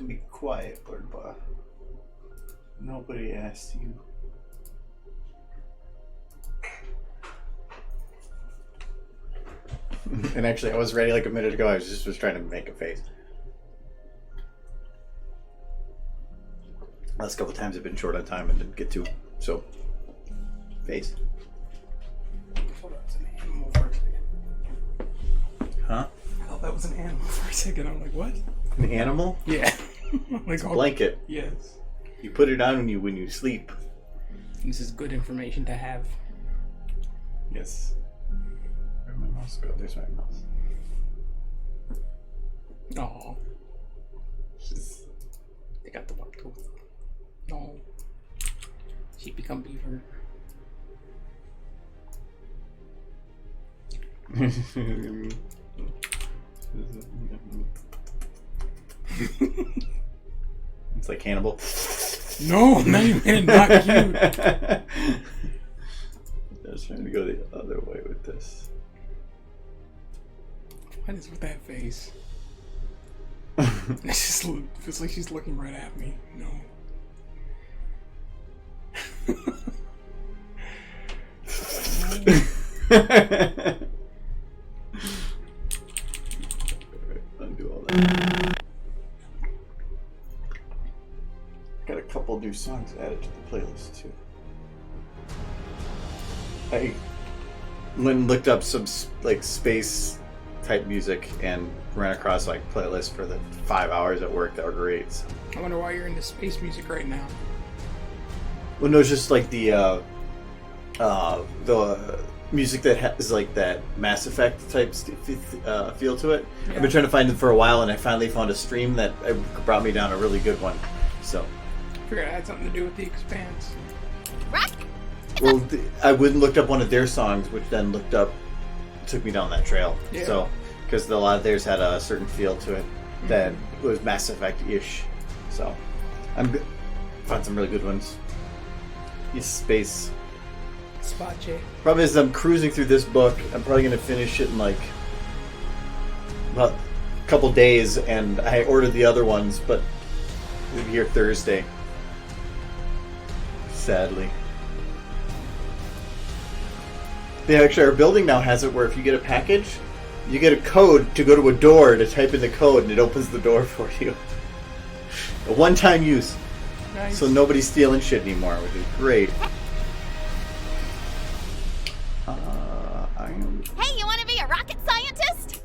can be quiet, Birdba. Nobody asked you. And actually, I was ready like a minute ago. I was trying to make a face. Last couple times I've been short on time and didn't get to. So, face. Hold on, it's an animal for a second. Huh? I thought that was an animal for a second. I'm like, what? An animal? Yeah. Like It's a blanket. Yes. You put it on when you sleep. This is good information to have. Yes. Where'd my mouse go? There's my mouse. Oh. She's... They got the buck tooth. No. She become beaver. It's like Hannibal. No, now you made it not cute. I was trying to go the other way with this. What is with that face? It just feels like she's looking right at me. No. Undo all that. Got a couple new songs added to the playlist too. I went and looked up some like space type music and ran across like playlists for the 5 hours at work that were great. So. I wonder why you're into space music right now. Well, no, it's just like the music that has like that Mass Effect type feel to it. Yeah. I've been trying to find it for a while, and I finally found a stream that brought me down a really good one. So. I figured it had something to do with The Expanse. Well, I went and looked up one of their songs, which then took me down that trail. Yeah. So, because a lot of theirs had a certain feel to it that was Mass Effect-ish. So, found some really good ones. Yes, space. Spot check. Problem is, I'm cruising through this book. I'm probably going to finish it in like about a couple days, and I ordered the other ones, but it'll be here Thursday. Sadly. Actually, our building now has it where if you get a package, you get a code to go to a door to type in the code, and it opens the door for you. A one-time use. Nice. So nobody's stealing shit anymore, which is great. Hey, you want to be a rocket scientist?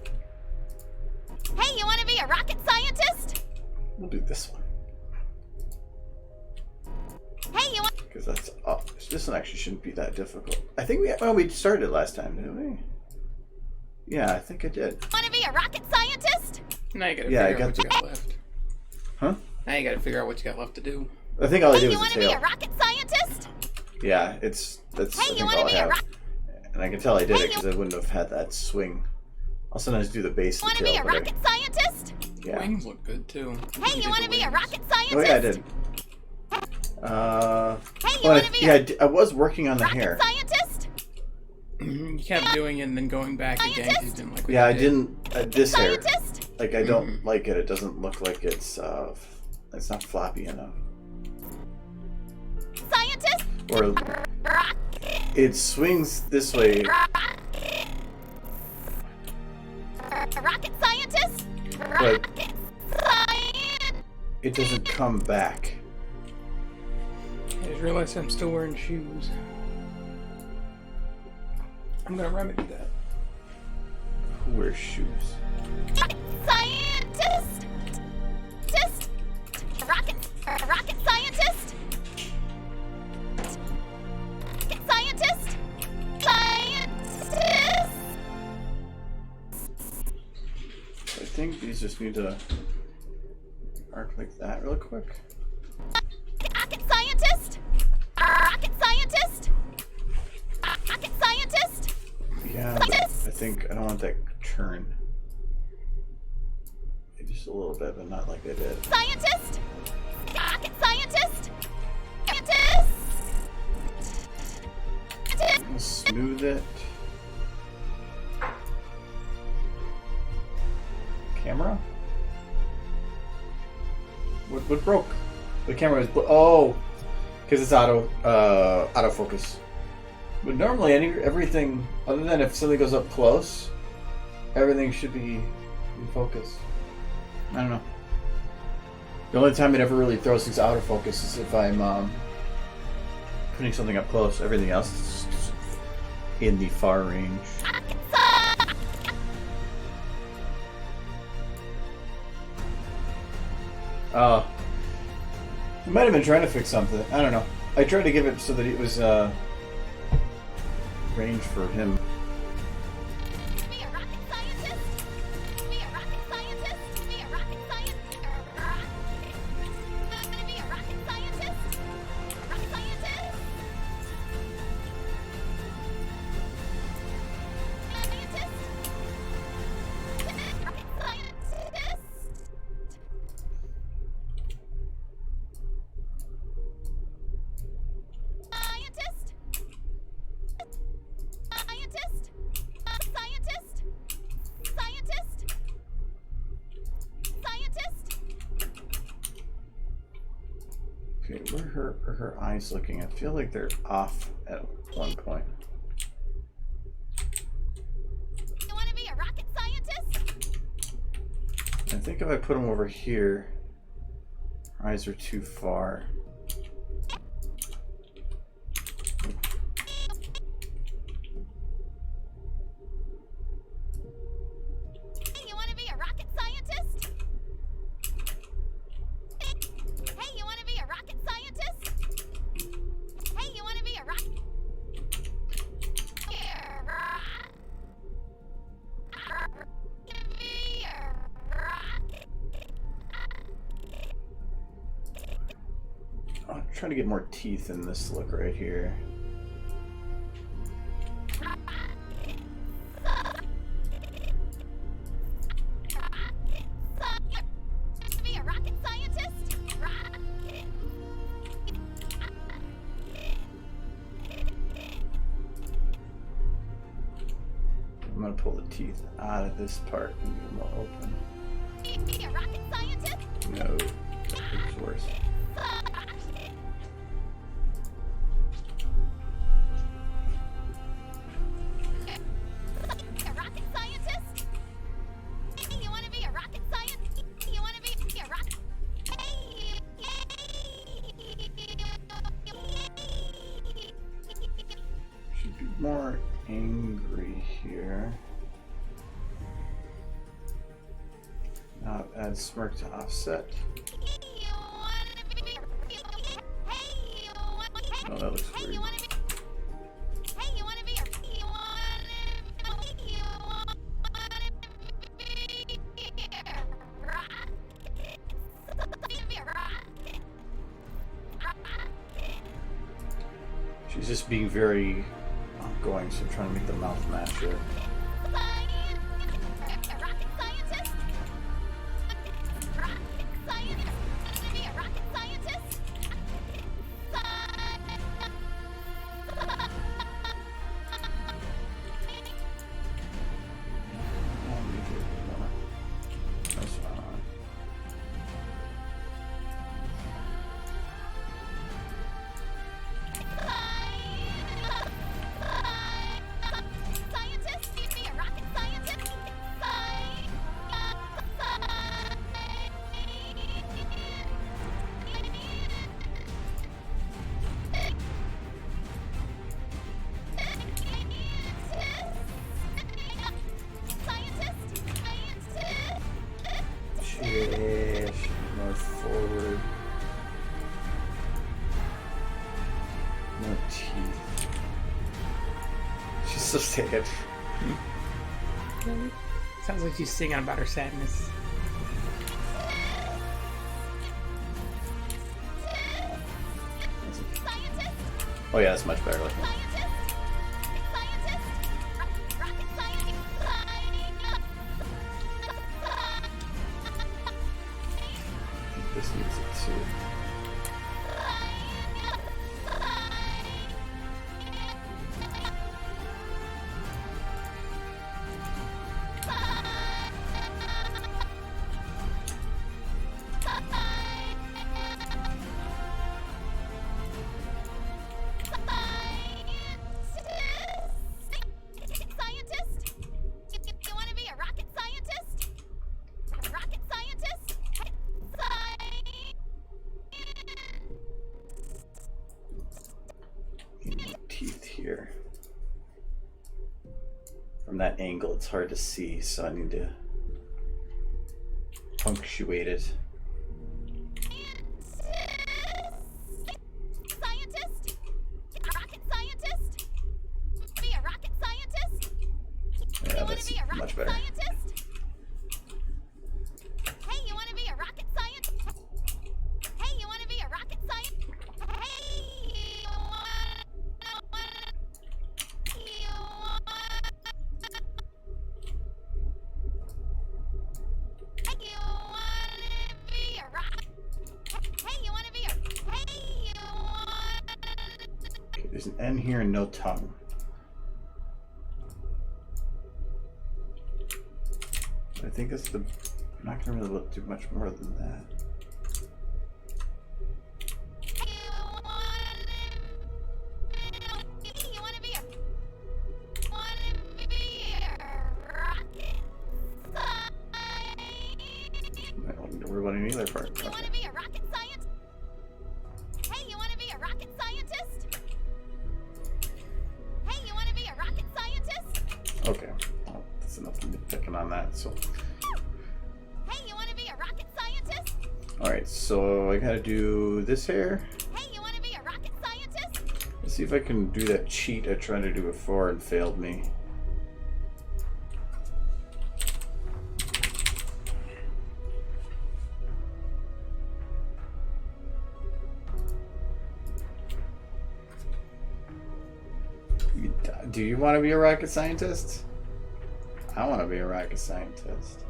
Hey, you want to be a rocket scientist? We'll do this one. Hey, you want... Because that's up. This one actually shouldn't be that difficult. I think we started it last time, didn't we? Yeah, I think I did. Want to be a rocket scientist? Now you gotta figure out what you got left. Huh? Now you gotta figure out what you got left to do. I think all I did was you want to be a rocket scientist? Yeah, that's I think all I have. And I can tell I did it because I wouldn't have had that swing. I'll sometimes do the bass and tail. Want to be a rocket scientist? Yeah. Wings look good too. Hey, you want to be a rocket scientist? Oh yeah, I did. Hey, you want to be I was working on the hair. Scientist? You kept doing it and then going back again. You didn't like what I you did. didn't. This hair, like I don't like it. It doesn't look like it's not floppy enough. Scientist? Or it swings this way. Rocket scientist? But it doesn't come back. I just realized I'm still wearing shoes. I'm gonna remedy that. Who wears shoes? Scientist? Rocket scientist? Scientist? Scientist? I think these just need to arc like that real quick. Rocket scientist? Rocket scientist? Rocket scientist? Yeah, but I think I don't want that turn. Just a little bit, but not like I did. Scientist? Rocket scientist? Scientist? I'll smooth it. Camera? What broke? The camera is because it's autofocus. But normally, everything other than if something goes up close, everything should be in focus. I don't know. The only time it ever really throws things out of focus is if I'm putting something up close. Everything else is just in the far range. I might have been trying to fix something. I don't know. I tried to give it so that it was range for him. Be a rocket scientist. Be a rocket scientist. Be a rocket scientist. I'm gonna be a rocket scientist. Rocket scientist. Rocket scientist. Okay, where are her eyes looking? I feel like they're off at one point. You want to be a rocket scientist? I think if I put them over here, her eyes are too far. Hey, you want to be a rocket scientist? Hey, you want to be a rocket scientist? Hey, you want to be a rocket? I'm trying to get more teeth in this look right here. Be a rocket scientist? I'm gonna pull the teeth out of this part and get them more open. Be a rocket scientist? No, it's worse. A rocket scientist? Hey, you want to be a rocket scientist? You want to be a rocket? Hey, Should be more angry here. Now add smirk to offset. Oh, that looks weird. She's just being very outgoing, so I'm trying to make the mouth match it. More forward. More teeth. She's so sad. Sounds like she's singing about her sadness. Oh yeah, that's much better looking. This needs it too. here. From that angle, it's hard to see, so I need to punctuate it. Scientist? Rocket scientist? Be a rocket scientist? Yeah, You wanna that's be a rocket much better. scientist? Hey, you wanna be a rocket scientist? Hey, you wanna be a rocket scientist? Hey, you wanna be a rocket? Hey, you wanna be a hey, you wanna Okay, there's an N here and no tongue. I think that's the. I'm not gonna really look too much more than that. you wanna be a rocket I don't need to worry about any other part. You wanna Okay. be a rocket scientist? Hey, you wanna be a rocket scientist? Hey, you wanna be a rocket scientist? Okay. Well, that's enough of me picking on that. So, Hey, you wanna be a rocket scientist? all right. So I gotta do this hair. Hey, you wanna be a rocket scientist? Let's see if I can do that cheat I tried to do before and failed me. Do you want to be a rocket scientist? I want to be a rocket scientist.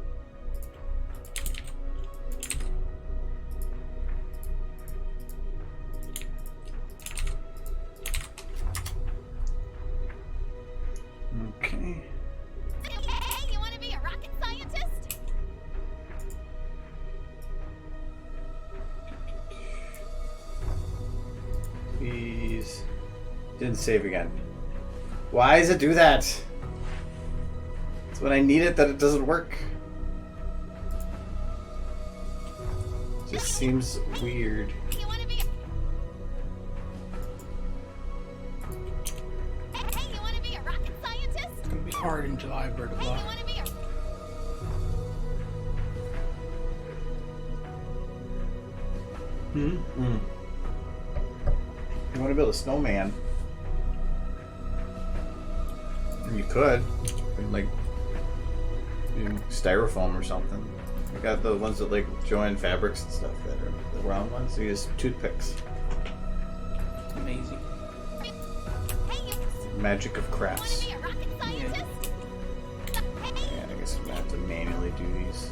Okay. Hey, you wanna be a rocket scientist? Please. Didn't save again. Why does it do that? It's when I need it that it doesn't work. Just seems weird. You wanna be Hey, you wanna be a rocket scientist? It's gonna be hard in July, Bird of Hey, Luck. you wanna be a You want to build a snowman? You could. Like, styrofoam or something. I got the ones that like join fabrics and stuff that are the round ones. So you use toothpicks. Amazing. Hey, you Magic of wanna crafts. be a rocket scientist? Hey, Yeah, I guess I'm gonna have to manually do these.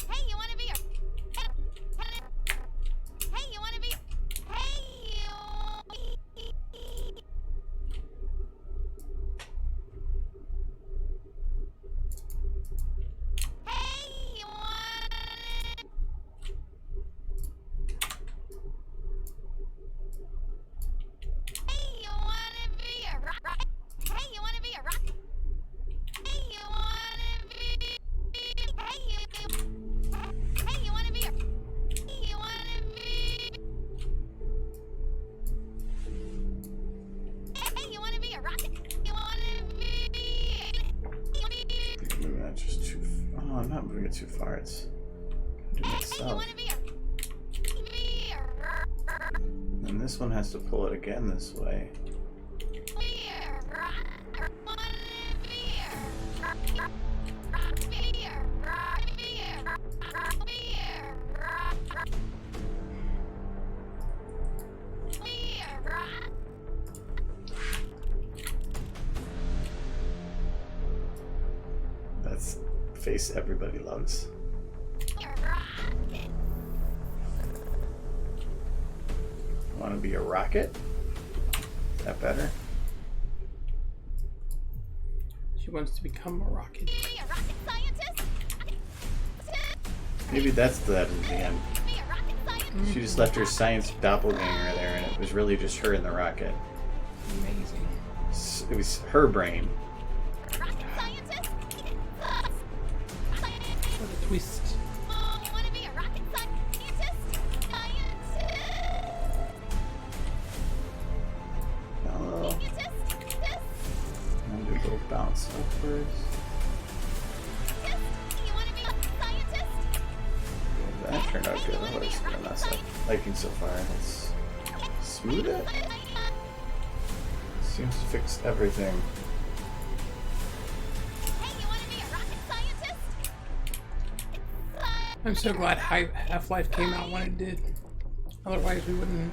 Hey, you wanna be a Hey, you wanna be Hey, you Hey, you wanna Hey, you wanna be a rock? Hey, you wanna be a rock? Hey, you wanna be Hey, you wanna be a You wanna be Hey, you wanna be a rocket? You wanna be Maybe that's just too. Oh, I'm not moving it too far. It's do it Hey, you itself. wanna be a And this one has to pull it again this way. That's face everybody loves. Want to be a rocket? Is that better? She wants to become a rocket. Maybe that's that in the end. Be a rocket scientist. She just left her science doppelganger there, and it was really just her in the rocket. Amazing. It was her brain. Rocket scientist. What a twist. Oh, you want to be a rocket scientist? Oh, Scientist. I'm gonna go bounce upwards. You want to be a scientist? Yeah, that turned out good. I was gonna mess up. Liking so far. Let's smooth it. Seems to fix everything. Hey, you want to be a rocket scientist? I'm so glad Half-Life came out when it did. Otherwise, we wouldn't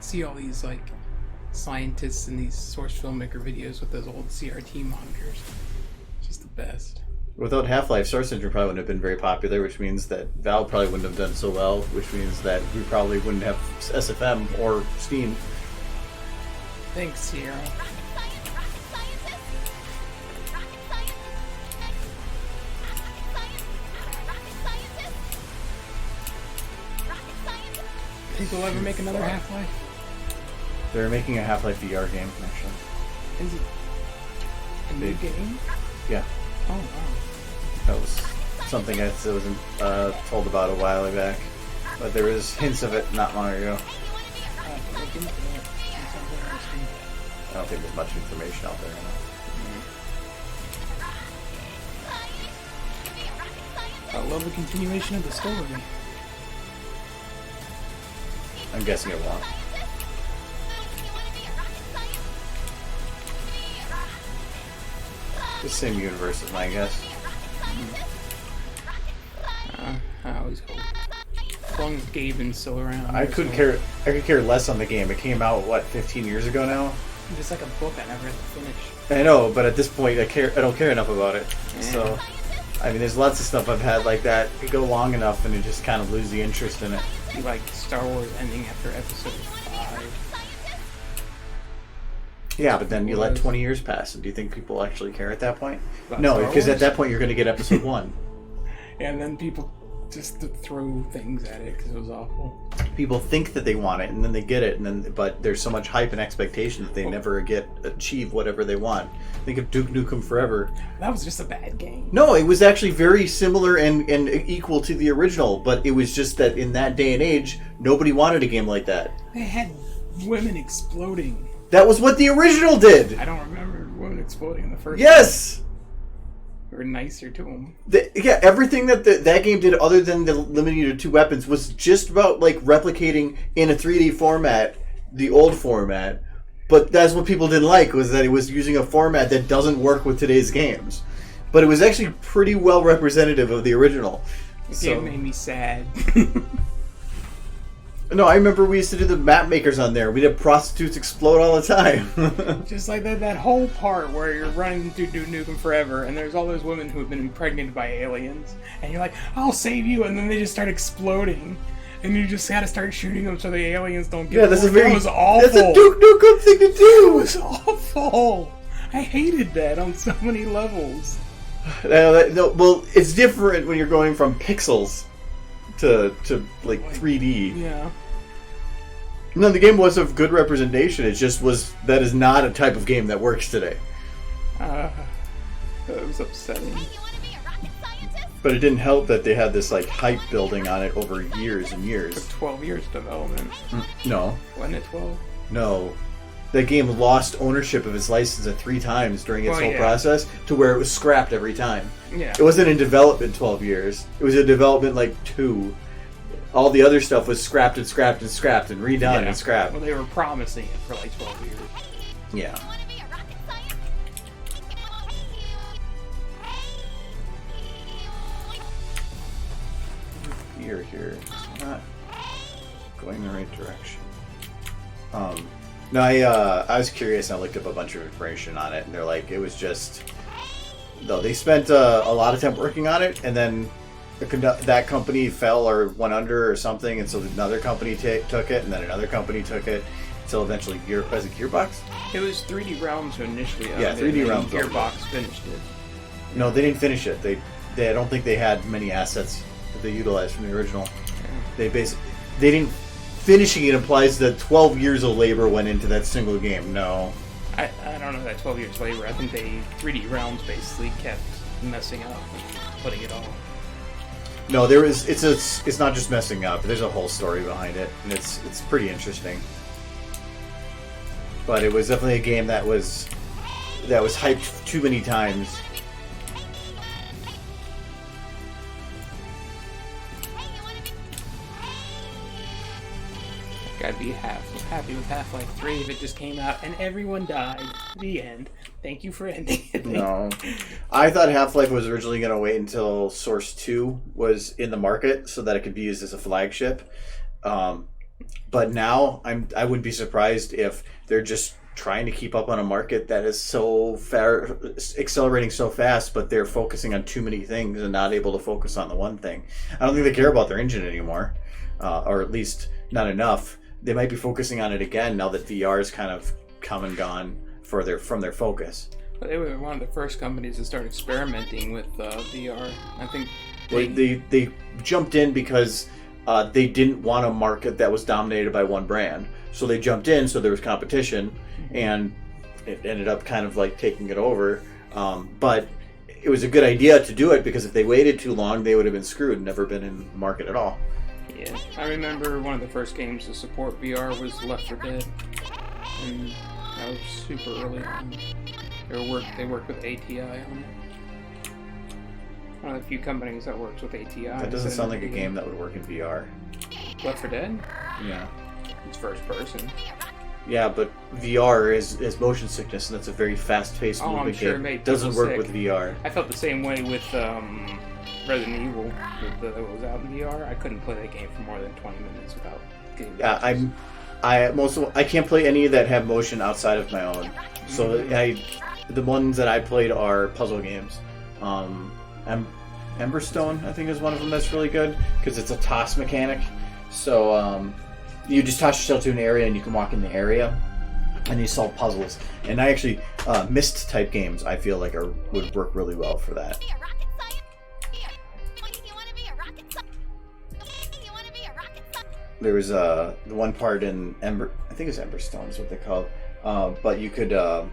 see all these like scientists in these source filmmaker videos with those old CRT monitors. Just the best. Without Half-Life, Source Engine probably wouldn't have been very popular, which means that Valve probably wouldn't have done so well, which means that we probably wouldn't have SFM or Steam. Thanks, Sierra. Rocket scientist. Rocket scientist. Rocket scientist. Rocket scientist. Think we'll ever make another Half-Life? They're making a Half-Life VR game, actually. Is it a new game? Yeah, Oh wow. that was something I was told about a while back. But there was hints of it not long ago. I'll have to look into that. That sounds interesting. I don't think there's much information out there enough. I love the continuation of the story. I'm guessing it won't. The same universe is my guess. I always hope. As long as Gaben's still around. I could care less on the game. It came out, what, 15 years ago now? It's like a book I never had to finish. I know, but at this point, I don't care enough about it. Yeah. So, I mean, there's lots of stuff I've had like that. You go long enough, and you just kind of lose the interest in it. You like Star Wars ending after episode 5. Yeah, but then you let 20 years pass, and do you think people actually care at that point? About No, Star because Wars? at that point you're going to get episode 1. And then people just throw things at it because it was awful. People think that they want it, and then they get it, but there's so much hype and expectation that they never achieve whatever they want. Think of Duke Nukem Forever. That was just a bad game. No, it was actually very similar and equal to the original, but it was just that in that day and age, nobody wanted a game like that. They had women exploding. That was what the original did! I don't remember women exploding in the first Yes! game. We were nicer to them. Yeah, everything that that game did other than the limiting you to 2 weapons was just about like replicating in a 3D format the old format, but that's what people didn't like, was that it was using a format that doesn't work with today's games. But it was actually pretty well representative of the original. The So, game made me sad. no, I remember we used to do the map makers on there. We'd have prostitutes explode all the time. Just like that whole part where you're running through Duke Nukem Forever, and there's all those women who have been impregnated by aliens, and you're like, I'll save you, and then they just start exploding, and you just gotta start shooting them so the aliens don't get Yeah, that's bored. a very That was awful. That's a Duke Nukem thing to It do. was awful. I hated that on so many levels. No, well, it's different when you're going from pixels to like 3D. Yeah. No, the game was of good representation. It just was that is not a type of game that works today. It was upsetting. Hey, you want to be a rocket scientist? But it didn't help that they had this like hype building on it over years and It years. took 12 years development. No, Wasn't it 12? no. That game lost ownership of its license 3 times during its Well, whole yeah. process to where it was scrapped every time. Yeah. It wasn't in development 12 years. It was in development like 2. All the other stuff was scrapped and scrapped and scrapped and redone Yeah. and scrapped. Well, they were promising it for like 12 years. Yeah. You want to be a rocket scientist? Here. It's not going the right direction. No, I was curious and I looked up a bunch of information on it, and they're like, it was just... No, they spent a lot of time working on it, and then that company fell or went under or something, and so another company took it, and then another company took it, until eventually was it Gearbox? It was 3D Realms who initially owned Yeah, it, 3D and then Realms owned Gearbox finished it. No, they didn't finish it. They I don't think they had many assets that they utilized from the original. They didn't. Finishing it implies that 12 years of labor went into that single game. No. I don't know that 12 years later. I think 3D Realms basically kept messing up and putting it all. No, it's not just messing up. There's a whole story behind it, and it's pretty interesting. But it was definitely a game that was hyped too many times. I'd be happy with Half-Life 3 if it just came out and everyone died. The end. Thank you for ending it. No. I thought Half-Life was originally going to wait until Source 2 was in the market so that it could be used as a flagship. But now I wouldn't be surprised if they're just trying to keep up on a market that is so accelerating so fast, but they're focusing on too many things and not able to focus on the one thing. I don't think they care about their engine anymore, or at least not enough. They might be focusing on it again now that VR is kind of come and gone from their focus. But they were one of the first companies to start experimenting with VR. I think they jumped in because they didn't want a market that was dominated by one brand. So they jumped in so there was competition, and it ended up kind of like taking it over. But it was a good idea to do it because if they waited too long, they would have been screwed and never been in the market at all. Yeah, I remember one of the first games to support VR was Left 4 Dead, and that was super early on. They worked with ATI on it. One of the few companies that works with ATI. That doesn't sound like a game that would work in VR. Left 4 Dead? Yeah. It's first person. Yeah, but VR is motion sickness, and that's a very fast-paced movement game. It doesn't work with VR. I felt the same way with Resident Evil that was out in VR. I couldn't play that game for more than 20 minutes without getting. Yeah, I can't play any that have motion outside of my own. So the ones that I played are puzzle games. Emberstone, I think, is one of them that's really good because it's a toss mechanic. So you just toss yourself to an area and you can walk in the area and you solve puzzles. And I actually Myst type games I feel like would work really well for that. There was the one part in I think it's Emberstone is what they called. But you could you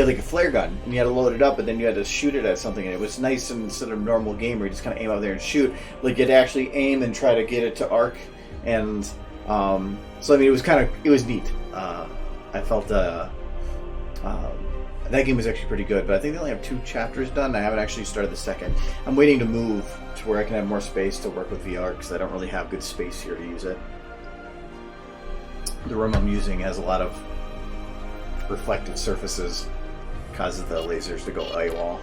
had like a flare gun and you had to load it up, and then you had to shoot it at something, and it was nice instead of normal game where you just kind of aim out there and shoot. Like you'd actually aim and try to get it to arc, and so I mean it was neat. I felt that game was actually pretty good, but I think they only have 2 chapters done. I haven't actually started the second. I'm waiting to move to where I can have more space to work with VR because I don't really have good space here to use it. The room I'm using has a lot of reflective surfaces, causes the lasers to go AWOL.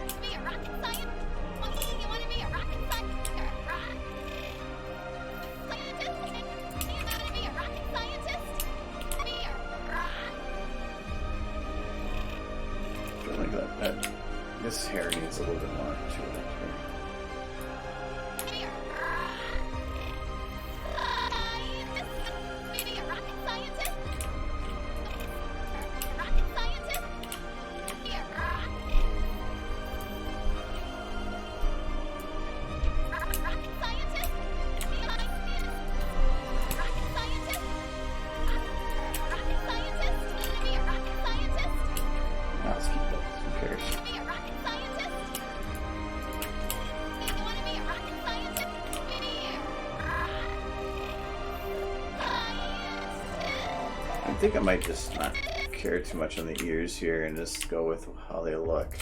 This hair needs a little bit more to it. Let's keep that. Who cares? I think I might just not care too much on the ears here and just go with how they look.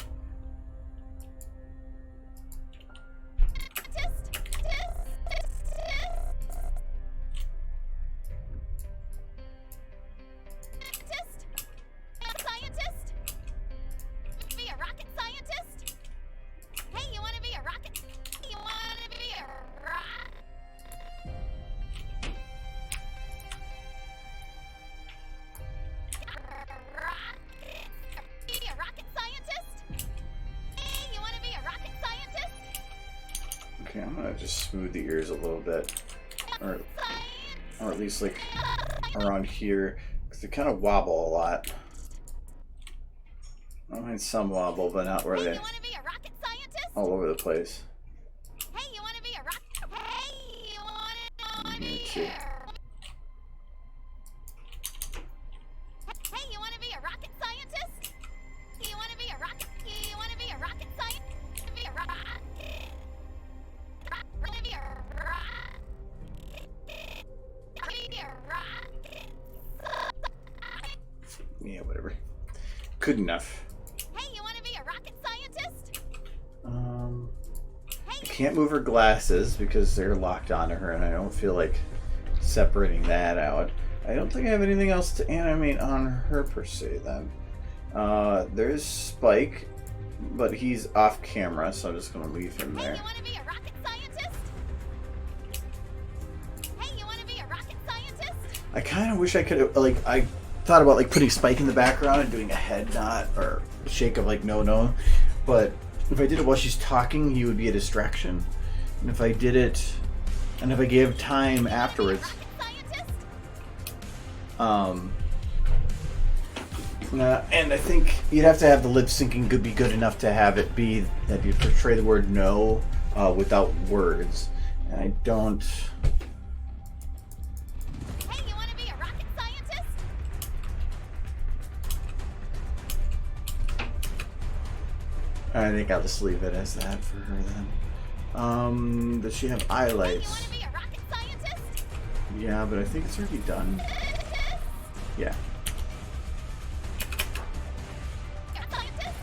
Okay, I'm gonna just smooth the ears a little bit, or at least like around here, because they kind of wobble a lot. I don't mind some wobble, but not where they all over the place. Hey, you want to be good enough. Hey, you want to be a rocket scientist? I can't move her glasses because they're locked onto her, and I don't feel like separating that out. I don't think I have anything else to animate on her per se then. There's Spike, but he's off camera, so I'm just going to leave him Hey, there. you want to be a rocket scientist? Hey, you want to be a rocket scientist? I kind of wish I could have, like, I thought about, like, putting Spike in the background and doing a head nod or shake of, like, no, but if I did it while she's talking, he would be a distraction. And if I did it, and if I gave time afterwards, and I think you'd have to have the lip syncing be good enough to have it be that you portray the word no without words. And I don't. Hey, you want to be a rocket scientist? I think I'll just leave it as that for her then. Does she have Hey, you want highlights? to be a rocket scientist? Yeah, but I think it's already done. Yeah. Scientist?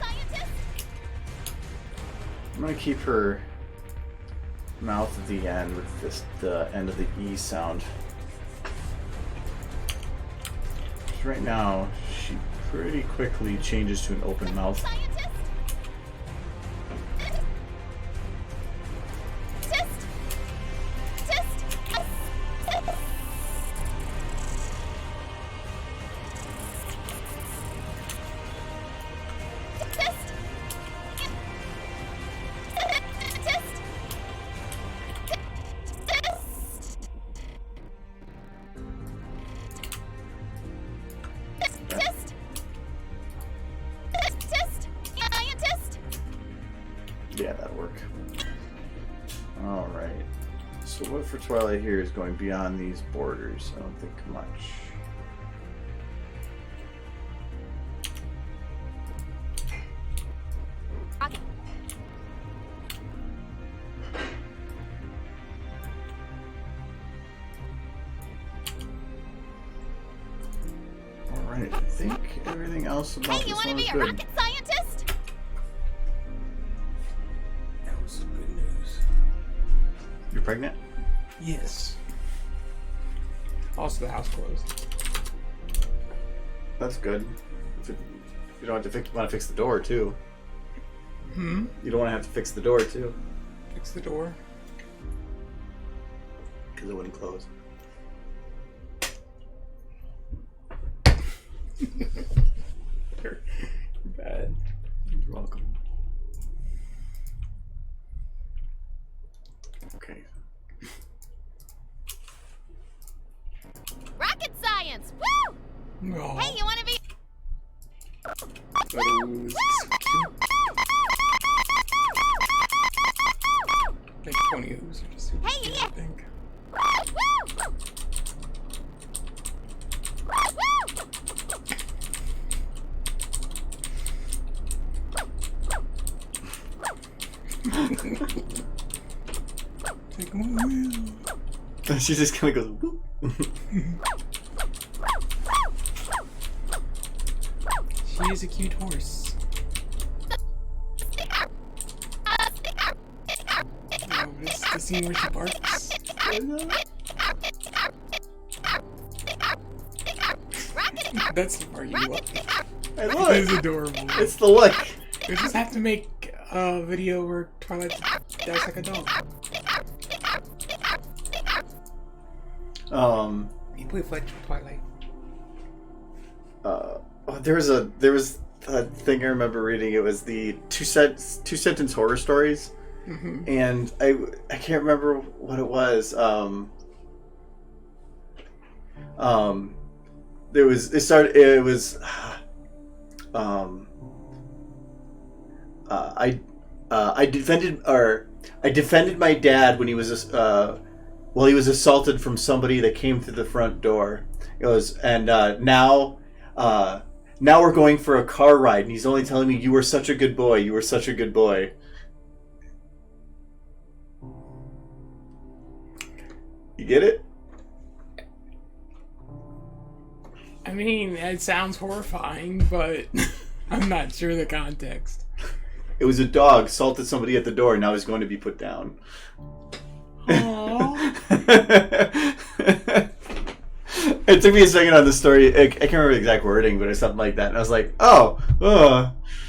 Scientist? I'm gonna keep her mouth at the end with this the end of the E sound. 'Cause right now, she pretty quickly changes to an open mouth. Scientist? Yeah, that'll work. Alright. So what for Twilight here is going beyond these borders? I don't think much. Alright, I think everything else about Hey, you this want to one be is a good. rocket scientist? That was some good news. You're pregnant? Yes. Also, the house closed. That's good. You don't have to want to fix the door too. Hmm? You don't want to have to fix the door too, Fix the door. because it wouldn't close. You're bad. You're welcome. Okay. Rocket science! Woo! Oh, Hey, you want to be? that was so cute. Like 20 O's are just super Hey, cute, yeah. I think. Woo! Take my wheel. She just kind of goes. Whoop. She is a cute horse. Oh, this is the scene where she barks. That's the part you love. Hey, It look! is adorable. It's the look. We just have to make a video where Twilight does like a dog. You play Fletch with Twilight. There was a thing I remember reading. It was the two sentence horror stories, and I can't remember what it was. I defended my dad when he was he was assaulted from somebody that came through the front door. It goes, and now we're going for a car ride, and he's only telling me, "You were such a good boy. You were such a good boy." You get it? I mean, it sounds horrifying, but I'm not sure the context. It was a dog assaulted somebody at the door. Now he's going to be put down. It took me a second on the story. I can't remember the exact wording, but it's something like that. And I was like,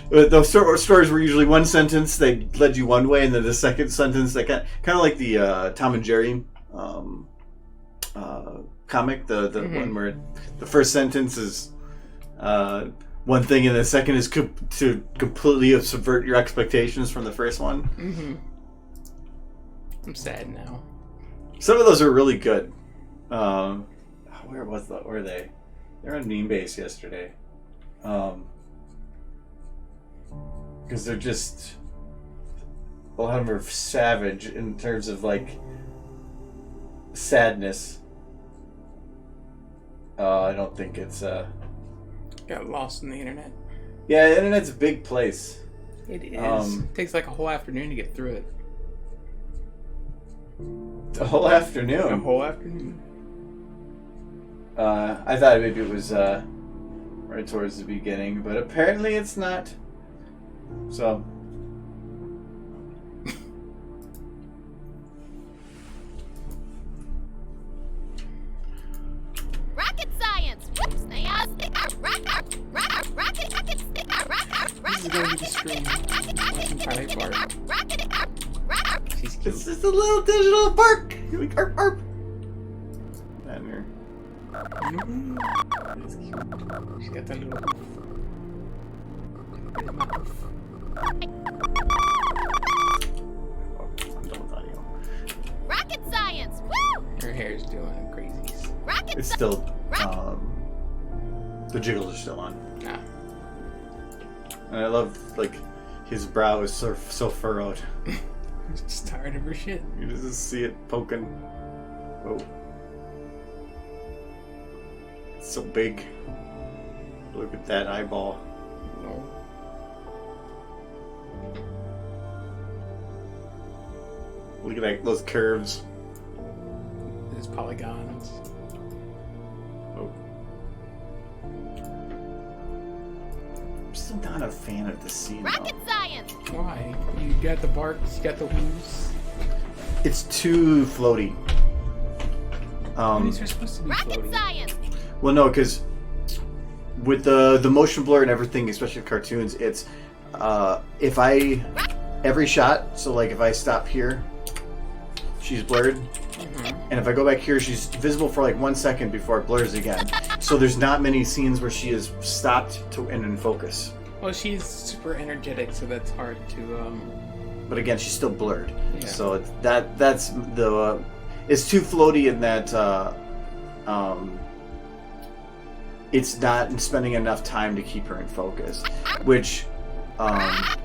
those stories were usually one sentence. They led you one way, and then the second sentence, they kind of like the Tom and Jerry comic, the one where the first sentence is one thing, and the second is to completely subvert your expectations from the first one. Mm-hmm. I'm sad now. Some of those are really good. Where were they? They were on Meme Base yesterday. Because they're just... A lot of them are savage in terms of, like, sadness. I don't think it's... Got lost in the internet. Yeah, the internet's a big place. It is. It takes like a whole afternoon to get through it. The whole afternoon? A whole afternoon. I thought maybe it was right towards the beginning, but apparently it's not. So. Rocket science. Whoops. This is going to be the stream. Watching Twilight Bark. She's cute. It's just a little digital bark. Arp. Down here. That's cute. She's got that little hoof. Oh, I'm done with audio. Rocket science. Woo! Her hair's doing crazies. Rocket It's still, the jiggles are still on. Nah. And I love, like, his brow is so furrowed. He's just tired of her shit. You just see it poking. Whoa. It's so big. Look at that eyeball. No. Look at that, those curves. There's polygons. Oh. I'm still not a fan of the scene, Rocket though. science. Why? You got the barks, you got the hooves. It's too floaty. These are supposed to be Rocket floaty. science. Well, no, because with the motion blur and everything, especially with cartoons, it's if I every shot. So like if I stop here, she's blurred, and if I go back here, she's visible for like 1 second before it blurs again. So there's not many scenes where she is stopped and in focus. Well, she's super energetic, so that's hard to. But again, she's still blurred. Yeah. So it's, that's the it's too floaty in that it's not spending enough time to keep her in focus, which I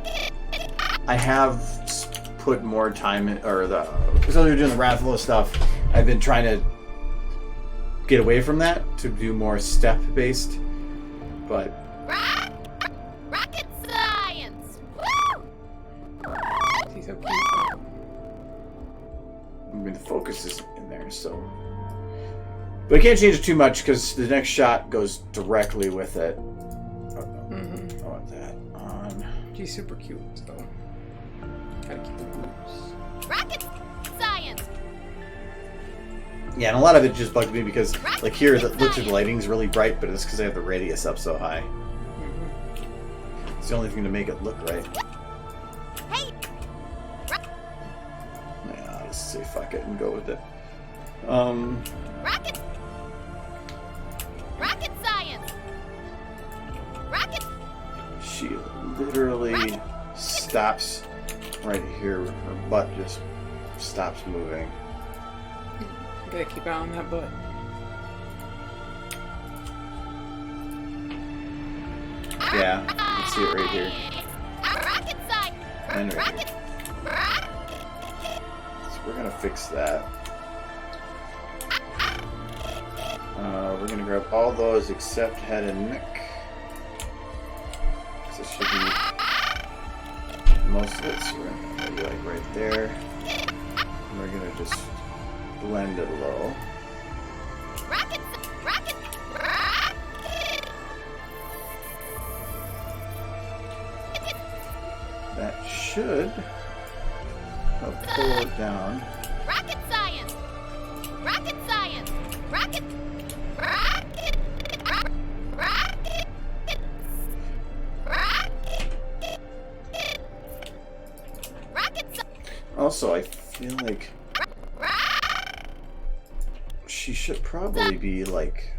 have put more time in, or because we were doing the Rathlow stuff, I've been trying to get away from that to do more step based, but Rocket science. Woo! She's so cute. I mean the focus is in there, so. But I can't change it too much because the next shot goes directly with it. I want that on. She's super cute, so gotta keep the hooves. Rocket science. Yeah, and a lot of it just bugged me because, like here, the looks of the lighting's really bright, but it's because I have the radius up so high. It's the only thing to make it look right. Hey. Yeah, I'll just say fuck it and go with it. Rocket. Rocket science. Rocket. She literally stops right here. Her butt just stops moving. You gotta keep an eye on that butt. Yeah, you can see it right here. Rocket science. And right Rocket. here. So we're gonna fix that. We're gonna grab all those except head and neck. So it should be most of it. So we're gonna be like right there. And we're gonna just blend it low. Rocket. Rocket. that should pull it down. Rocket science! Rocket science! Rocket! Rocket! Rocket! Rocket! Rocket science! Also, I feel like she should probably be like,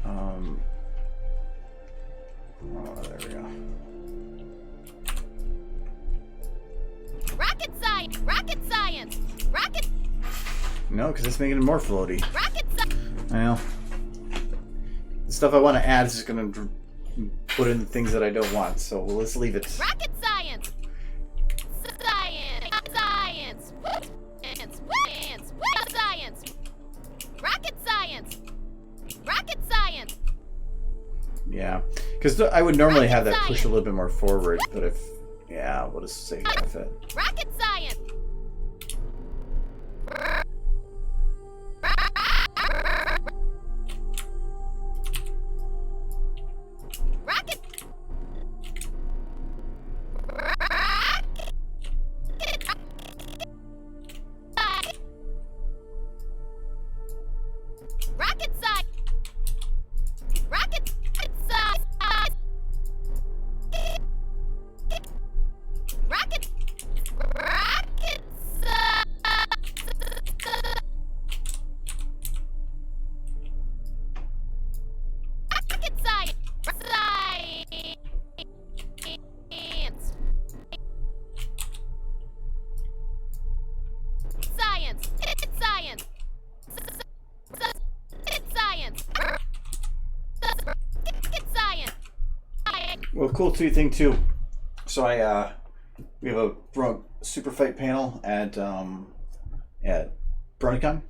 oh, there we go. Rocket science! Rocket science! Rocket! No, because it's making it more floaty. Rocket science! Well, the stuff I want to add is just going to put in the things that I don't want, so let's leave it. Rocket science! Science! Science! Science! Science! Science! Rocket science! Rocket science! Yeah, because I would normally have that Rocket push a science. little bit more forward, but if, yeah, we'll just say half it. Rocket science! Rocket! Rocket science! Rocket science! Rocket! Rocket Rocket science! Science! It's science! It's science! It's science! Well, cool thing too. So we have a super fight panel at BronyCon.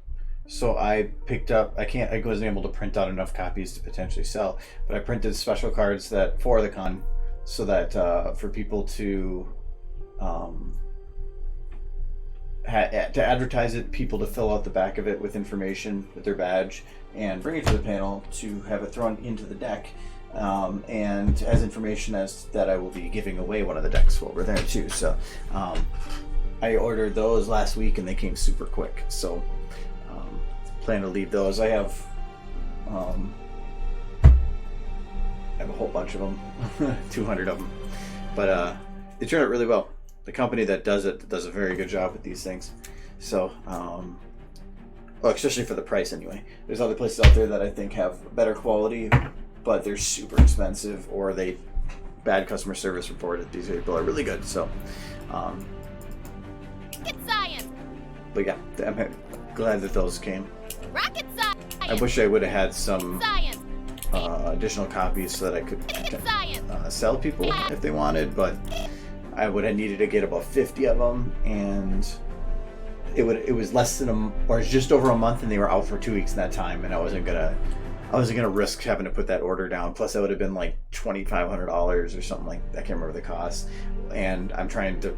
So I picked up. I wasn't able to print out enough copies to potentially sell, but I printed special cards for the con, so that for people to advertise it, people to fill out the back of it with information with their badge and bring it to the panel to have it thrown into the deck. And as information as that I will be giving away one of the decks while we're there too. So I ordered those last week and they came super quick. So plan to leave those. I have a whole bunch of them, 200 of them. But they turned out really well. The company that does it does a very good job with these things. So, well, especially for the price anyway. There's other places out there that I think have better quality, but they're super expensive, or they bad customer service reported. These people are really good. So, Rocket science! but yeah, I'm glad that those came. Rocket science! I wish I would have had some Science! additional copies so that I could Science! sell people if they wanted, but I would have needed to get about 50 of them, and it was less than or just over a month, and they were out for 2 weeks in that time, and I wasn't gonna risk having to put that order down. Plus, that would have been like $2,500 or something like that. I can't remember the cost, and I'm trying to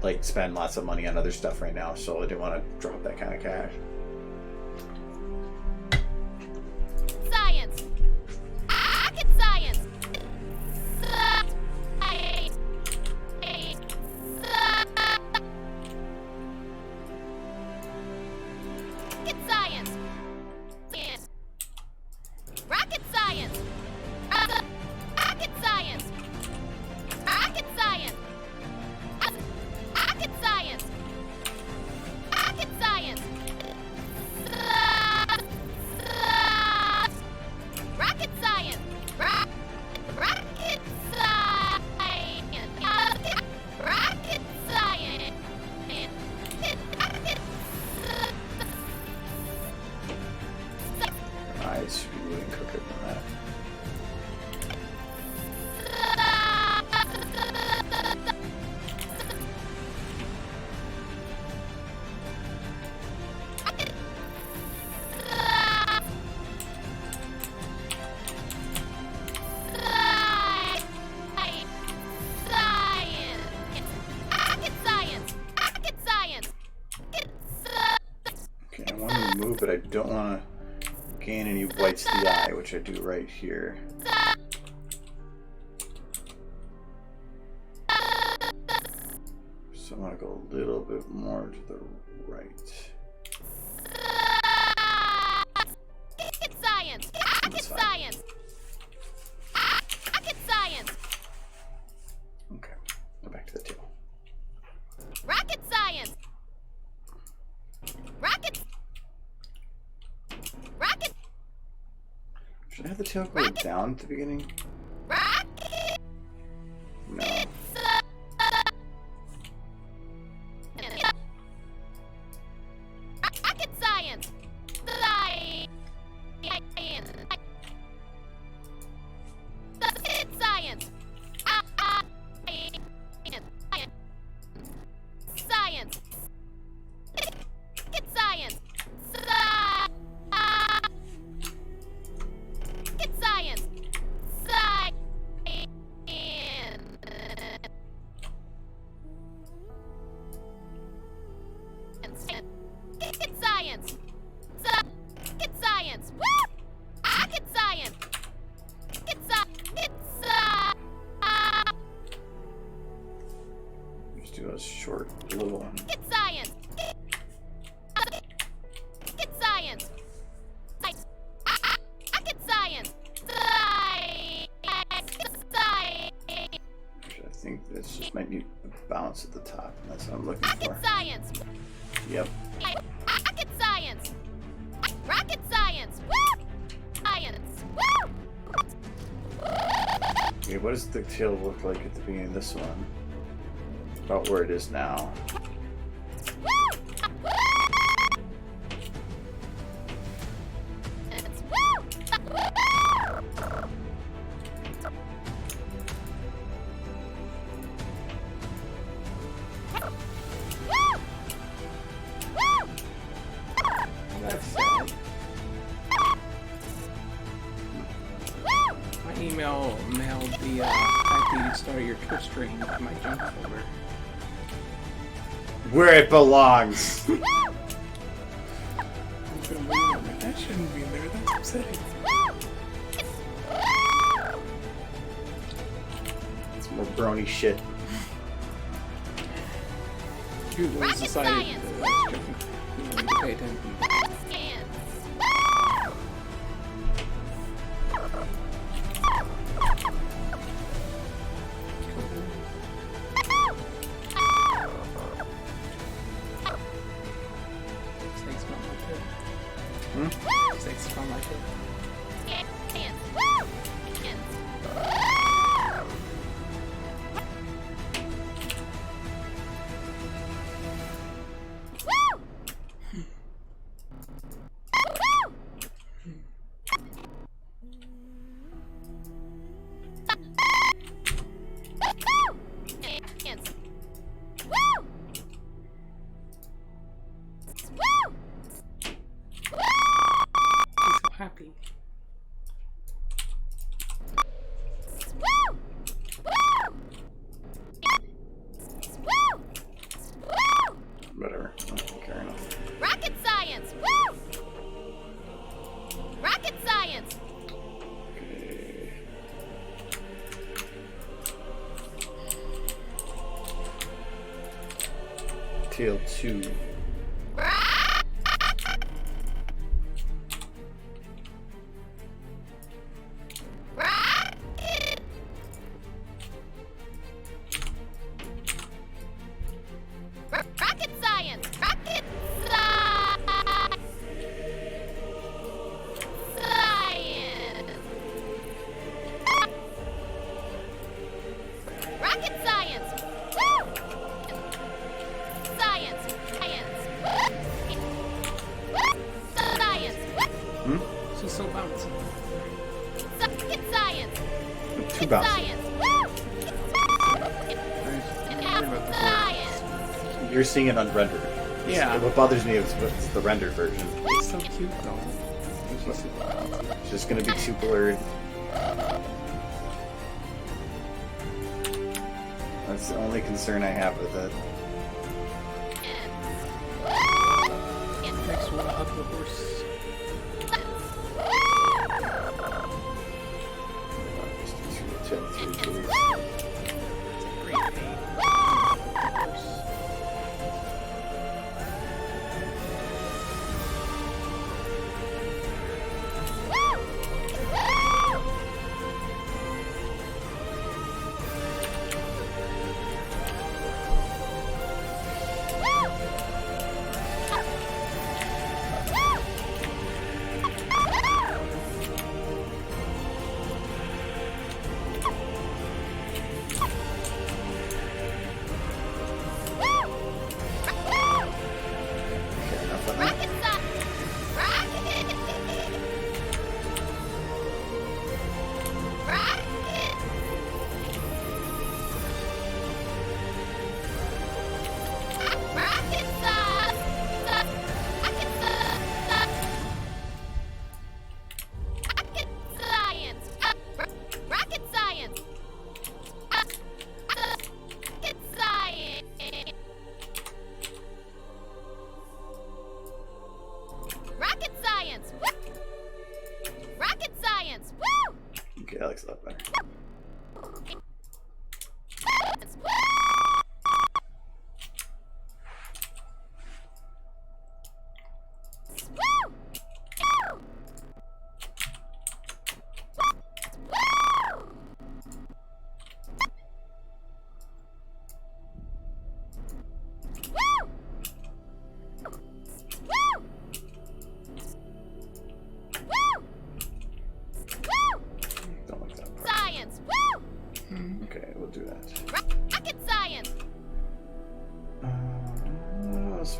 like spend lots of money on other stuff right now, so I didn't want to drop that kind of cash. Science! Rocket science! Rocket science! Rocket science! Rocket science! Rocket science! Rocket science! Rocket science! Rocket science! Rocket science! Rocket science! I should be really crooked on that. Okay, I want to move, but I don't want to gain any whites to the eye, which I do right here. So I want to go a little bit more to the right. Rocket science! Rocket That's fine. science! Rocket science! Okay, go back to the tail. Rocket science! Rocket! Rocket! Should I have the tail go down at the beginning? Rocket! No. Rocket science! Science! Science! Science! Rocket science! Rocket science! Rocket science! Rocket science! Woo! Rocket science! Rocket science! Just do a short little one. Rocket science! Rocket science! Rocket science! I think this just might need a bounce at the top. That's what I'm looking Rocket for. science! Yep. Rocket science! Rocket science! Woo! Science! Woo! Okay, what does the tail look like at the beginning of this one? About where it is now. Woo! Woo! It's woo! Woo! Woo! That's sad. Woo! My email mailed the fact that you started your Twitch stream to my junk folder. Where it belongs! I'm gonna move it. I'm like, that shouldn't be there. That's upsetting. It's more brony shit. Google has Rocket decided science. that that's joking. You don't need to pay attention. Science! Snakes smell like it. Hmm? Snakes smell like it. Science! Woo! Science! Woo! Science! Woo! Woo! He's so happy. Woo! Woo! Woo! Woo! Whatever. I don't care enough. Rocket science! Woo! Rocket science! Okay. Tail 2. Rocket! Rocket science! Rocket science! Rocket science! Woo! Science! Science! Woo! Science! Woo! She's so bouncy. Rocket science! Two bounces. Science! Woo! Sorry about the Science! You're seeing it unrendered. Yeah. What bothers me is it's the rendered version. It's so cute though. She's super bouncy. It's just gonna be too blurred. That's the only concern I have with it. Next one, hug the horse. Just 2 to 10, 3, please. It's a great pain. Horse.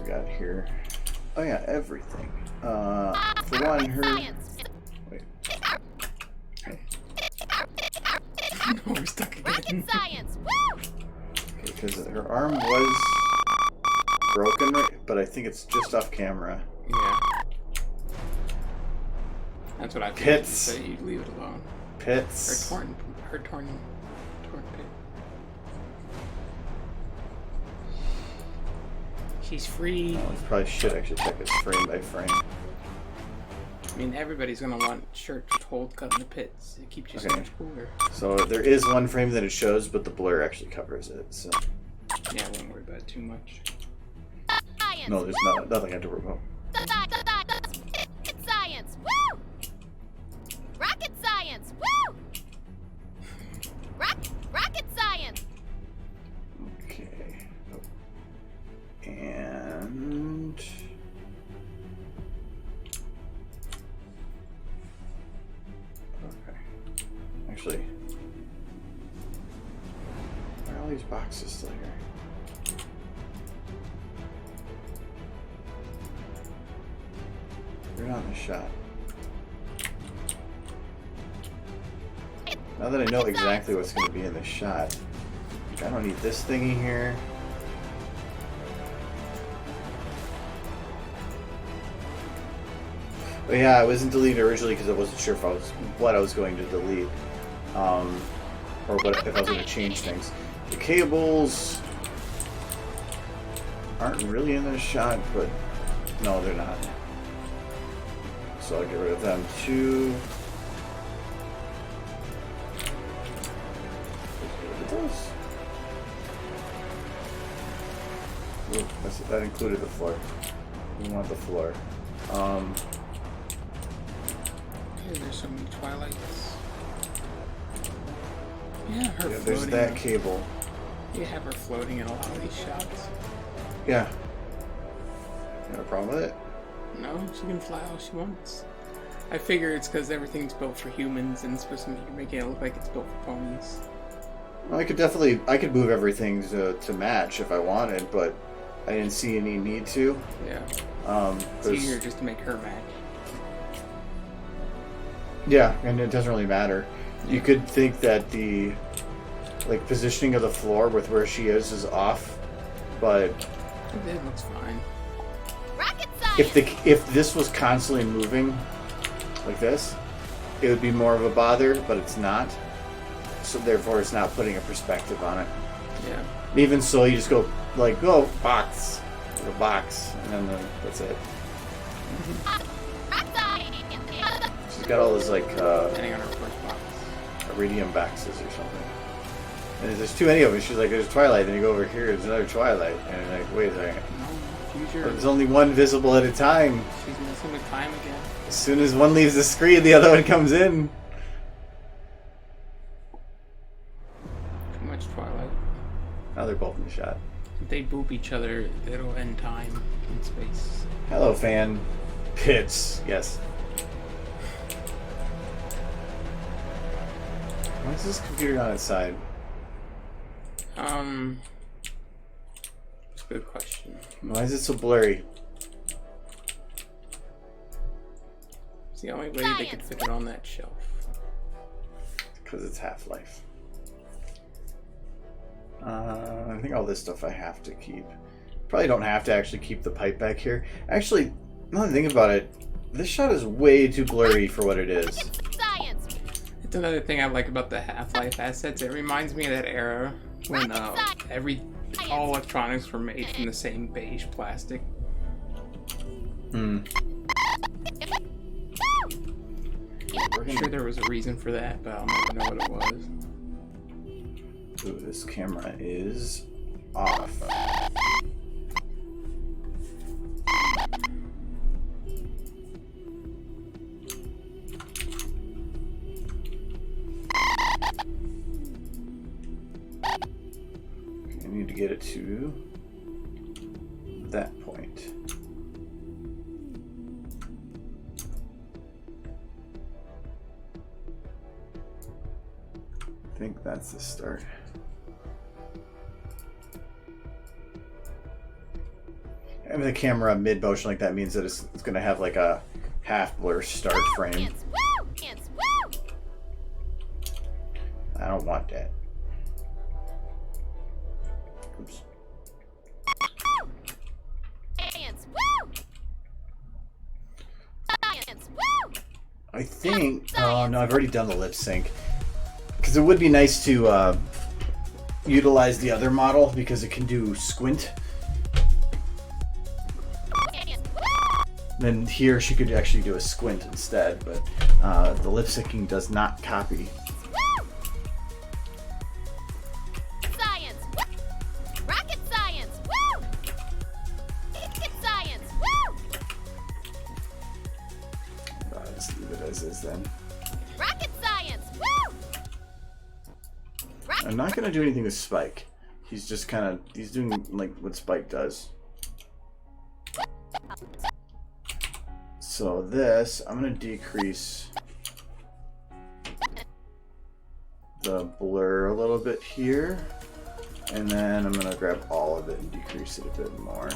we got here? Oh yeah, everything. For one, her. Wait. No, we're stuck again. Rocket science! Woo! Okay, because her arm was broken, right? But I think it's just off camera. Yeah. That's what I think. Pits. So you leave it alone. Pits. Her torn pit. She's free. Oh, we probably should actually check this frame by frame. I mean, everybody's gonna want shirts with holes cut in the pits. It keeps you so Okay. much cooler. So there is one frame that it shows, but the blur actually covers it. So Yeah, I won't worry about it too much. Science! no, there's nothing I have to worry about. Rocket science! Woo! Rocket science! Woo! Rocket science! Okay. And okay. Actually, why are all these boxes still here? They're not in the shot. Now that I know exactly what's going to be in the shot, I don't need this thingy here. But yeah, I wasn't deleting originally because I wasn't sure if what I was going to delete, or if I was going to change things. The cables aren't really in this shot, but no, they're not. So I'll get rid of them too. Get rid of those. Ooh, that included the floor. We want the floor. There's so many Twilights. Yeah, her Yeah, floating. there's that cable. You have her floating in a lot of these shots. Yeah. You got a problem with it? No, she can fly all she wants. I figure it's because everything's built for humans and it's supposed to make it look like it's built for ponies. Well, I could move everything to match if I wanted, but I didn't see any need to. Yeah. It's easier just to make her match. Yeah, and it doesn't really matter. You could think that the positioning of the floor with where she is off, but It looks fine. Rocket science! if this was constantly moving like this, it would be more of a bother, but it's not. So therefore, it's not putting a perspective on it. Yeah. Even so, you just go box, the box, and then that's it. Rocket science! She's got all those Depending on her first box. iridium boxes or something. And there's too many of them. She's like, there's Twilight, then you go over here, there's another Twilight, and you're like, wait a second. No, future. There's only one visible at a time. She's messing with time again. As soon as one leaves the screen, the other one comes in. Too much Twilight. Now they're both in the shot. If they boop each other, it'll end time in space. Hello, fan. Pits. Yes. Why is this computer on its side? It's a good question. Why is it so blurry? It's the only way they could fit it on that shelf. Because it's Half-Life. I think all this stuff I have to keep. Probably don't have to actually keep the pipe back here. Actually, now that I think about it, this shot is way too blurry for what it is. Science! It's another thing I like about the Half-Life assets. It reminds me of that era when all electronics were made from the same beige plastic. Hmm. I'm sure there was a reason for that, but I'll never know what it was. Ooh, this camera is off. I need to get it to that point. I think that's the start. having the camera mid motion like that means that it's going to have like a half blur start frame. Dance, woo! Dance, woo! I don't want that. Oops. Dance, woo! Dance, woo! I think. Oh no, I've already done the lip sync. Because it would be nice to utilize the other model because it can do squint. Then here she could actually do a squint instead, but the lip syncing does not copy. Science, woo! Rocket science, woo! Rocket science, woo! Let's leave it as is then. Rocket science, woo! I'm not gonna do anything with Spike. He's just kind of he's doing like what Spike does. So this, I'm gonna decrease the blur a little bit here, and then I'm gonna grab all of it and decrease it a bit more.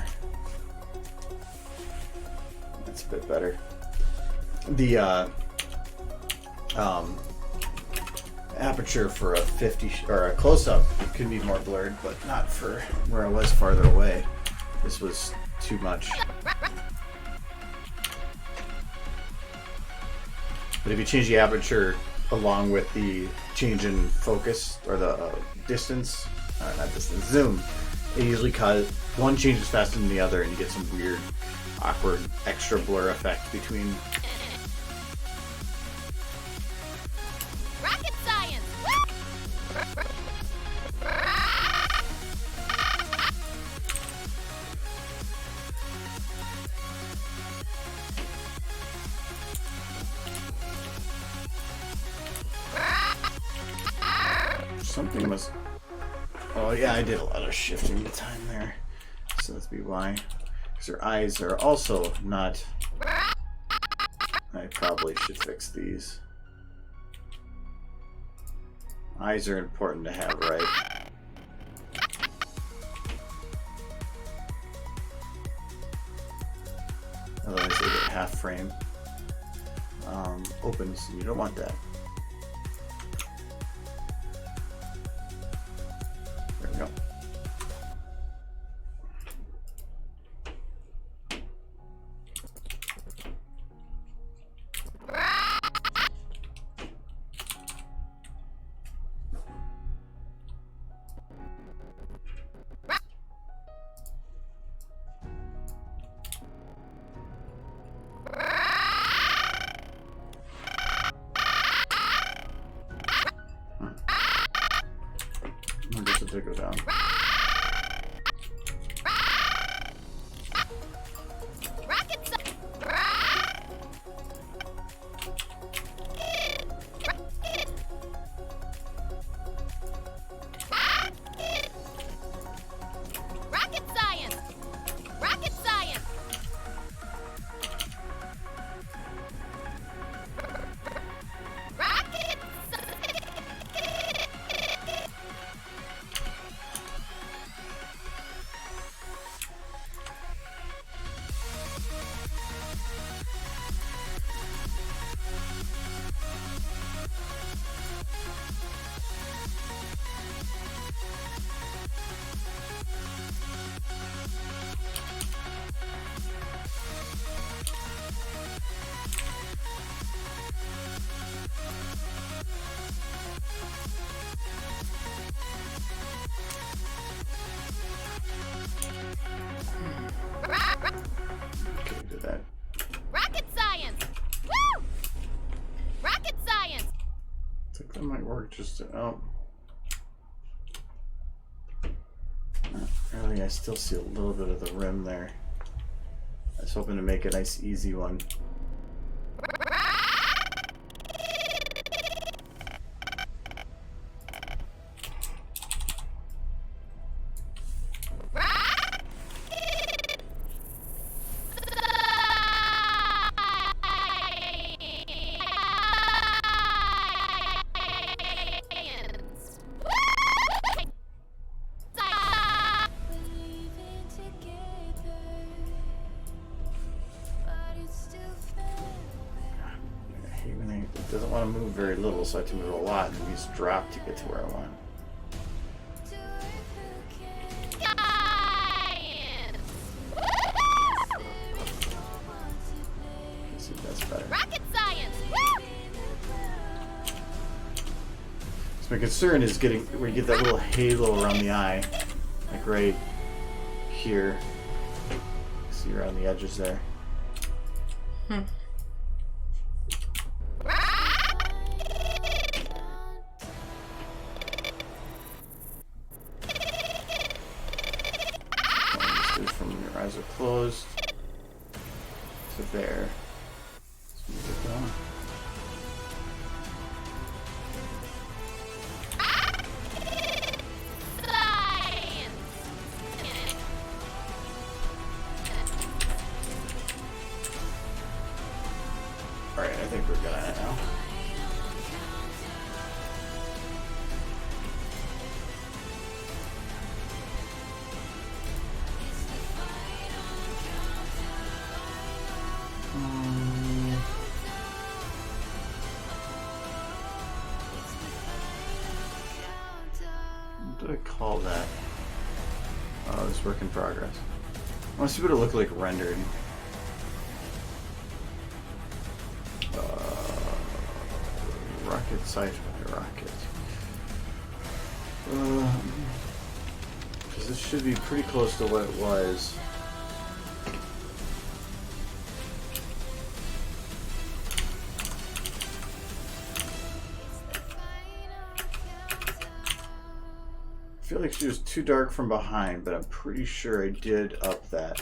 That's a bit better. The aperture for a 50 or a close-up could be more blurred, but not for where I was farther away. This was too much. But if you change the aperture along with the change in focus or the distance, not distance, zoom, it usually one changes faster than the other, and you get some weird, awkward, extra blur effect between. Rocket science, woo! Something must. Oh yeah, I did a lot of shifting the time there, so that's be why. Because her eyes are also not. I probably should fix these. Eyes are important to have right. Otherwise they get half frame. Opens, you don't want that. There we go. I guess it did go down. Rocket science. Rocket science. Rocket science. Rocket Okay, do that. Rocket science! Woo! Rocket science! I think that might work just to, oh. Not really, I still see a little bit of the rim there. I was hoping to make a nice easy one. move very little, so I had to move a lot, and we just dropped to get to where I want. Let's see if that's better. Rocket science! Woo! So my concern is getting where you get that little halo around the eye, like right here. See around the edges there. From your eyes are closed to there. Let's move it down. Alright, I think we're good at it now. What did I call that? Oh, it's work in progress. I want to see what it looked like rendered. Rocket, sci-fi, rocket. Because this should be pretty close to what it was. I feel like she was too dark from behind, but I'm pretty sure I did up that.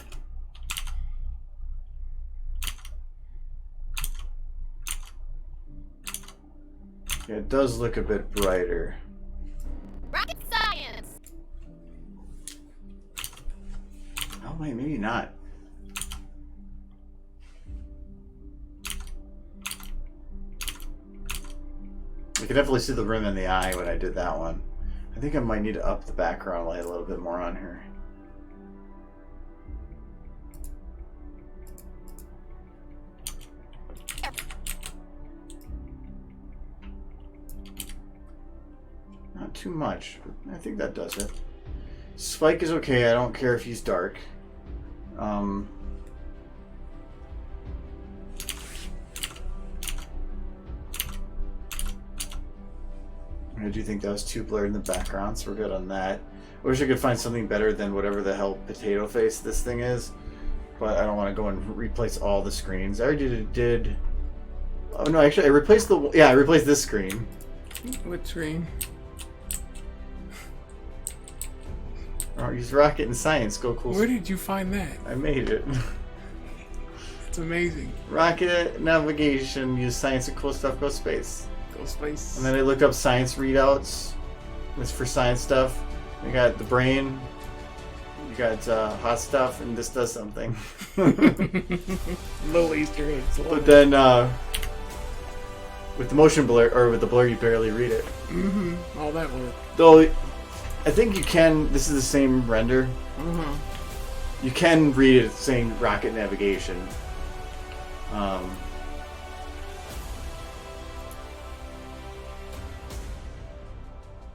Yeah, it does look a bit brighter. Rocket science! Oh wait, maybe not. I could definitely see the rim in the eye when I did that one. I think I might need to up the background light a little bit more on her. Not too much, but I think that does it. Spike is okay, I don't care if he's dark. I do think that was too blurred in the background, so we're good on that. I wish I could find something better than whatever the hell potato face this thing is, but I don't want to go and replace all the screens. I already did. Oh no, actually, I replaced the. Yeah, I replaced this screen. What screen? Oh, use rocket and science. Go cool. Where did you find that? I made it. It's amazing. Rocket navigation. Use science and cool stuff. Go space. Go space. And then I looked up science readouts. It's for science stuff. You got the brain. You got hot stuff, and this does something. Little Easter eggs. But then with the motion blur, or with the blur, you barely read it. Mm-hmm. All that work. Though I think you can. This is the same render. Mm-hmm. You can read it saying rocket navigation.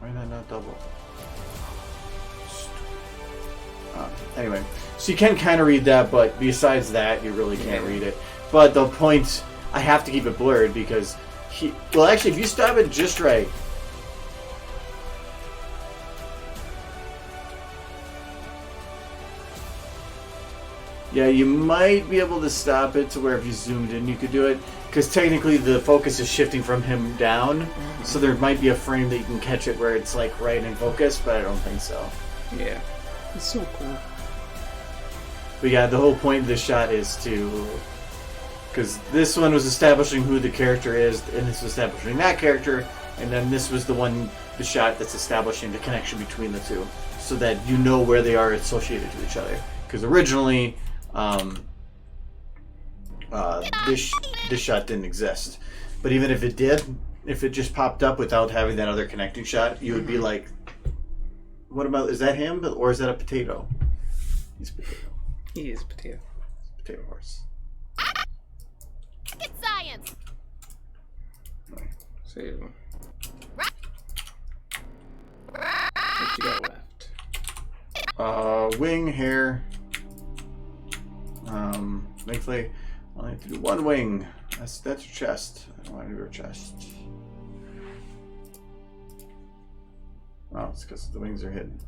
Why not double? Anyway, so you can kind of read that, but besides that, you really can't read it. But the point, I have to keep it blurred because well, actually, if you stop it just right. Yeah, you might be able to stop it to where if you zoomed in, you could do it. Because technically the focus is shifting from him down. So there might be a frame that you can catch it where it's like right in focus, but I don't think so. Yeah. It's so cool. But yeah, the whole point of this shot is to... Because this one was establishing who the character is, and this was establishing that character, and then this was the shot that's establishing the connection between the two. So that you know where they are associated to each other. Because originally... this shot didn't exist, but even if it did, if it just popped up without having that other connecting shot, you would be like, "What about? Is that him, or is that a potato?" He's a potato. He is a potato. Potato horse. Rocket science! Anyway. So, what you got left? Wing, hair. Thankfully, I only have to do one wing. That's your chest. I don't want to do your chest. Oh, it's because the wings are hidden.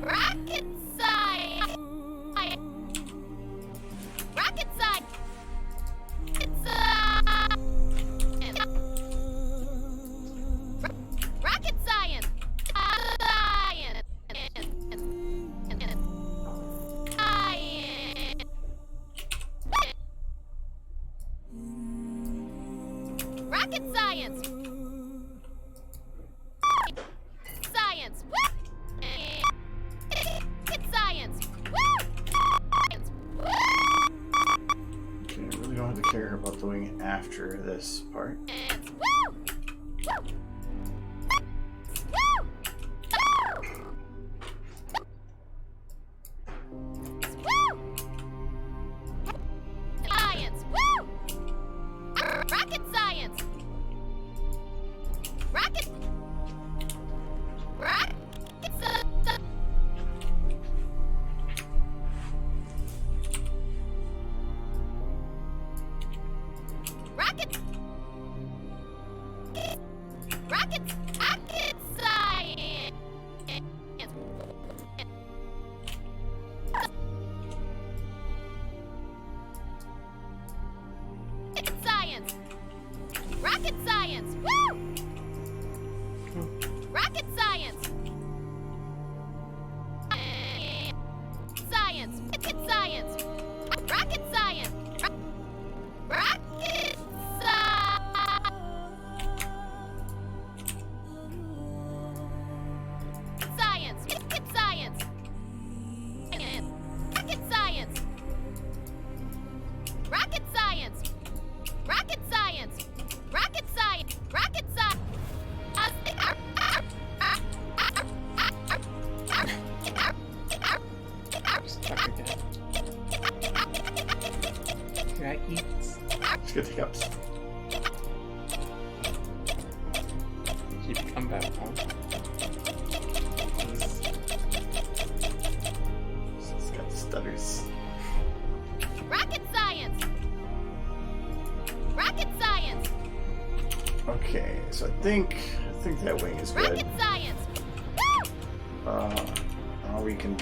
Rocket science! Rocket science! Rocket science! Rocket science! Science! Woo! Rocket science! Woo! Woo! Okay, I really don't have to care about the wing after this part. Woo! Woo! Woo! Woo! Science! Woo! Rocket science! Rocket! Rocket! Rocket! Rocket! Rocket science! Science! Rocket science! Woo! Rocket science! Science! Rocket science! Rocket science! Rocket science! Rocket science! Rocket science! Rocket science! Rocket science! Rocket science! Rocket science! Stuck again. Can I eat? Let's get the cups. You become back home. It's got stutters. Rocket science! Rocket science! Okay, so I think that wing is good. Rocket science! Now we can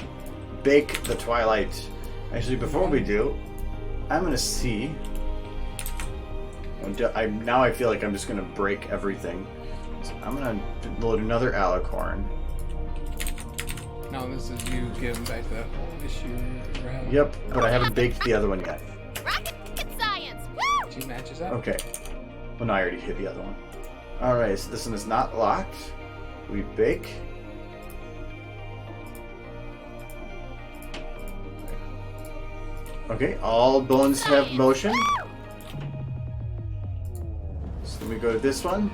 bake the Twilight. Actually, before we do, I'm gonna see. Now I feel like I'm just gonna break everything. So I'm gonna load another alicorn. No, this is you giving back that whole issue. Around. Yep, but I haven't baked the other one yet. Rocket science! Woo! 2 matches up. Okay. Well, no, I already hit the other one. Alright, so this one is not locked. We bake. Okay, all bones have motion. So then we go to this one.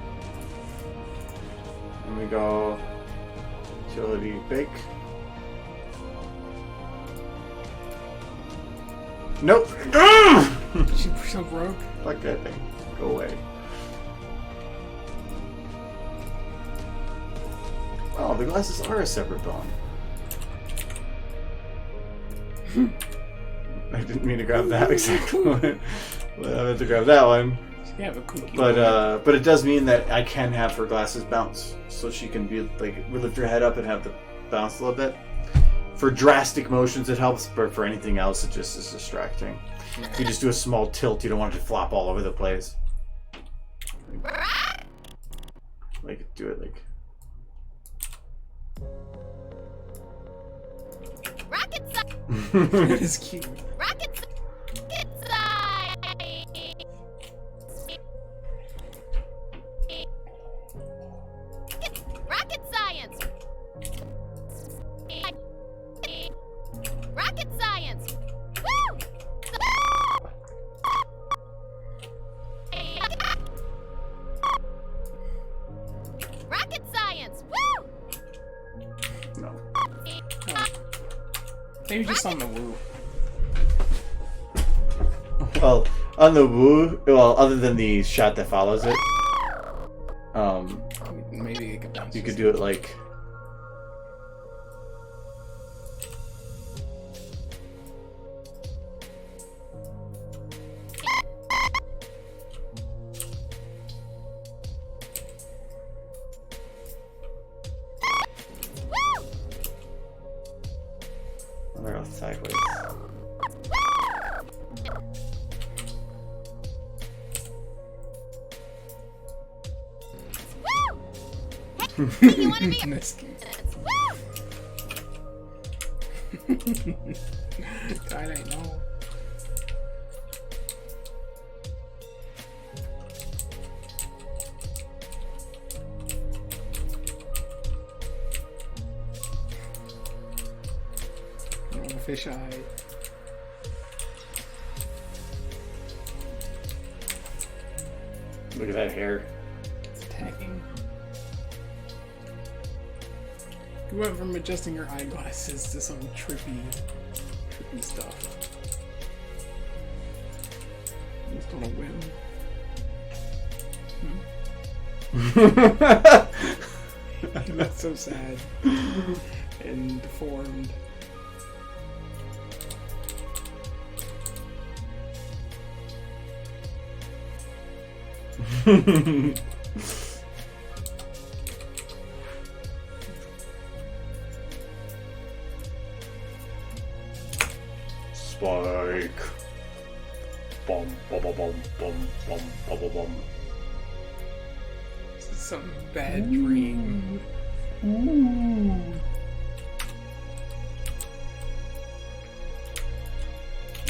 And we go utility bake. Nope. She so broke. Fuck that thing. Go away. Oh, the glasses are a separate bone. I didn't mean to grab that exact one. Well, I meant to grab that one. She have a cookie. But it does mean that I can have her glasses bounce, so she can be like lift her head up and have the bounce a little bit. For drastic motions, it helps, but for anything else, it just is distracting. If you just do a small tilt, you don't want it to flop all over the place. Like do it like. Rocket science! That is cute. Rocket science! Rocket science! Maybe just on the Woo. Well, on the Woo, well, other than the shot that follows it, Maybe it could bounce. you could do it like. They're all sideways. You want to be a This game. I don't know. Fish eye. Look at that hair. It's attacking. You went from adjusting your eyeglasses to some trippy stuff. Just on a whim. You look so sad and deformed. Spike. Bum bum bum bum bum bum bum bum. This is some bad dream.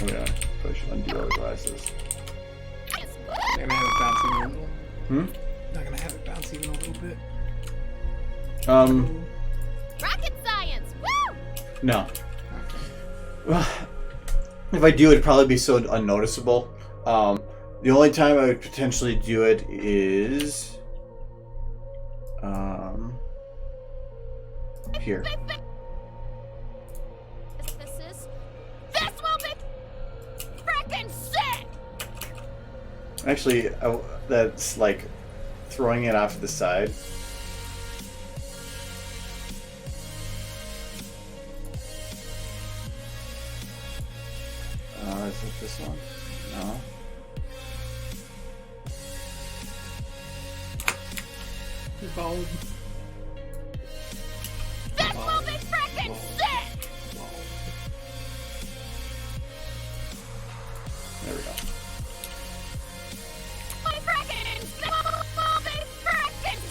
Oh yeah, probably should undo our glasses. They're gonna have it bounce even a little. Hmm? Not gonna have it bounce even a little bit. rocket science? Woo! No. If I do, it'd probably be so unnoticeable. The only time I would potentially do it is here. This will be frickin' sick! Actually, that's like throwing it off to the side. Is it this one? No. Bulb. This will be frickin' sick! There we go. My frickin' this will be frickin'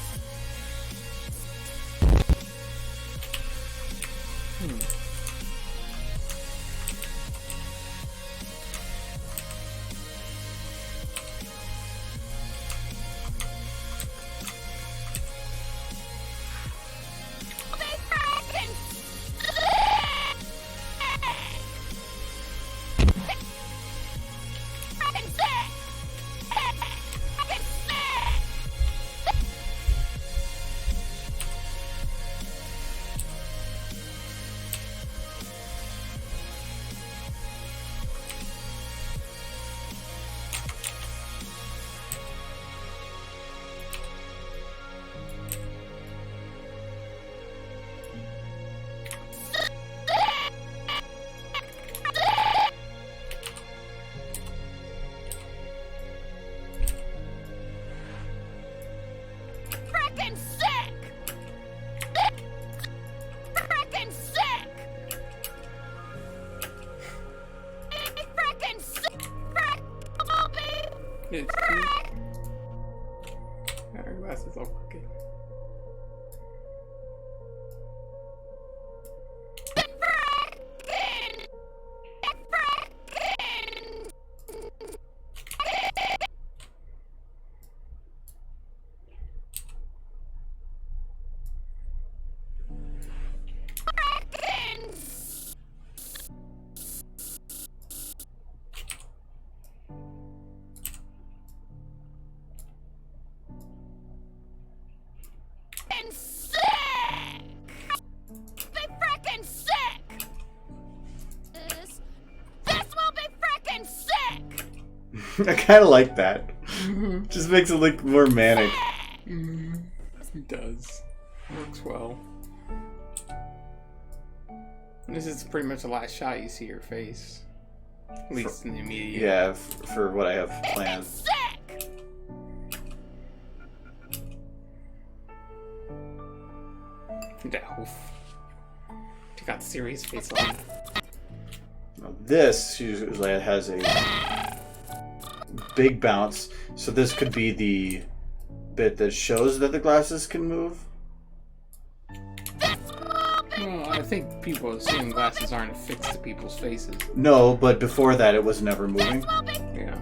frickin' sick! Frickin' sick! Frickin' sick! Will be It's cute. Our glasses all crooked. I kind of like that. Just makes it look more manic. It does. Works well. This is pretty much the last shot you see her face. At least in the immediate. Yeah, for what I have planned. Yeah, oof. She got serious face on. Now this usually has a big bounce, so this could be the bit that shows that the glasses can move. Well, I think people assume glasses aren't affixed to people's faces. No, but before that it was never moving. Yeah.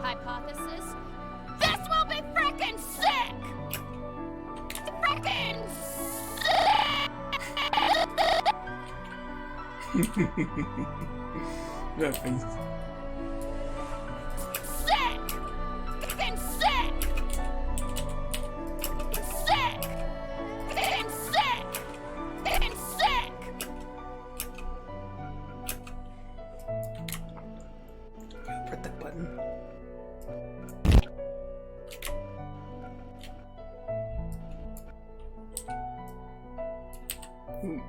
Hypothesis. This will be frickin' sick! Frickin' That face. sick! Frickin' sick! Sick! Frickin' sick! Frickin' sick! Press that button. Ooh.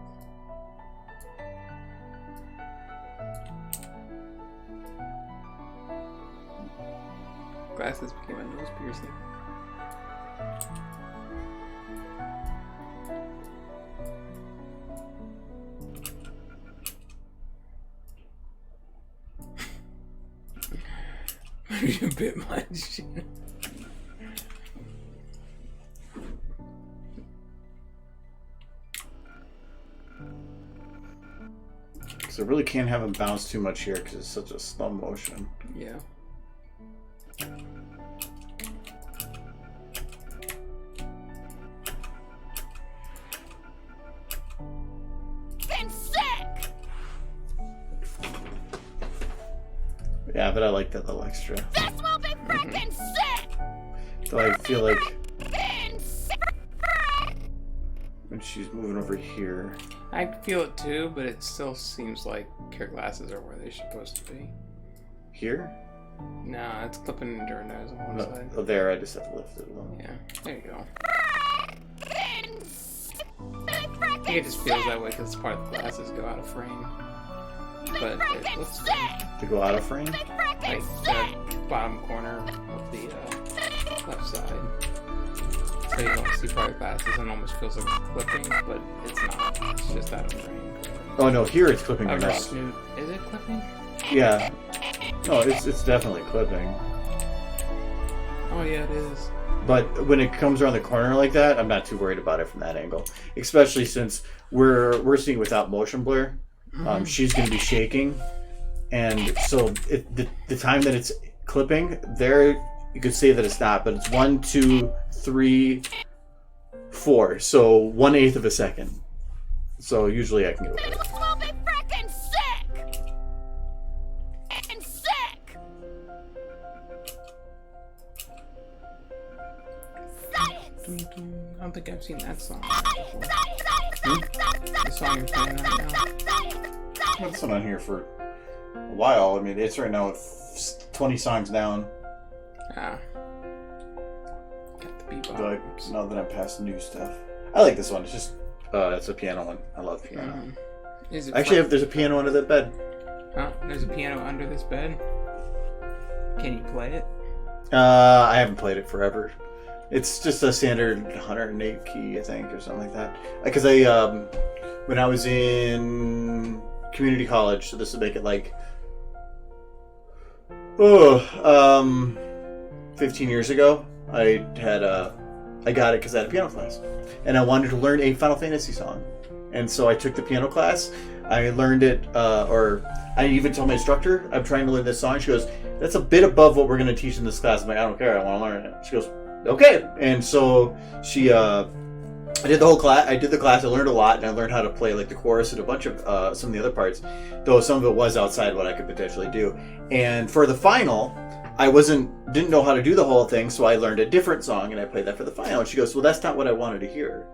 Glasses became a nose piercing. Maybe a bit much. So I really can't have him bounce too much here because it's such a slow motion. Yeah. Frickin' sick! Yeah, but I like that little extra. This will be frickin' sick! Though I feel like Frickin' sick! when she's moving over here. I feel it too, but it still seems like her glasses are where they're supposed to be. Here? Nah, it's clipping into her nose on one No, side. oh, there, I just have to lift it a little. Yeah, there you go. Frickin' sick! I think it just feels that way because part of the glasses go out of frame. But it looks To go out of frame? like the bottom corner of the left side. So you don't see part of the glasses and it almost feels like it's clipping, but it's not. It's just out of frame. Oh no, here it's clipping her Of her nose. snoot. Is it clipping? Yeah. No, it's definitely clipping. Oh yeah, it is. But when it comes around the corner like that, I'm not too worried about it from that angle. Especially since we're seeing without motion blur. She's going to be shaking, and so the time that it's clipping, there you could say that it's not, but it's 1, 2, 3, 4. So 1/8 of a second. So usually I can get away with it. This will be frickin' sick! Frickin' sick! Science! I don't think I've seen that song Science! before. Science! The song you're playing right now. I've had this one on here for a while. I mean, it's right now 20 songs down. Ah. Got the bebop. But now that I'm past new stuff, I like this one. It's just it's a piano one. I love piano. Is it Actually, fun? there's a piano under the bed. Oh, there's a piano under this bed. Can you play it? I haven't played it forever. It's just a standard 108 key, I think, or something like that. Because when I was in community college, so this would make it like 15 years ago. I got it because I had a piano class, and I wanted to learn a Final Fantasy song, and so I took the piano class. I learned it, or I even told my instructor, I'm trying to learn this song. She goes, "That's a bit above what we're going to teach in this class." I'm like, "I don't care. I want to learn it." She goes, "Okay," and so she I did the whole class. I did the class. I learned a lot, and I learned how to play like the chorus and a bunch of some of the other parts. Though some of it was outside what I could potentially do. And for the final, I didn't know how to do the whole thing, so I learned a different song and I played that for the final. And she goes, "Well, that's not what I wanted to hear."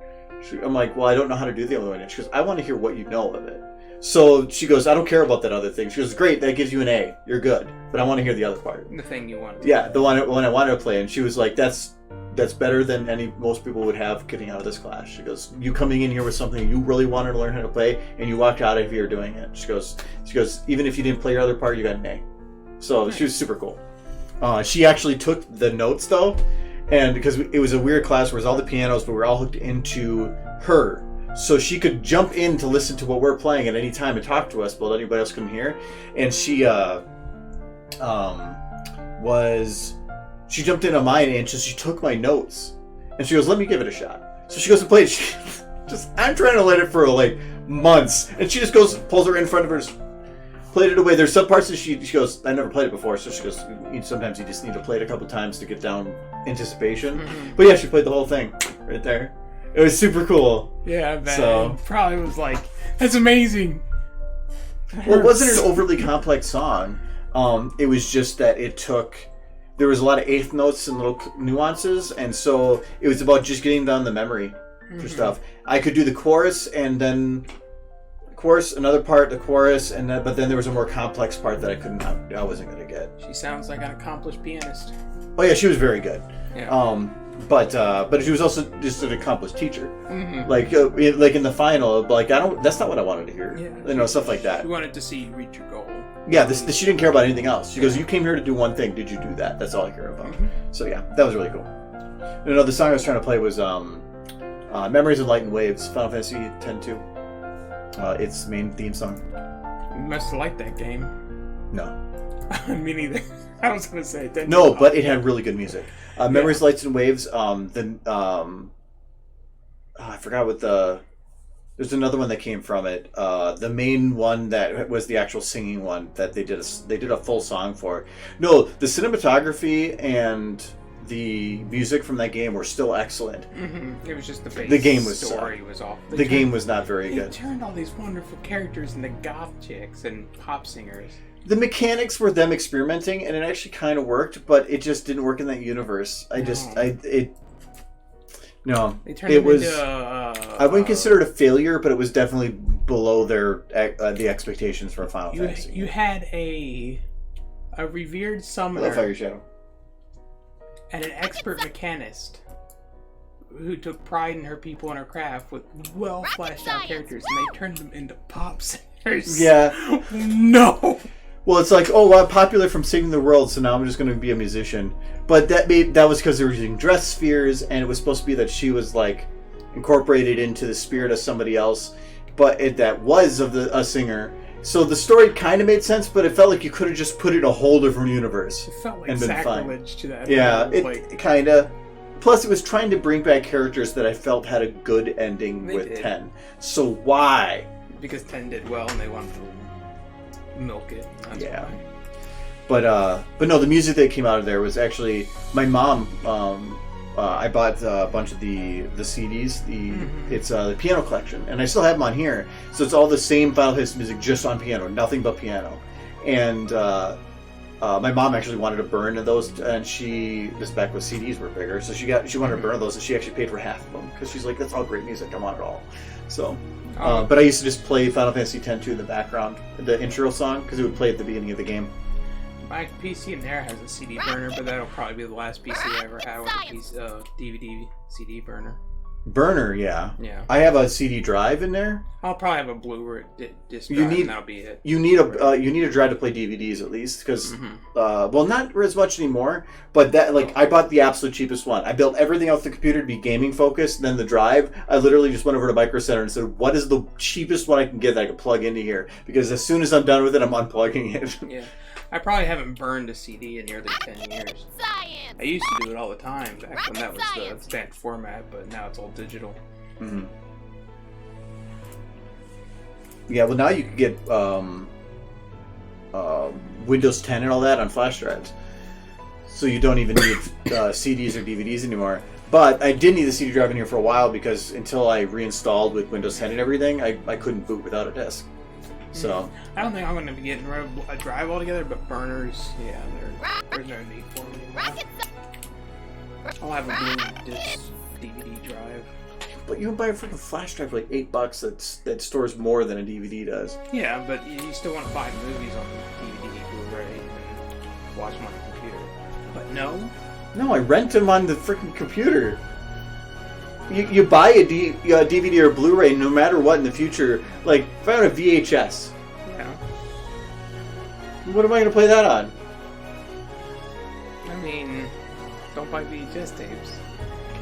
I'm like, "Well, I don't know how to do the other one." And she goes, "I want to hear what you know of it." So she goes, "I don't care about that other thing." She goes, "Great, that gives you an A. You're good, but I want to hear the other part." The thing you wanted. Yeah, the one I wanted to play, and she was like, "That's better than most people would have getting out of this class." She goes, "You coming in here with something you really wanted to learn how to play, and you walked out of here doing it." She goes, "Even if you didn't play your other part, you got an A." So nice. She was super cool. She actually took the notes though, and because it was a weird class where it was all the pianos, but we were all hooked into her, so she could jump in to listen to what we're playing at any time and talk to us, but anybody else couldn't hear. And she jumped in on mine, and she took my notes, and she goes, "Let me give it a shot." So she goes to play it. I'm trying to let it for like months, and she just pulls her in front of her. Played it away. There's some parts that she goes, "I never played it before," so she goes, "Sometimes you just need to play it a couple times to get down anticipation." Mm-hmm. But yeah, she played the whole thing right there. It was super cool. Yeah, man. So probably was like, "That's amazing." Well, it wasn't an overly complex song. It was just that there was a lot of eighth notes and little nuances, and so it was about just getting down the memory for stuff. I could do the chorus and then another part, the chorus, but then there was a more complex part that I wasn't going to get. She sounds like an accomplished pianist. Oh yeah, she was very good. Yeah. But she was also just an accomplished teacher. Mm-hmm. Like in the final, like that's not what I wanted to hear. Yeah. Stuff like that. She wanted to see you reach your goal. Yeah, she didn't care about anything else. She goes, "You came here to do one thing. Did you do that? That's all I care about." Mm-hmm. So yeah, that was really cool. The song I was trying to play was "Memories of Light and Waves," Final Fantasy X-2. Its main theme song. You must have liked that game. No. Me neither. I was going to say. No, but it had really good music. Memories, Lights, and Waves. I forgot what there's another one that came from it. The main one that was the actual singing one that they did a full song for. No, the cinematography and the music from that game were still excellent. Mm-hmm. It was just the game was story was off. The game was not very good. They turned all these wonderful characters into goth chicks and pop singers. The mechanics were them experimenting, and it actually kind of worked, but it just didn't work in that universe. They turned it was. Into, I wouldn't consider it a failure, but it was definitely below the expectations for a Final Fantasy. You had a revered summoner. I love Fire Shadow. And an expert mechanist who took pride in her people and her craft with well flashed out characters, and they turned them into pop singers. Yeah. No. Well, it's like, oh, I'm popular from saving the world, so now I'm just going to be a musician. But that was because they were using dress spheres, and it was supposed to be that she was like incorporated into the spirit of somebody else, but that was of a singer. So the story kind of made sense, but it felt like you could have just put it in a whole different universe. It felt like sacrilege to that. Yeah, it kind of. Plus, it was trying to bring back characters that I felt had a good ending with 10. So why? Because 10 did well, and they wanted to milk it. That's why. But no, the music that came out of there was actually my mom. I bought a bunch of the CDs. It's the piano collection, and I still have them on here. So it's all the same Final Fantasy music, just on piano, nothing but piano. And my mom actually wanted to burn those, and this back when CDs were bigger, so she wanted to burn those, and she actually paid for half of them because she's like, "That's all great music. I want it all." So, but I used to just play Final Fantasy X-2 in the background, the intro song, because it would play at the beginning of the game. My PC in there has a CD burner, but that'll probably be the last PC I ever had with a DVD CD burner. Burner, yeah. Yeah. I have a CD drive in there. I'll probably have a Blu-ray disc drive, and that'll be it. You need a drive to play DVDs at least, because well, not as much anymore. But that I bought the absolute cheapest one. I built everything out the computer to be gaming focused. Then the drive, I literally just went over to Micro Center and said, "What is the cheapest one I can get that I can plug into here?" Because as soon as I'm done with it, I'm unplugging it. Yeah. I probably haven't burned a CD in nearly 10 years. I used to do it all the time back when that was the standard format, but now it's all digital. Mm-hmm. Yeah, well now you can get Windows 10 and all that on flash drives. So you don't even need CDs or DVDs anymore. But I did need the CD drive in here for a while because until I reinstalled with Windows 10 and everything, I couldn't boot without a disk. So I don't think I'm going to be getting rid of a drive altogether, but burners, yeah, there's no need for them anymore. I'll have a blue disc DVD drive. But you can buy a freaking flash drive for like $8 that stores more than a DVD does. Yeah, but you still want to buy movies on DVD, Blu-ray, and watch them on a computer. But no. No, I rent them on the freaking computer. You buy a DVD or a Blu-ray no matter what in the future. Like, if I own a VHS, Yeah. what am I going to play that on? I mean, don't buy VHS tapes.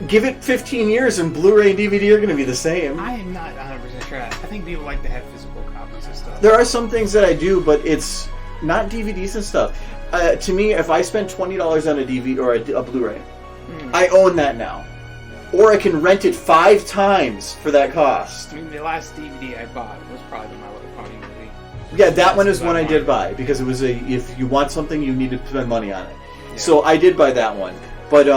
Give it 15 years and Blu-ray and DVD are going to be the same. I am not 100% sure. I think people like to have physical copies of stuff. There are some things that I do, but it's not DVDs and stuff. To me, if I spend $20 on a DVD or a Blu-ray, I own that now. Or I can rent it 5 times for that cost. I mean, the last DVD I bought was probably My Little Pony movie. Yeah, that one is one I did buy because it was if you want something, you need to spend money on it. Yeah. So I did buy that one. But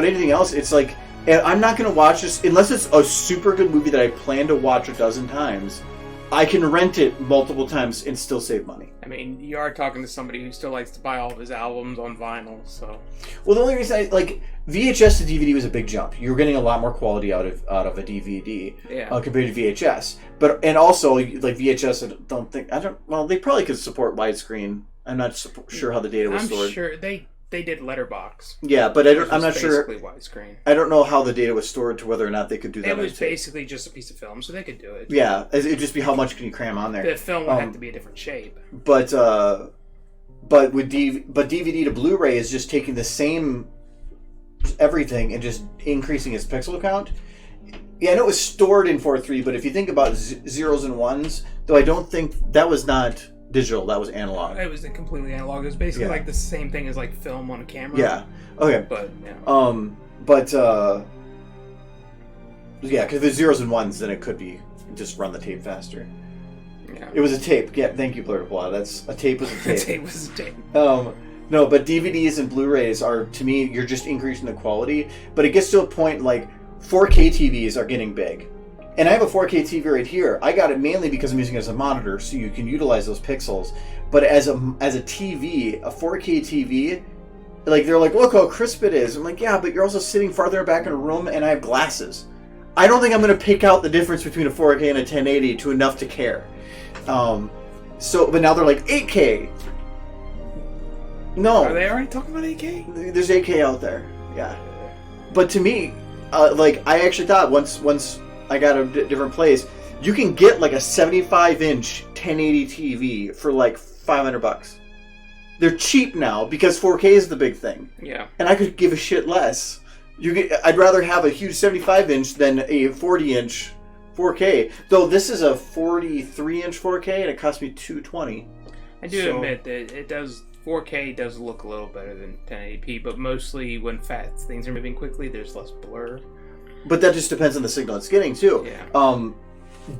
anything else, it's like I'm not going to watch this unless it's a super good movie that I plan to watch a dozen times. I can rent it multiple times and still save money. I mean, you are talking to somebody who still likes to buy all of his albums on vinyl, so... Well, the only reason VHS to DVD was a big jump. You were getting a lot more quality out of a DVD compared to VHS. And also, like VHS, well, they probably could support widescreen. I'm not sure how the data was stored. I'm sure they did letterbox. Yeah, but I'm not sure. Basically widescreen. I don't know how the data was stored to whether or not they could do that. It was basically just a piece of film, so they could do it. Yeah, it'd just be how much can you cram on there. The film would have to be a different shape. But DVD to Blu-ray is just taking the same everything and just increasing its pixel count. Yeah, I know it was stored in 4:3, but if you think about zeros and ones, though I don't think that was not digital, that was analog. It was completely analog. It was basically like the same thing as like film on a camera. Yeah. Okay. But yeah, because if it's zeros and ones, then it could be just run the tape faster. Yeah. It was a tape. Yeah, thank you, Blurred Applause. That's a tape was a tape. A tape was a tape. No, but DVDs and Blu-rays are, to me, you're just increasing the quality. But it gets to a point like 4K TVs are getting big. And I have a 4K TV right here. I got it mainly because I'm using it as a monitor, so you can utilize those pixels. But as a TV, a 4K TV, like they're like, look how crisp it is. I'm like, yeah, but you're also sitting farther back in a room, and I have glasses. I don't think I'm going to pick out the difference between a 4K and a 1080 to enough to care. But now they're like 8K. No. Are they already talking about 8K? There's 8K out there. Yeah. But to me, I actually thought once I got a different place, you can get like a 75-inch 1080 TV for like $500. They're cheap now because 4K is the big thing. Yeah. And I could give a shit less. I'd rather have a huge 75-inch than a 40-inch 4K. Though this is a 43-inch 4K and it cost me $220. I do admit that it does. 4K does look a little better than 1080p, but mostly when things are moving quickly, there's less blur. But that just depends on the signal it's getting too. Yeah.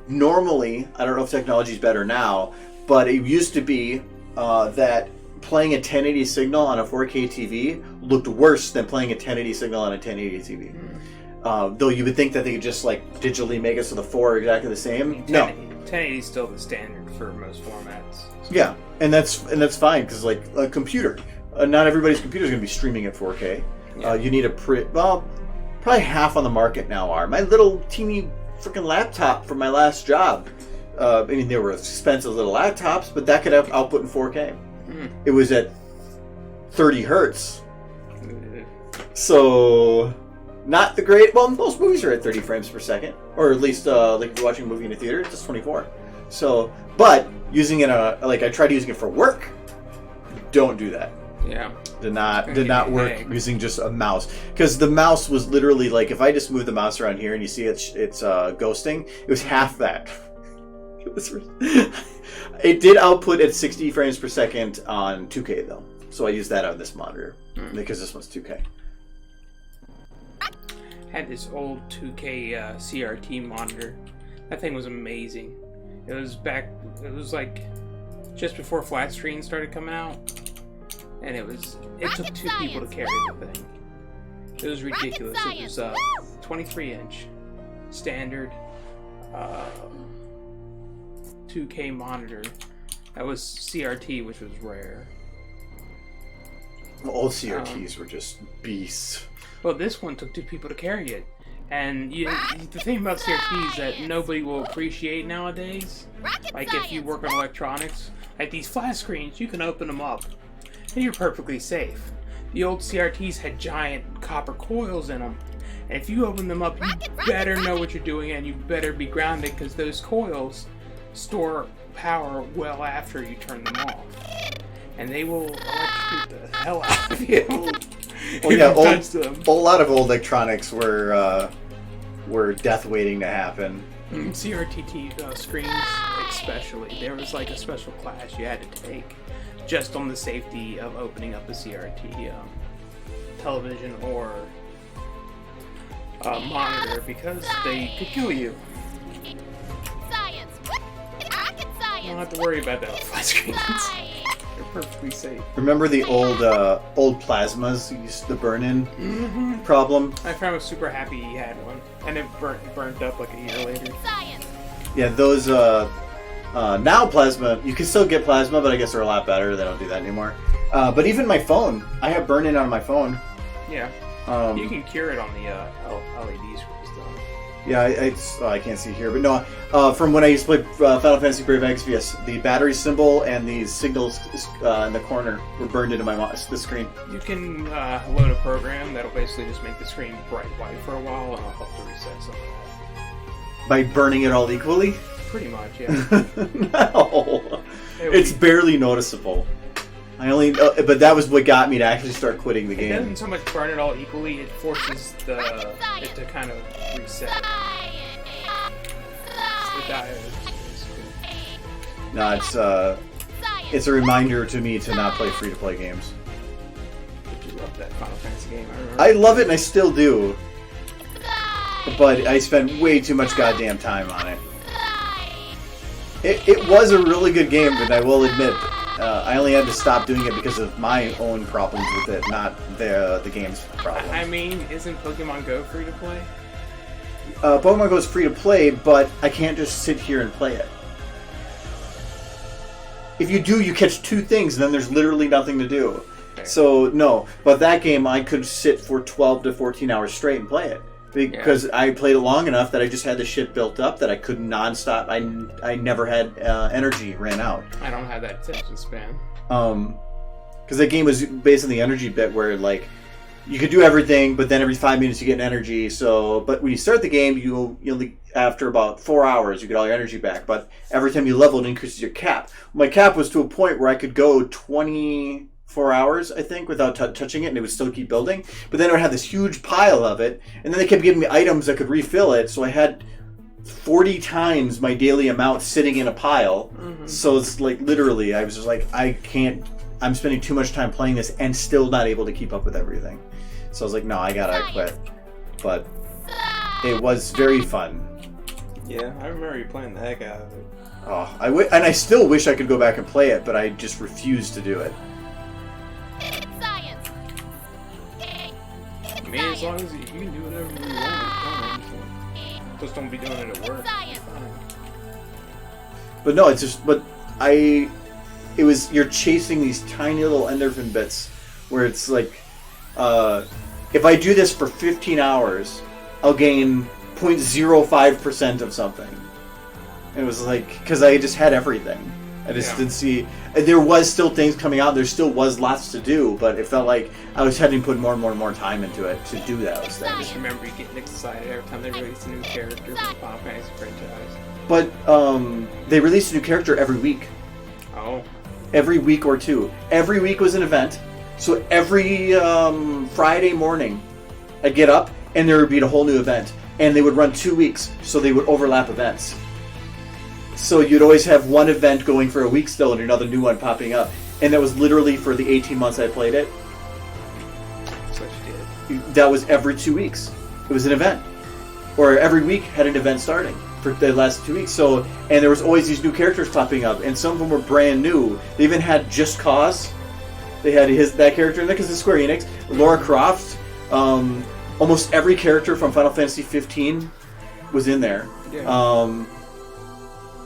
Normally, I don't know if technology is better now, but it used to be that playing a 1080 signal on a 4K TV looked worse than playing a 1080 signal on a 1080 TV. Though you would think that they could just like digitally make it so the four are exactly the same. No, 1080 is still the standard for most formats. So. Yeah, and that's fine because like a computer, not everybody's computer is going to be streaming at 4K. Yeah. You need probably half on the market now are. My little teeny freaking laptop from my last job. I mean, they were expensive little laptops, but that could have output in 4K. It was at 30 hertz. So, not the great... Well, most movies are at 30 frames per second. Or at least, like if you're watching a movie in a theater, it's just 24. So, but using it I tried using it for work. Don't do that. Yeah. Did not work using just a mouse. Because the mouse was literally like, if I just move the mouse around here and you see it's ghosting, it was half that. It did output at 60 frames per second on 2K though. So I used that on this monitor because this one's 2K. Had this old 2K CRT monitor. That thing was amazing. It was like just before flat screen started coming out. And it took two people to carry the thing. It was ridiculous. It was 23-inch standard 2K monitor. That was CRT, which was rare. Old CRTs were just beasts. Well, this one took 2 people to carry it. And the thing about CRTs that nobody will appreciate nowadays, like if you work on electronics, like these flat screens, you can open them up, and you're perfectly safe. The old CRTs had giant copper coils in them, and if you open them up, you better know what you're doing, and you better be grounded, because those coils store power well after you turn them off. And they will electrocute the hell out of you. Well, yeah, a lot of old electronics were death waiting to happen. CRT screens especially. There was like a special class you had to take just on the safety of opening up a CRT television or monitor, because they could kill you. Science. Rocket science. You don't have to worry about that with flat screens. They're perfectly safe. Remember the old plasmas used to burn in problem? My friend was super happy he had one, and it burnt up like a year later. Science. Yeah, those now plasma, you can still get plasma, but I guess they're a lot better. They don't do that anymore. But even my phone, I have burn-in on my phone. Yeah. You can cure it on the LED screens though. Yeah, I can't see here, but no. From when I used to play Final Fantasy Brave Exvius, the battery symbol and the signals in the corner were burned into the screen. You can load a program that'll basically just make the screen bright white for a while, and it'll help to reset some of that. By burning it all equally? Pretty much, yeah. No, it's barely noticeable. But that was what got me to actually start quitting the game. It doesn't so much burn it all equally; it forces it to kind of reset. The diode. No, it's a reminder to me to not play free-to-play games. Did you love that Final Fantasy game? I love it, and I still do. But I spent way too much goddamn time on it. It was a really good game, but I will admit, I only had to stop doing it because of my own problems with it, not the game's problem. I mean, isn't Pokemon Go free to play? Pokemon Go is free to play, but I can't just sit here and play it. If you do, you catch 2 things, and then there's literally nothing to do. Okay. So, no. But that game, I could sit for 12 to 14 hours straight and play it. Because I played it long enough that I just had the shit built up that I could non-stop. I never had energy ran out. I don't have that attention span. Because that game was based on the energy bit where, like, you could do everything, but then every 5 minutes you get an energy. But when you start the game, you only after about 4 hours you get all your energy back. But every time you level, it increases your cap. My cap was to a point where I could go 24 hours, I think, without touching it, and it would still keep building. But then I would have this huge pile of it, and then they kept giving me items that could refill it, so I had 40 times my daily amount sitting in a pile. Mm-hmm. So it's like, literally, I was just like, I'm spending too much time playing this and still not able to keep up with everything. So I was like, no, I gotta quit. But it was very fun. Yeah, I remember you playing the heck out of it. Oh, and I still wish I could go back and play it, but I just refuse to do it. Science. I mean, as long as you can do whatever you want, just don't be doing it at work. But no, it's just, you're chasing these tiny little endorphin bits where it's like, if I do this for 15 hours, I'll gain 0.05% of something. And it was like, because I just had everything. I just didn't see, there was still things coming out, there still was lots to do, but it felt like I was having to put more and more and more time into it to do those things. I just remember you getting excited every time they released a new character from the Final Fantasy franchise. But they released a new character every week. Oh. Every week or 2. Every week was an event. So every Friday morning, I'd get up and there would be a whole new event. And they would run 2 weeks, so they would overlap events. So you'd always have one event going for a week still and another new one popping up. And that was literally for the 18 months I played it. So you did. That was every 2 weeks. It was an event. Or every week had an event starting for the last 2 weeks. So, and there was always these new characters popping up, and some of them were brand new. They even had Just Cause. They had that character in there because it's Square Enix. Lara Croft. Almost every character from Final Fantasy 15 was in there. Yeah.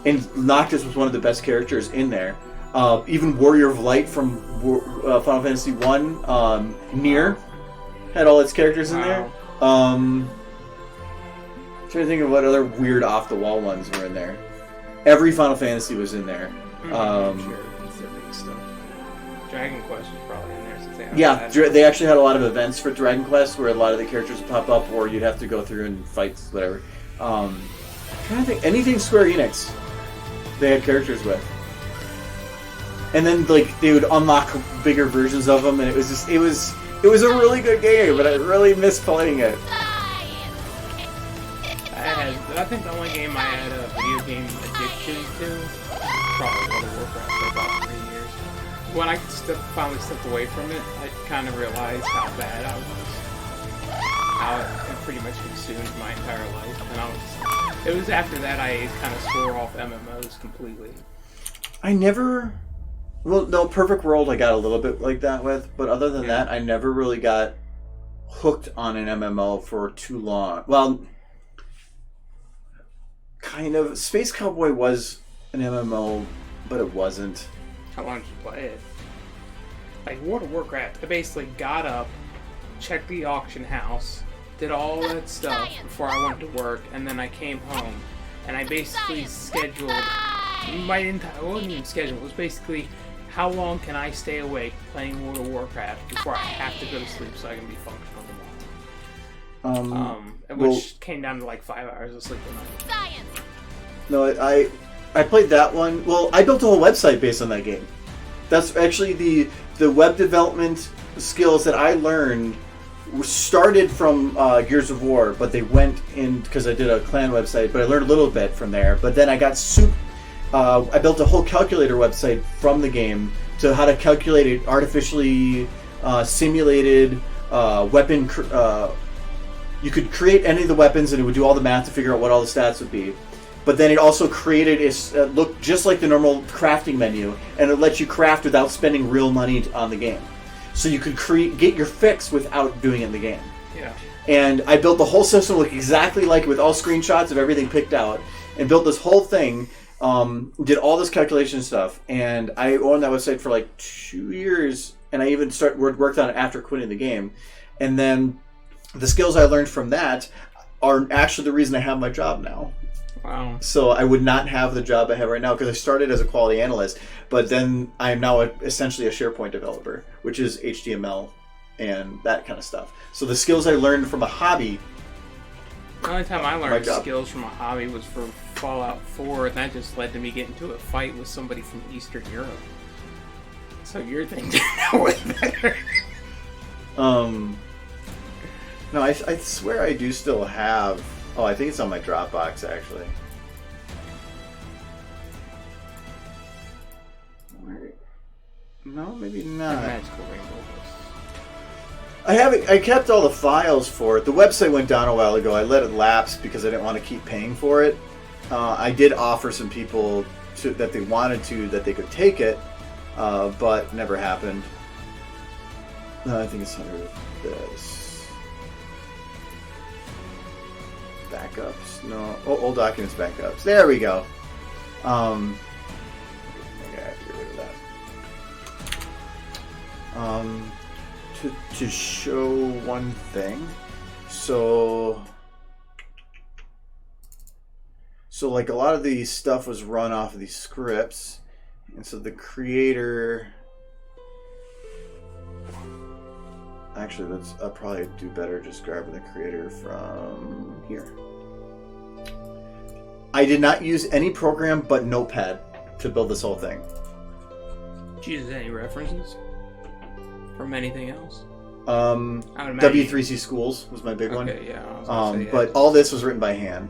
And Noctis was one of the best characters in there. Even Warrior of Light from Final Fantasy 1, Nier, had all its characters in there. I'm trying to think of what other weird off-the-wall ones were in there. Every Final Fantasy was in there. Sure, considering stuff. Dragon Quest was probably in there since they had Yeah, that. they actually had a lot of events for Dragon Quest where a lot of the characters would pop up, or you'd have to go through and fight, whatever. I'm trying to think, anything Square Enix, they had characters with. And then, like, they would unlock bigger versions of them, and it was a really good game, but I really miss playing it. I think the only game I had a video game addiction to probably World of Warcraft for about 3 years. When I finally stepped away from it, I kind of realized how bad I was. How it pretty much consumed my entire life, and it was after that I kind of swore off MMOs completely. Well, no, Perfect World I got a little bit like that with, but other than that, I never really got hooked on an MMO for too long. Well, kind of. Space Cowboy was an MMO, but it wasn't. How long did you play it? Like World of Warcraft, I basically got up, checked the auction house, did all that stuff before I went to work, and then I came home, and I basically scheduled my entire. It wasn't even scheduled. It was basically how long can I stay awake playing World of Warcraft before I have to go to sleep so I can be functional tomorrow. Which came down to like 5 hours of sleep a night. No, I played that one. Well, I built a whole website based on that game. That's actually the web development skills that I learned started from Gears of War, but they went in because I did a clan website, but I learned a little bit from there. But then I got I built a whole calculator website from the game to how to calculate it artificially simulated weapon. You could create any of the weapons and it would do all the math to figure out what all the stats would be. But then it also created it looked just like the normal crafting menu, and it lets you craft without spending real money on the game. So you could get your fix without doing it in the game. Yeah. And I built the whole system look exactly like it with all screenshots of everything picked out, and built this whole thing. Did all this calculation stuff, and I owned that website for like 2 years, and I even worked on it after quitting the game. And then the skills I learned from that are actually the reason I have my job now. Wow. So I would not have the job I have right now because I started as a quality analyst, but then I am now essentially a SharePoint developer, which is HTML and that kind of stuff. So the skills I learned from a hobby. The only time I learned skills from a hobby was for Fallout 4, and that just led to me getting into a fight with somebody from Eastern Europe. So your thing turned out way better. No, I swear I do still have. Oh, I think it's on my Dropbox actually. No, maybe not. Magical Rainbow. I kept all the files for it. The website went down a while ago. I let it lapse because I didn't want to keep paying for it. I did offer some people that they wanted that they could take it, but never happened. No, I think it's under this. Backups. No. Oh, old documents backups. There we go. I have to get rid of that. To show one thing. So like a lot of the stuff was run off of these scripts, and so the creator. Actually, I'll probably do better just grabbing the creator from here. I did not use any program but Notepad to build this whole thing. Did you use any references from anything else? W3C Schools was my big one. Okay, yeah. I was gonna say, but all this was written by hand.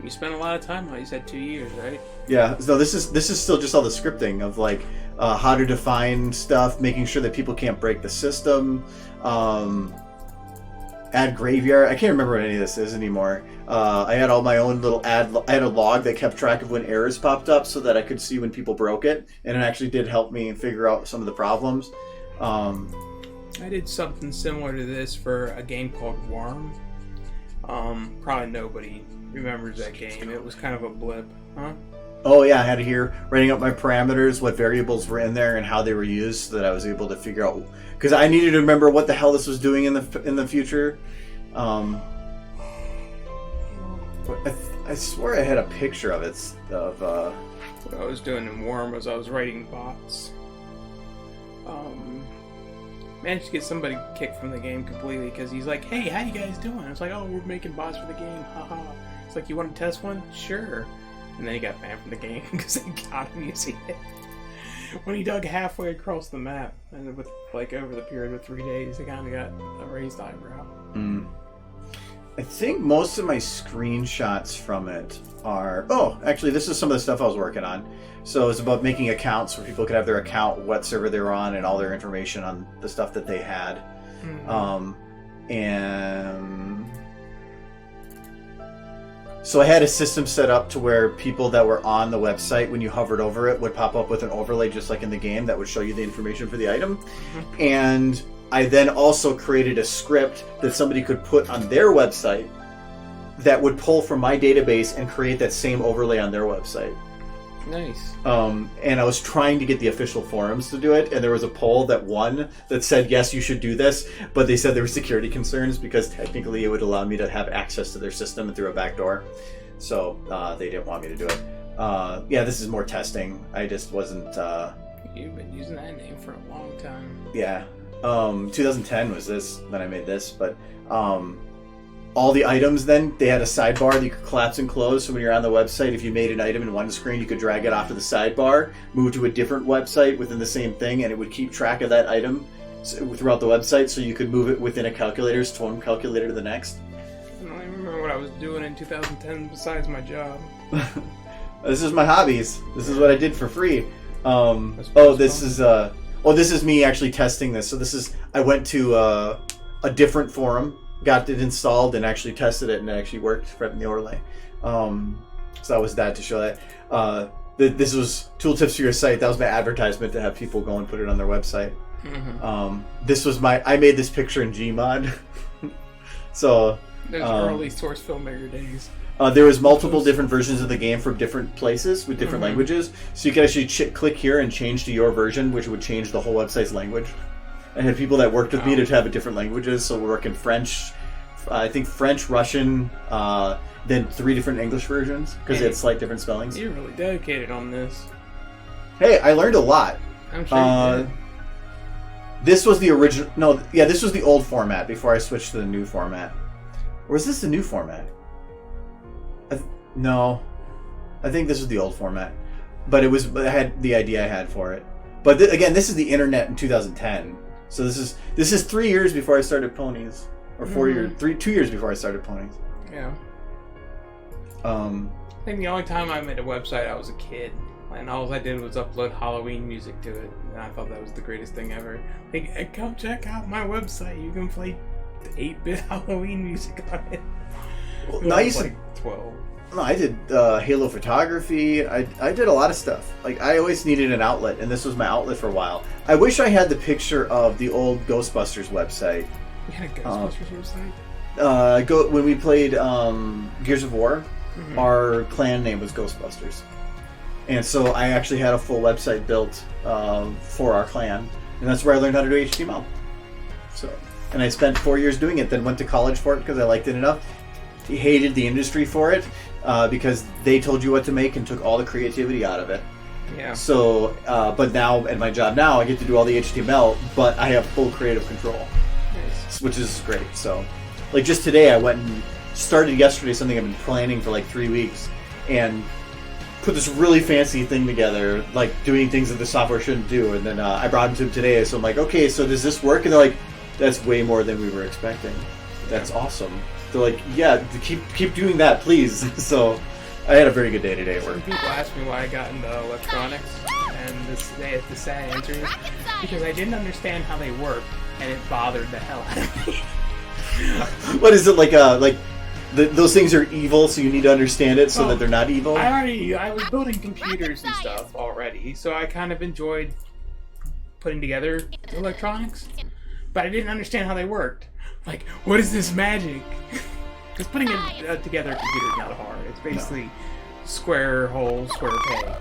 You spent a lot of time on it. You said 2 years, right? Yeah. So this is still just all the scripting of like how to define stuff, making sure that people can't break the system, add graveyard. I can't remember what any of this is anymore. I had all my own little I had a log that kept track of when errors popped up so that I could see when people broke it, and it actually did help me figure out some of the problems. I did something similar to this for a game called Worm. Probably nobody remembers that game. It was kind of a blip, huh? Oh yeah, I had to hear writing up my parameters, what variables were in there, and how they were used, so that I was able to figure out. Because I needed to remember what the hell this was doing in the future. I swear I had a picture of it. What I was doing in Worm was I was writing bots. Managed to get somebody kicked from the game completely because he's like, "Hey, how you guys doing?" I was like, "Oh, we're making bots for the game, haha." It's like, "You want to test one?" Sure. And then he got banned from the game because they got him using it. When he dug halfway across the map, and with like over the period of 3 days, he kind of got a raised eyebrow. I think most of my screenshots from it are... Oh, actually, this is some of the stuff I was working on. So it's about making accounts where people could have their account, what server they were on, and all their information on the stuff that they had. And so I had a system set up to where people that were on the website, when you hovered over it, would pop up with an overlay just like in the game that would show you the information for the item. And I then also created a script that somebody could put on their website that would pull from my database and create that same overlay on their website. Nice. And I was trying to get the official forums to do it, and there was a poll that won that said, yes, you should do this, but they said there were security concerns because technically it would allow me to have access to their system through a backdoor. So they didn't want me to do it. Yeah, this is more testing. I just wasn't... You've been using that name for a long time. Yeah. 2010 was this, then I made this, but all the items then, they had a sidebar that you could collapse and close, so when you're on the website, if you made an item in one screen, you could drag it off to the sidebar, move to a different website within the same thing, and it would keep track of that item throughout the website, so you could move it within a calculator, to one calculator to the next. I don't even remember what I was doing in 2010 besides my job. This is my hobbies. This is what I did for free. This is me actually testing this. So this is, I went to a different forum, got it installed, and actually tested it, and it actually worked right in the overlay. So that was that to show that. This was tooltips for your site. That was my advertisement to have people go and put it on their website. This was I made this picture in Gmod. So those early source filmmaker days. There was multiple different versions of the game from different places with different languages. So you could actually click here and change to your version, which would change the whole website's language. I had people that worked with me to have different languages. So we work in French, I think French, Russian, then 3 different English versions because they had slight different spellings. You're really dedicated on this. Hey, I learned a lot. I'm sure you did. This was the original. No, yeah, this was the old format before I switched to the new format. Or is this the new format? No, I think this was the old format, but I had the idea I had for it. But again, this is the internet in 2010, so this is 3 years before I started Ponies, or 4 years, 2 years before I started Ponies. Yeah. I think the only time I made a website, I was a kid, and all I did was upload Halloween music to it, and I thought that was the greatest thing ever. Like, come check out my website. You can play 8-bit Halloween music on it. Well, nice. Like 12. No, I did Halo photography. I did a lot of stuff. Like, I always needed an outlet, and this was my outlet for a while. I wish I had the picture of the old Ghostbusters website. You had a Ghostbusters website? When we played Gears of War, our clan name was Ghostbusters. And so I actually had a full website built for our clan, and that's where I learned how to do HTML. And I spent 4 years doing it, then went to college for it because I liked it enough. Hated the industry for it because they told you what to make and took all the creativity out of it. Yeah. So, but now at my job now, I get to do all the HTML, but I have full creative control, which is great. So, like just today, I went and started yesterday something I've been planning for like 3 weeks, and put this really fancy thing together, like doing things that the software shouldn't do. And then I brought them to them today, so I'm like, okay, so does this work? And they're like, that's way more than we were expecting. That's awesome. They're like, yeah, keep doing that, please. So I had a very good day today at work. Some people ask me why I got into electronics, and the sad answer is because I didn't understand how they work, and it bothered the hell out of me. What is it like? Those things are evil, so you need to understand it so that they're not evil. I was building computers and stuff already, so I kind of enjoyed putting together electronics. but I didn't understand how they worked. Like, what is this magic? Because putting it together a computer is not hard. It's basically square hole, square peg.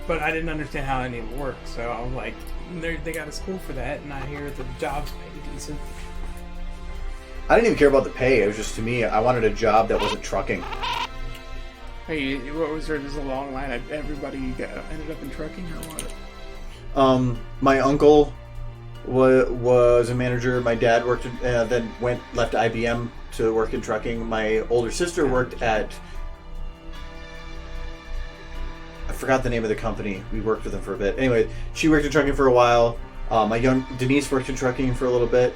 But I didn't understand how any of it worked, so I was like, they got a school for that, and I hear the jobs pay decent. I didn't even care about the pay. It was just, to me, I wanted a job that wasn't trucking. Hey, what was there? There's a long line. Everybody ended up in trucking or what? My uncle was a manager. My dad worked, then left IBM to work in trucking. My older sister worked at, I forgot the name of the company. We worked with them for a bit. Anyway, she worked in trucking for a while. My young Denise worked in trucking for a little bit.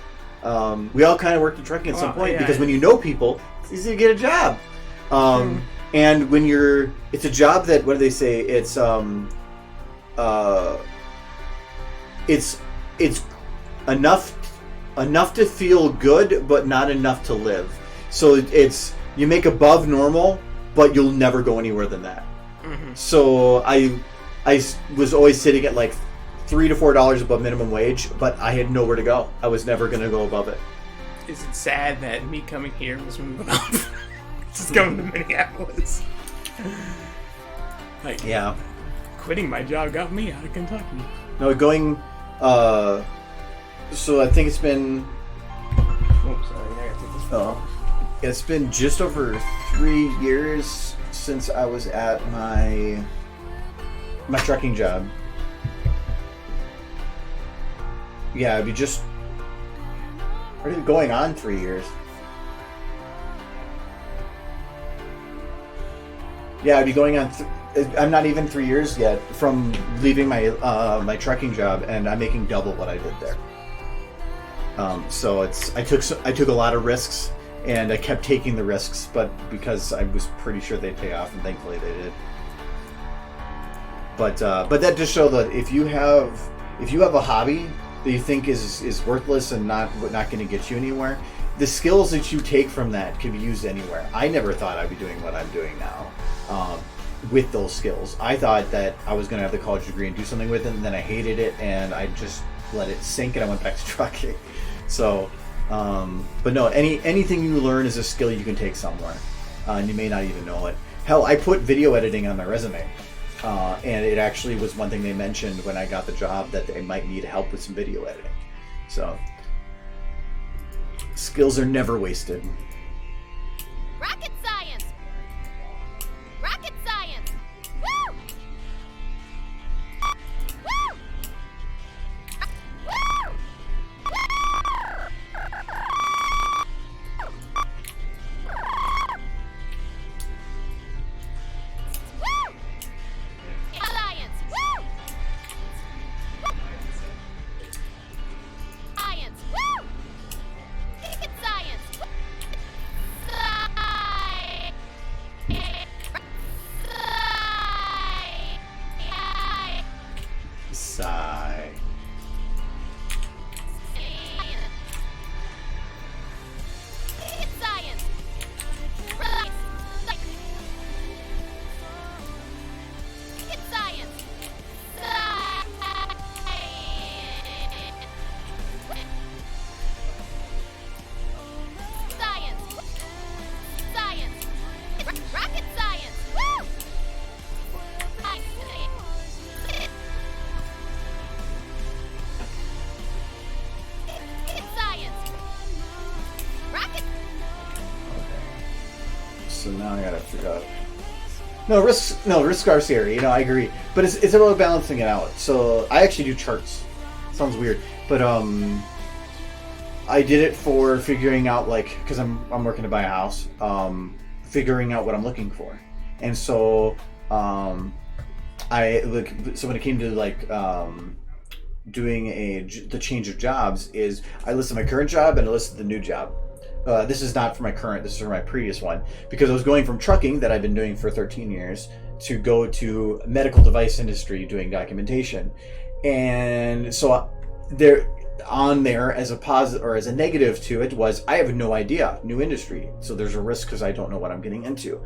We all kind of worked in trucking at some point because when you know people, it's easy to get a job. And when it's a job that, what do they say? It's enough to feel good, but not enough to live. So you make above normal, but you'll never go anywhere than that. Mm-hmm. So I was always sitting at like $3 to $4 above minimum wage, but I had nowhere to go. I was never going to go above it. Is it sad that me coming here was moving up? Just going to Minneapolis. Like, yeah. Quitting my job got me out of Kentucky. No, going, so I think it's been, oh, sorry, I gotta take this phone. It's been just over 3 years since I was at my trucking job. Yeah, it'd be just already going on 3 years. Yeah, I'd be going on. I'm not even 3 years yet from leaving my my trucking job, and I'm making double what I did there. So I took a lot of risks, and I kept taking the risks, but because I was pretty sure they'd pay off, and thankfully they did. But that just shows that if you have a hobby that you think is worthless and not going to get you anywhere, the skills that you take from that can be used anywhere. I never thought I'd be doing what I'm doing now with those skills. I thought that I was going to have the college degree and do something with it, and then I hated it, and I just let it sink, and I went back to trucking. So, but no, anything you learn is a skill you can take somewhere, and you may not even know it. Hell, I put video editing on my resume. And it actually was one thing they mentioned when I got the job, that they might need help with some video editing. So, skills are never wasted. Rocket science! Rocket science! Woo! Woo! Woo! Science! Woo! Science! Woo! Rocket science! Sigh. Science! Science! Science! Rocket science! Woo! Science! Rocket! So now I gotta figure out. No, risks are scary. I agree, but it's about balancing it out. So I actually do charts. Sounds weird, but I did it for figuring out, like, because I'm working to buy a house, figuring out what I'm looking for, and so so when it came to like doing the change of jobs, is I listed my current job and I listed the new job. This is not for my current, this is for my previous one, because I was going from trucking that I've been doing for 13 years to go to medical device industry doing documentation. And so there as a positive or as a negative to it was, I have no idea, new industry. So there's a risk because I don't know what I'm getting into.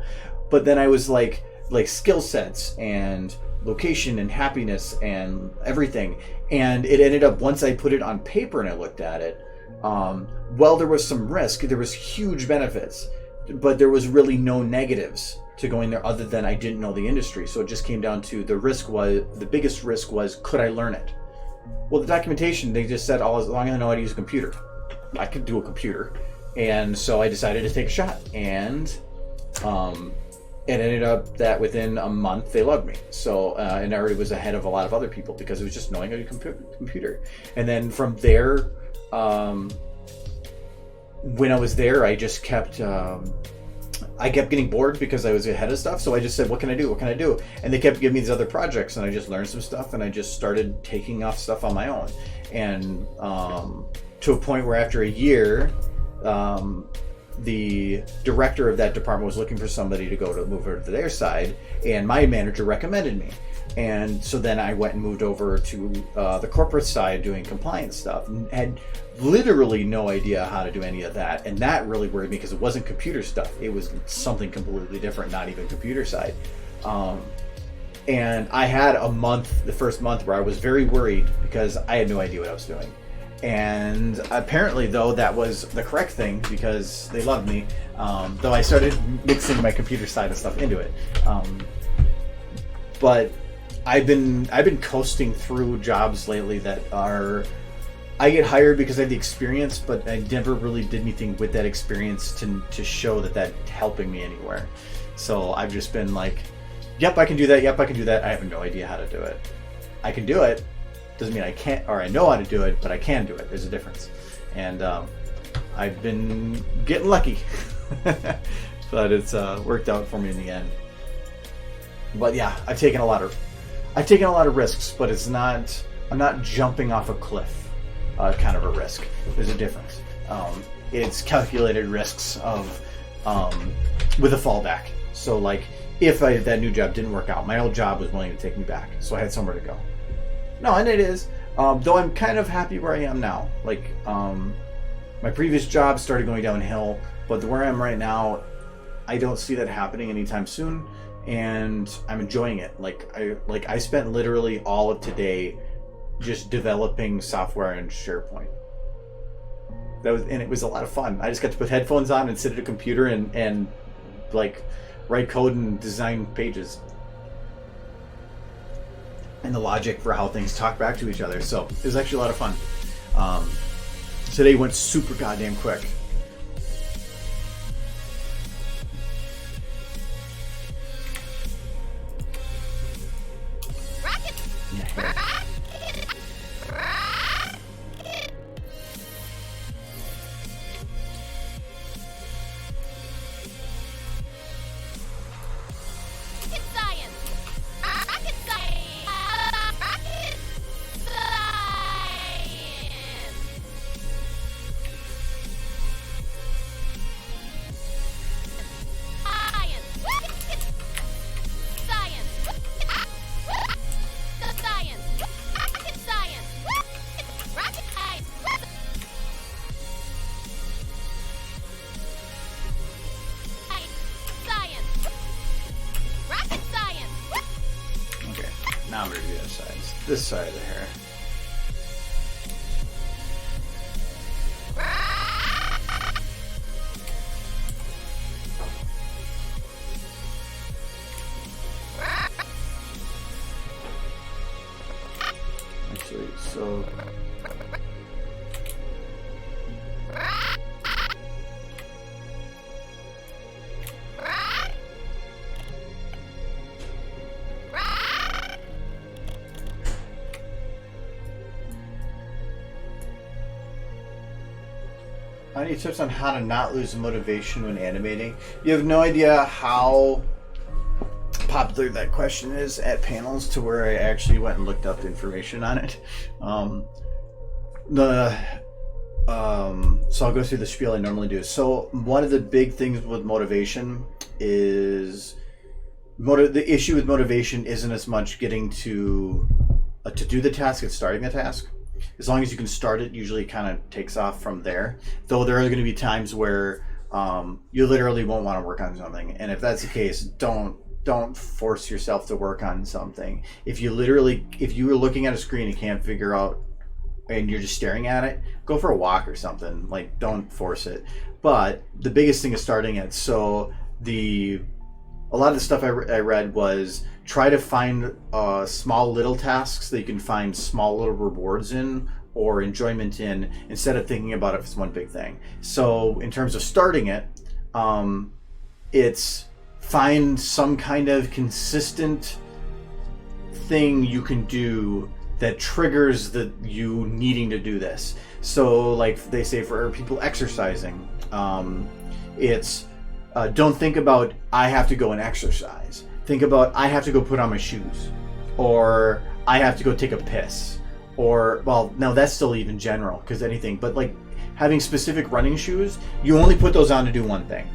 But then I was like, like skill sets and location and happiness and everything. And it ended up, once I put it on paper and I looked at it, well, there was some risk. There was huge benefits, but there was really no negatives to going there other than I didn't know the industry. So it just came down to the biggest risk was, could I learn it? Well, the documentation, they just said, as long as I know how to use a computer, I could do a computer. And so I decided to take a shot, and it ended up that within a month they loved me. So and I already was ahead of a lot of other people because it was just knowing how to use a computer. And then from there, when I was there, I just kept getting bored because I was ahead of stuff. So I just said, what can I do? What can I do? And they kept giving me these other projects, and I just learned some stuff, and I just started taking off stuff on my own. And to a point where after a year, the director of that department was looking for somebody to move over to their side, and my manager recommended me. And so then I went and moved over to the corporate side doing compliance stuff, and had literally no idea how to do any of that. And that really worried me because it wasn't computer stuff. It was something completely different, not even computer side. And I had the first month where I was very worried because I had no idea what I was doing. And apparently, though, that was the correct thing because they loved me, though I started mixing my computer side of stuff into it. But I've been coasting through jobs lately that I get hired because I have the experience, but I never really did anything with that experience to show that that's helping me anywhere. So I've just been like, yep, I can do that. Yep, I can do that. I have no idea how to do it. I can do it. Doesn't mean I can't, or I know how to do it, but I can do it. There's a difference. And I've been getting lucky, but it's worked out for me in the end. But yeah, I've taken a lot of risks, but I'm not jumping off a cliff. Kind of a risk. There's a difference. It's calculated risks with a fallback. So like, if that new job didn't work out, my old job was willing to take me back, so I had somewhere to go. No, and it is. Though I'm kind of happy where I am now. Like, my previous job started going downhill, but where I am right now, I don't see that happening anytime soon, and I'm enjoying it. I spent literally all of today just developing software in SharePoint. It was a lot of fun. I just got to put headphones on and sit at a computer and like write code and design pages. And the logic for how things talk back to each other. So it was actually a lot of fun. Today went super goddamn quick. Rocket! Yeah. Now I'm going to do the other side. This side of the hair. Actually, so... Any tips on how to not lose motivation when animating? You have no idea how popular that question is at panels to where I actually went and looked up the information on it. So I'll go through the spiel I normally do. So one of the big things with motivation is the issue with motivation isn't as much getting to do the task, it's starting the task. As long as you can start it, usually it kind of takes off from there. Though there are going to be times where you literally won't want to work on something, and if that's the case, don't don't force yourself to work on something. If you were looking at a screen and can't figure out, and you're just staring at it, go for a walk or something. Like, don't force it. But the biggest thing is starting it. So a lot of the stuff I read was try to find small little tasks that you can find small little rewards in or enjoyment in, instead of thinking about it as one big thing. So in terms of starting it, it's find some kind of consistent thing you can do that triggers you needing to do this. So like they say for people exercising, it's don't think about I have to go and exercise. Think about I have to go put on my shoes, or I have to go take a piss, or well, no, that's still even general because anything. But like having specific running shoes, you only put those on to do one thing.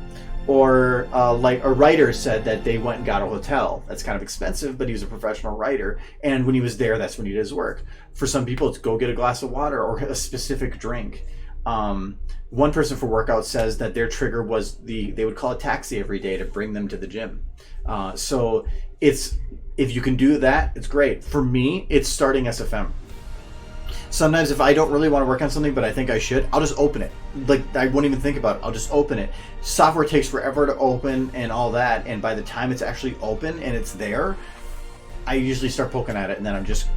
Or like a writer said that they went and got a hotel. That's kind of expensive, but he was a professional writer, and when he was there, that's when he did his work. For some people, it's go get a glass of water or a specific drink. One person for workout says that their trigger was they would call a taxi every day to bring them to the gym. So if you can do that, it's great. For me, it's starting SFM. Sometimes if I don't really want to work on something, but I think I should, I'll just open it. Like, I won't even think about it. I'll just open it. Software takes forever to open and all that, and by the time it's actually open and it's there, I usually start poking at it, and then I'm just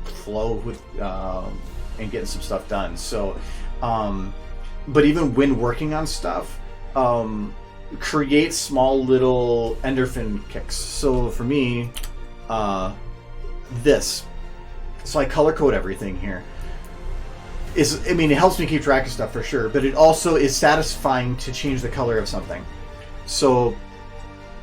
flow with and getting some stuff done. So, but even when working on stuff, create small little endorphin kicks. So for me, this. So I color code everything here. It helps me keep track of stuff for sure, but it also is satisfying to change the color of something. So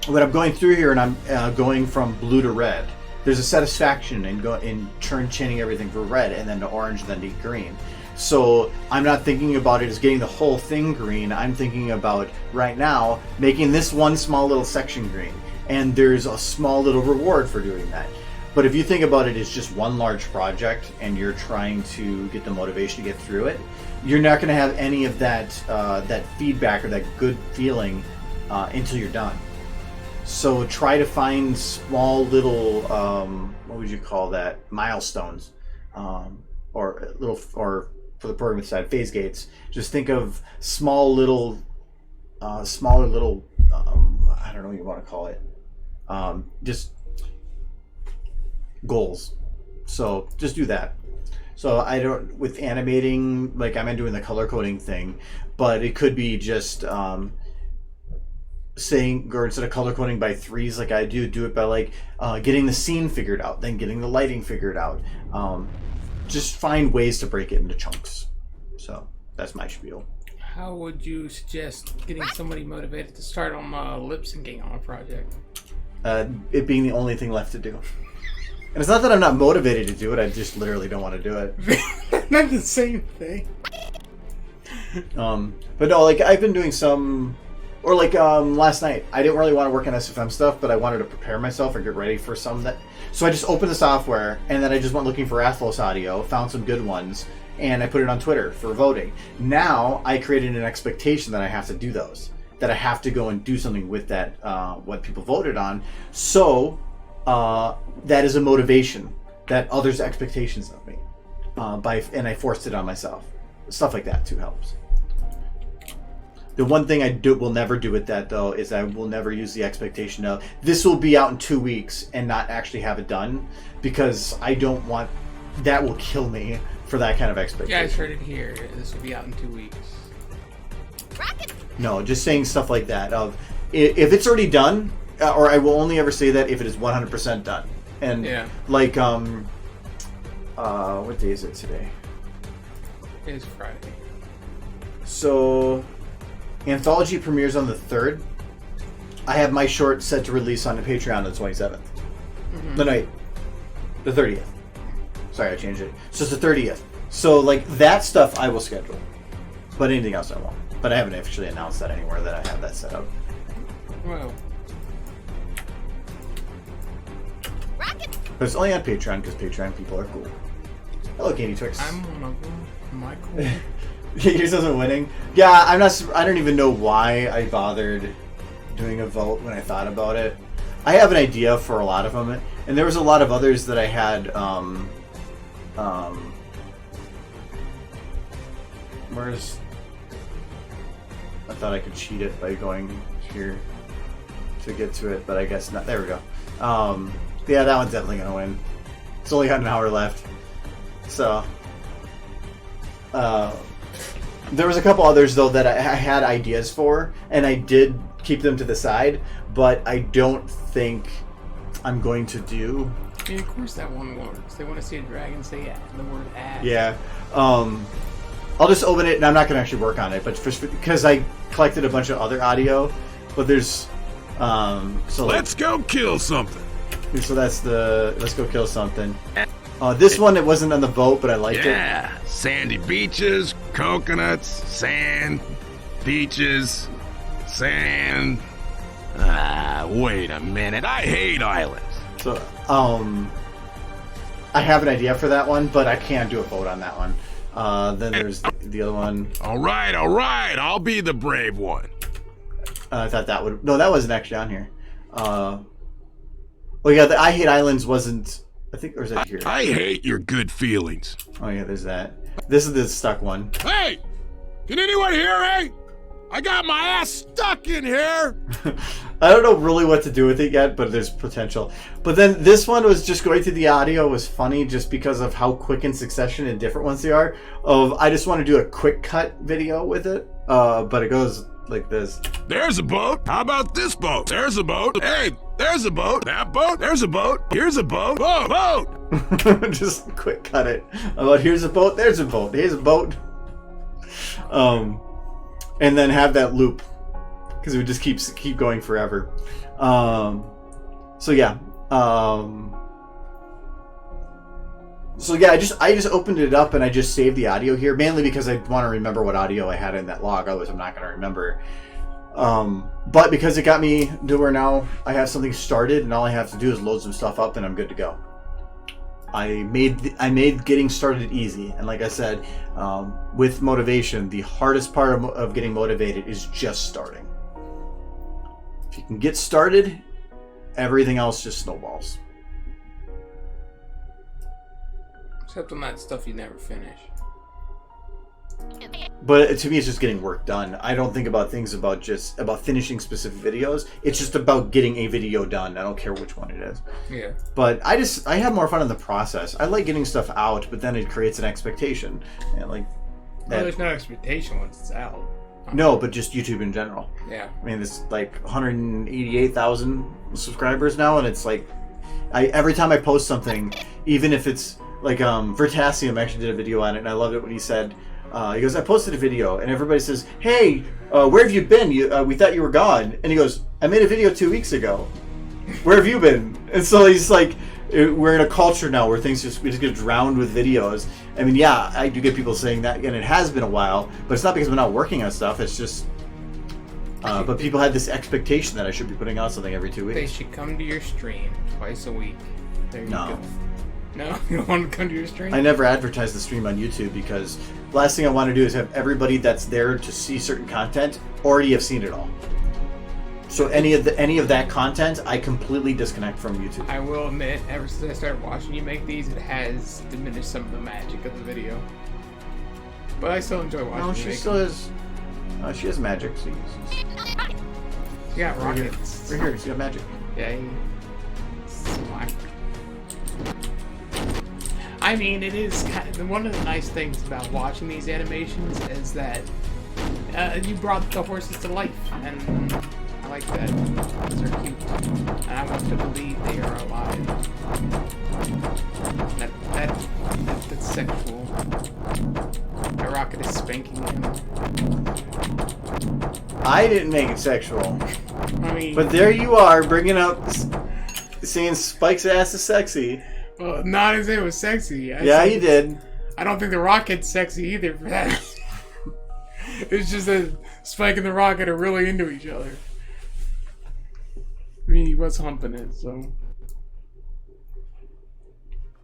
when I'm going through here and I'm going from blue to red, there's a satisfaction in changing everything for red and then to orange, then to green. So I'm not thinking about it as getting the whole thing green. I'm thinking about right now making this one small little section green, and there's a small little reward for doing that. But if you think about it as just one large project and you're trying to get the motivation to get through it, you're not going to have any of that feedback or that good feeling until you're done. So try to find small little what would you call that, milestones, or for the programming side, phase gates. Just think of smaller little I don't know what you want to call it, just goals. So just do that. So I don't, with animating, like I'm doing the color coding thing, but it could be just saying, or instead of color coding by threes like I do it by like getting the scene figured out, then getting the lighting figured out. Just find ways to break it into chunks. So that's my spiel. How would you suggest getting somebody motivated to start on lip syncing on a project? It being the only thing left to do. And it's not that I'm not motivated to do it, I just literally don't want to do it. Not the same thing. But no, like I've been doing some, or like last night, I didn't really want to work on SFM stuff, but I wanted to prepare myself or get ready for some that. So I just opened the software, and then I just went looking for Athlos audio, found some good ones, and I put it on Twitter for voting. Now I created an expectation that I have to do those, that I have to go and do something with that, what people voted on. So that is a motivation, that others' expectations of me, and I forced it on myself. Stuff like that too helps. The one thing I will never do with that though is I will never use the expectation of this will be out in 2 weeks and not actually have it done, because I don't want, that will kill me for that kind of expectation. You guys heard it here. This will be out in 2 weeks. No, just saying stuff like that of if it's already done, or I will only ever say that if it is 100% done. And yeah. Like what day is it today? It is Friday. So Anthology premieres on the 3rd. I have my short set to release on the Patreon on the 27th. Mm-hmm. No, the 30th. Sorry, I changed it. So it's the 30th. So like that stuff I will schedule, but anything else I won't. But I haven't actually announced that anywhere that I have that set up. Well. But it's only on Patreon because Patreon people are cool. Hello, Katie Twix. I'm one of them. Am I cool? Yours isn't winning. Yeah, I don't even know why I bothered doing a vote when I thought about it. I have an idea for a lot of them, and there was a lot of others that I had. Where's? I thought I could cheat it by going here to get to it, but I guess not. There we go. Yeah, that one's definitely gonna win. It's only got an hour left, so. There was a couple others though that I had ideas for, and I did keep them to the side, but I don't think I'm going to do. I mean, of course that one works. They want to see a dragon say the word "ass." Yeah. I'll just open it, and I'm not going to actually work on it, but because I collected a bunch of other audio, but there's so let's go kill something. So that's the let's go kill something. This one, it wasn't on the vote, but I liked it. Yeah, sandy beaches, coconuts, sand, beaches, sand. Wait a minute. I hate islands. So, I have an idea for that one, but I can't do a vote on that one. Then there's the other one. All right. I'll be the brave one. I thought that would... No, that wasn't actually on here. Oh, yeah, the I Hate Islands wasn't... I think... Or is that here? I hate your good feelings. Oh, yeah, there's that. This is the stuck one. Hey! Can anyone hear me? I got my ass stuck in here! I don't know really what to do with it yet, but there's potential. But then this one was just going through the audio was funny just because of how quick in succession and different ones they are. I just want to do a quick cut video with it, but it goes like this. There's a boat. How about this boat? There's a boat. Hey, there's a boat. That boat. There's a boat. Here's a boat. Whoa, boat! Just quick cut it. About here's a boat. There's a boat. Here's a boat. And then have that loop because it would just keep going forever. So yeah. I just opened it up and I just saved the audio here mainly because I want to remember what audio I had in that log. Otherwise, I'm not going to remember. But because it got me to where now I have something started and all I have to do is load some stuff up and I'm good to go. I made getting started easy, and like I said, with motivation, the hardest part of getting motivated is just starting. If you can get started, everything else just snowballs. Except on that stuff you never finish. But to me, it's just getting work done. I don't think about things about finishing specific videos. It's just about getting a video done. I don't care which one it is. Yeah. But I have more fun in the process. I like getting stuff out, but then it creates an expectation. And like, well, there's no expectation once it's out. No, but just YouTube in general. Yeah. I mean, it's like 188,000 subscribers now, and it's like, every time I post something, even if it's like Vertasium actually did a video on it, and I loved it when he said. He goes, I posted a video, and everybody says, hey, where have you been? We thought you were gone. And he goes, I made a video 2 weeks ago. Where have you been? And so he's like, we're in a culture now where we just get drowned with videos. I mean, yeah, I do get people saying that, and it has been a while, but it's not because I'm not working on stuff. It's just, but people had this expectation that I should be putting out something every 2 weeks. They should come to your stream twice a week. There you go. No, you don't want to come to your stream? I never advertise the stream on YouTube because the last thing I want to do is have everybody that's there to see certain content already have seen it all. So any of that content, I completely disconnect from YouTube. I will admit, ever since I started watching you make these, it has diminished some of the magic of the video. But I still enjoy watching. No, she still is. She has magic. She got rockets. Right here, she got magic. Yeah. I mean, it is one of the nice things about watching these animations is that you brought the horses to life, and I like that. They're cute, and I want to believe they are alive. That's sexual. The rocket is spanking him. I didn't make it sexual. I mean, but there you are, bringing up saying Spike's ass is sexy. Well, not as it was sexy. Yeah, you did. I don't think the rocket's sexy either for that. It's just that Spike and the Rocket are really into each other. I mean, he was humping it, so.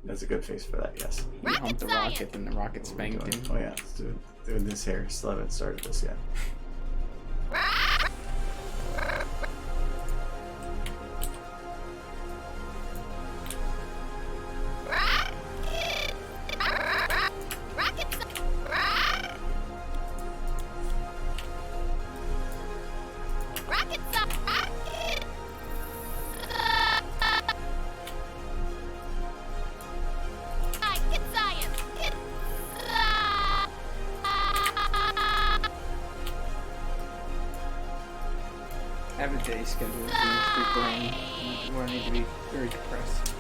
That's a good face for that, yes. He humped the Rocket and the Rocket spanked him. Oh, yeah. Let's doing this here. Still haven't started this yet. day schedule for next week where I need to be very depressed.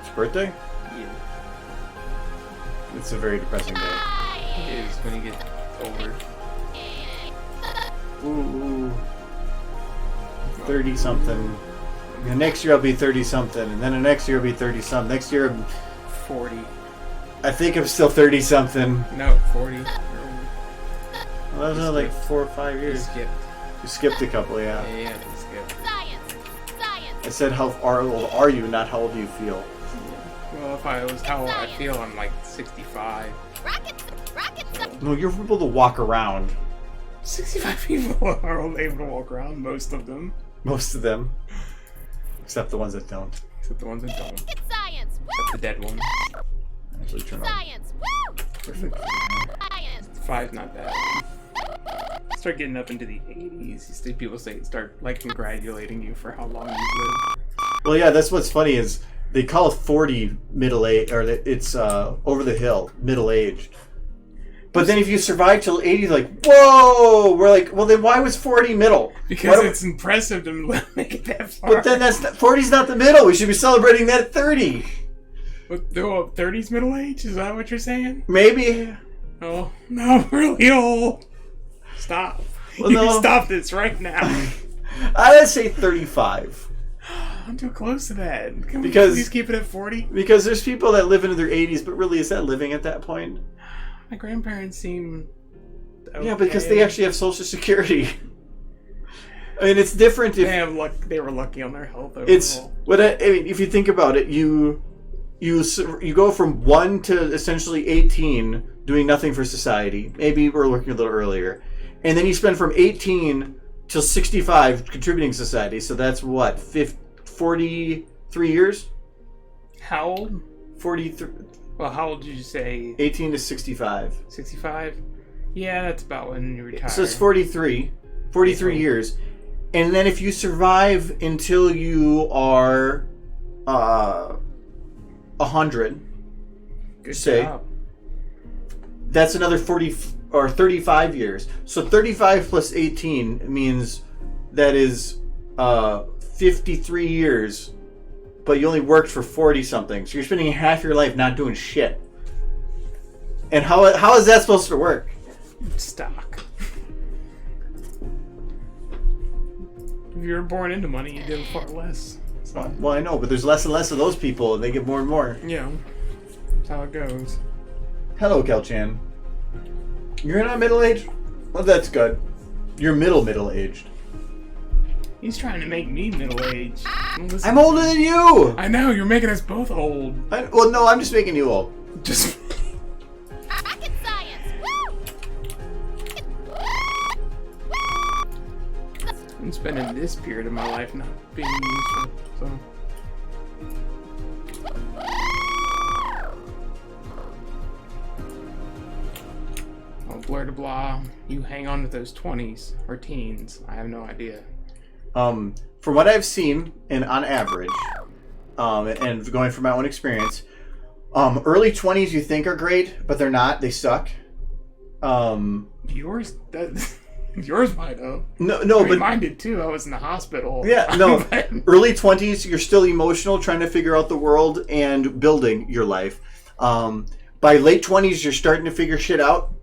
It's birthday? Yeah. It's a very depressing day. It is when you get older. Ooh. 30-something. And next year I'll be 30-something. And then the next year I'll be 30-something. Next year, 40. I think I'm still 30-something. No, 40. Well, that was only like 4 or 5 You years. skipped. You skipped a couple, yeah. Yeah, you skipped. Science. I said how old are you, not how old do you feel. Well, if I was how I feel, I'm like 65. Rockets. No, you're able to walk around. 65 people are able to walk around, most of them. Most of them. Except the ones that don't. Except the ones that don't. Except Science. the dead ones. Actually turn on. Science. Woo! Perfect. Science. 5's not bad. Start getting up into the 80s. You see people start like congratulating you for how long you've lived. Well, yeah, that's what's funny is they call 40 middle age, or it's over the hill, middle aged. But then if you survive till 80, like, whoa! We're like, well, then why was 40 middle? Because it's impressive to make it that far. But then 40's not the middle. We should be celebrating that at 30. But 30's middle age? Is that what you're saying? Maybe. Oh, no, really old. Stop. Well, You no. can stop this right now. I'd say 35. I'm too close to that. Can Because- we please keep it at 40? Because there's people that live into their 80s, but really, is that living at that point? My grandparents seem... Yeah, because okay. they actually have Social Security. I mean, it's different if... They have luck. They were lucky on their health overall. It's what I mean. If you think about it, you go from 1 to essentially 18 doing nothing for society. Maybe we're working a little earlier, and then you spend from 18 till 65 contributing to society. So that's what 43 years. How old? 43. Well, how old did you say? 18 to 65. 65? Yeah, that's about when you retire. So it's 43 years, and then if you survive until you are 100. Good say. job. That's another 40 or 35 years. So 35 plus 18 means that is 53 years, but you only worked for 40 something. So you're spending half your life not doing shit. And how is that supposed to work? Stock. If you were born into money, you did far less. So, Well, I know, but there's less and less of those people, and they get more and more. yeah, that's how it goes. Hello, Kelchan. You're not middle-aged? Well, that's good. You're middle-aged. He's trying to make me middle-aged. Listen, I'm older than you! I know, you're making us both old. Well, no, I'm just making you old. Just... Rocket science. Woo! I'm spending this period of my life not being useful, so... Oh, blur to blah. You hang on to those 20s or teens. I have no idea. From what I've seen, and on average, and going from my own experience, early 20s you think are great, but they're not. They suck. Yours, yours might have. No, I mean, but mine did too. I was in the hospital. yeah, no. But- Early 20s, you're still emotional, trying to figure out the world and building your life. By late 20s, you're starting to figure shit out,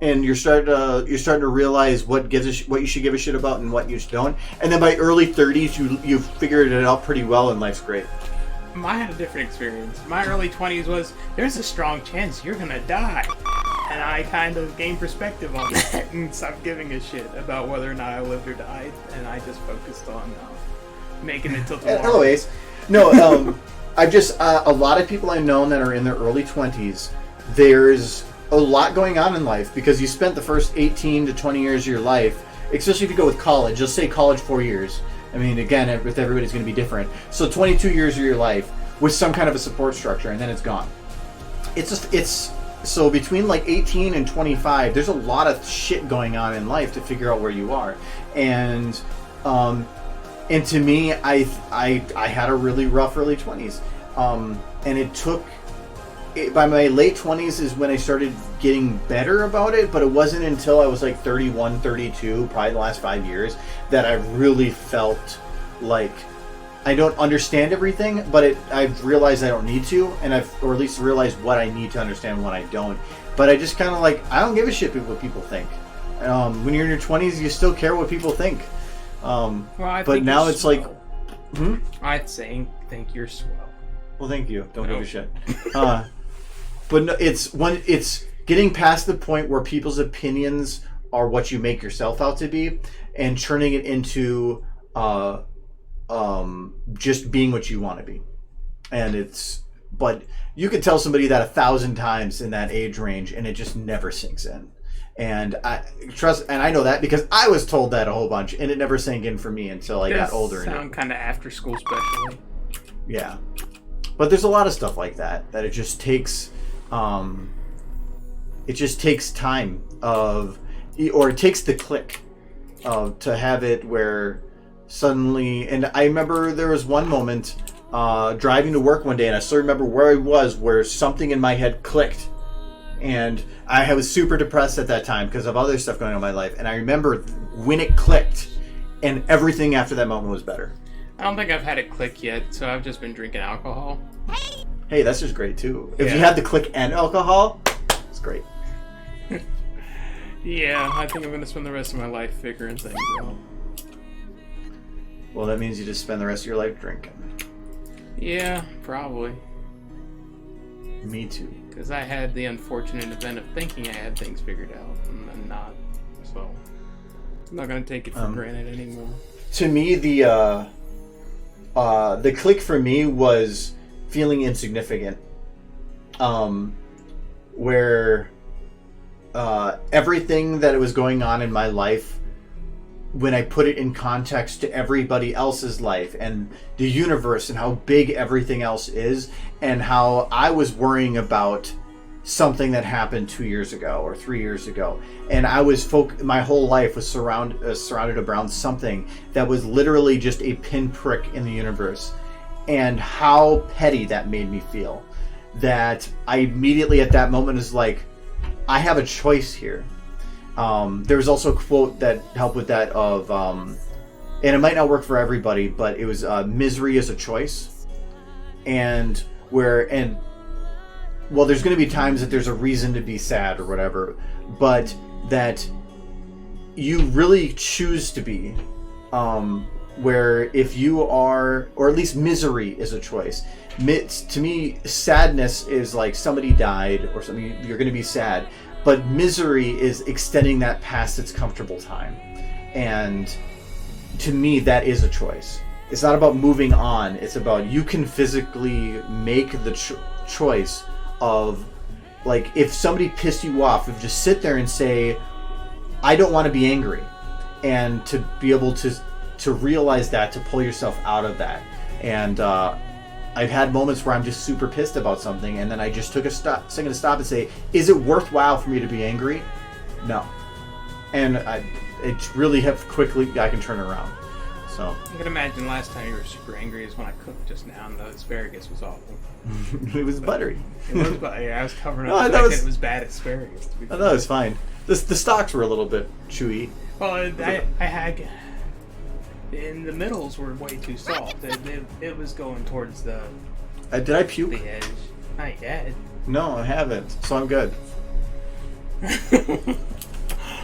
and you're starting to realize what you should give a shit about and what you don't. And then by early 30s, you've figured it out pretty well, and life's great. I had a different experience. My early 20s was, there's a strong chance you're gonna die. And I kind of gained perspective on that and stopped giving a shit about whether or not I lived or died. And I just focused on making it till tomorrow. Anyways, no, I've just, a lot of people I know that are in their early 20s, there's a lot going on in life because you spent the first 18 to 20 years of your life, especially if you go with college, just say college 4 years. I mean, again, with everybody's going to be different. So 22 years of your life with some kind of a support structure, and then it's gone. So between like 18 and 25, there's a lot of shit going on in life to figure out where you are. And to me, I had a really rough early 20s. And it took by my late 20s is when I started getting better about it, but it wasn't until I was like 31, 32, probably the last 5 years, that I really felt like I don't understand everything, but I've realized I don't need to, or at least realized what I need to understand and what I don't. But I just kind of like, I don't give a shit what people think. When you're in your 20s, you still care what people think. But now it's like, I'd say think you're swell. well, thank you. Don't give a shit. But no, it's getting past the point where people's opinions are what you make yourself out to be, and turning it into just being what you want to be. But you could tell somebody that 1,000 times in that age range, and it just never sinks in. And I know that because I was told that a whole bunch, and it never sank in for me until I got older. Sound kind of after school specially. Yeah, but there's a lot of stuff like that it just takes. It just takes time or it takes the click to have it where suddenly. And I remember there was one moment driving to work one day, and I still remember where I was, where something in my head clicked. And I was super depressed at that time because of other stuff going on in my life. And I remember when it clicked, and everything after that moment was better. I don't think I've had it click yet, so I've just been drinking alcohol. Hey, that's just great too. If you had the click and alcohol, it's great. Yeah, I think I'm going to spend the rest of my life figuring things out. Well, that means you just spend the rest of your life drinking. Yeah, probably. Me too. Because I had the unfortunate event of thinking I had things figured out, and then not. So, I'm not going to take it for granted anymore. To me, the click for me was feeling insignificant. Where everything that was going on in my life, when I put it in context to everybody else's life and the universe and how big everything else is, and how I was worrying about something that happened 2 years ago or 3 years ago, and I was my whole life was surrounded around something that was literally just a pinprick in the universe, and how petty that made me feel. That I immediately at that moment is like, I have a choice here. There was also a quote that helped with that of, and it might not work for everybody, but it was misery is a choice. And well, there's going to be times that there's a reason to be sad or whatever, but that you really choose to be, where if you are, or at least misery is a choice. To me, sadness is like somebody died or something, you're going to be sad. But misery is extending that past its comfortable time. And to me, that is a choice. It's not about moving on. It's about you can physically make the choice of, like, if somebody pissed you off, if just sit there and say, I don't want to be angry. And to be able to realize that, to pull yourself out of that. And I've had moments where I'm just super pissed about something, and then I just took a second to stop and say, is it worthwhile for me to be angry? No. And it's really quickly I can turn around. So I can imagine last time you were super angry is when I cooked just now, and the asparagus was awful. It was buttery. It was buttery. I was covering up the fact that it was bad asparagus. I thought it was fine. The stalks were a little bit chewy. Well, I had... And the middles were way too soft. It was going towards the... Did I puke? The edge. Not yet. No, I haven't. So I'm good.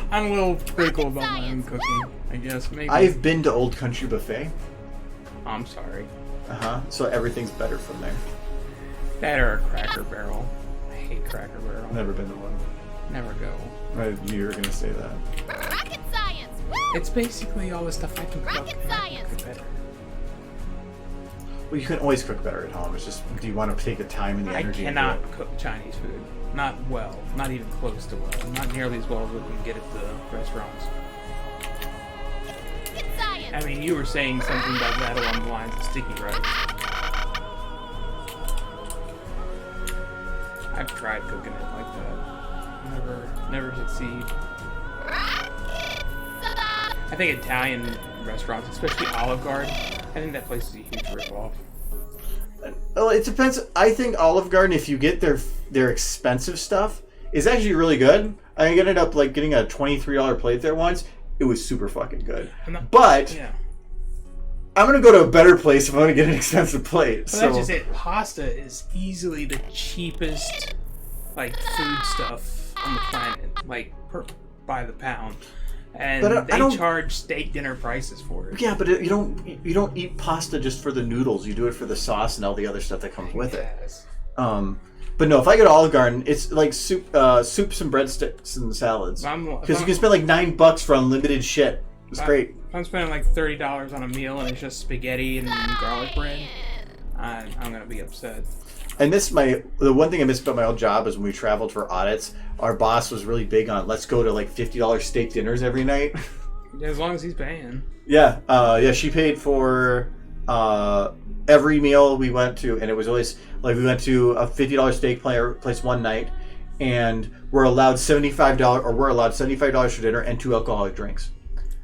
I'm a little critical about my own cooking, I guess. Maybe. I've been to Old Country Buffet. I'm sorry. So everything's better from there. That or a Cracker Barrel. I hate Cracker Barrel. Never been to one. Never go. I knew you were going to say that. Rocket science! Woo! It's basically all the stuff I can cook. Rocket and I science! can cook better. Well, you can always cook better at home. It's just, do you want to take the time and the energy? I cannot cook Chinese food. Not well. Not even close to well. Not nearly as well as we can get at the restaurants. Rocket science! I mean, you were saying something about that along the lines of sticky rice. I've tried cooking it like that. Never succeed. I think Italian restaurants, especially Olive Garden, I think that place is a huge rip-off. Well, it depends. I think Olive Garden, if you get their expensive stuff, is actually really good. I ended up like getting a $23 plate there once. It was super fucking good. But Yeah. I'm gonna go to a better place if I'm gonna get an expensive plate. But So that's just it. Pasta is easily the cheapest, like, food stuff on the planet, like by the pound, and But I don't- they charge steak dinner prices for it. yeah, but you don't eat pasta just for the noodles. You do it for the sauce and all the other stuff that comes with it. Yes. But no, if I go to Olive Garden, it's like soups and breadsticks and salads. Because you can spend like $9 for unlimited shit. It's great. If I'm spending like $30 on a meal and it's just spaghetti and garlic bread, I'm gonna be upset. I miss the one thing I miss about my old job is when we traveled for audits, our boss was really big on let's go to like $50 steak dinners every night. As long as he's paying. Yeah, she paid for every meal we went to, and it was always like we went to a $50 steak place one night, and we're allowed $75 for dinner and 2 alcoholic drinks.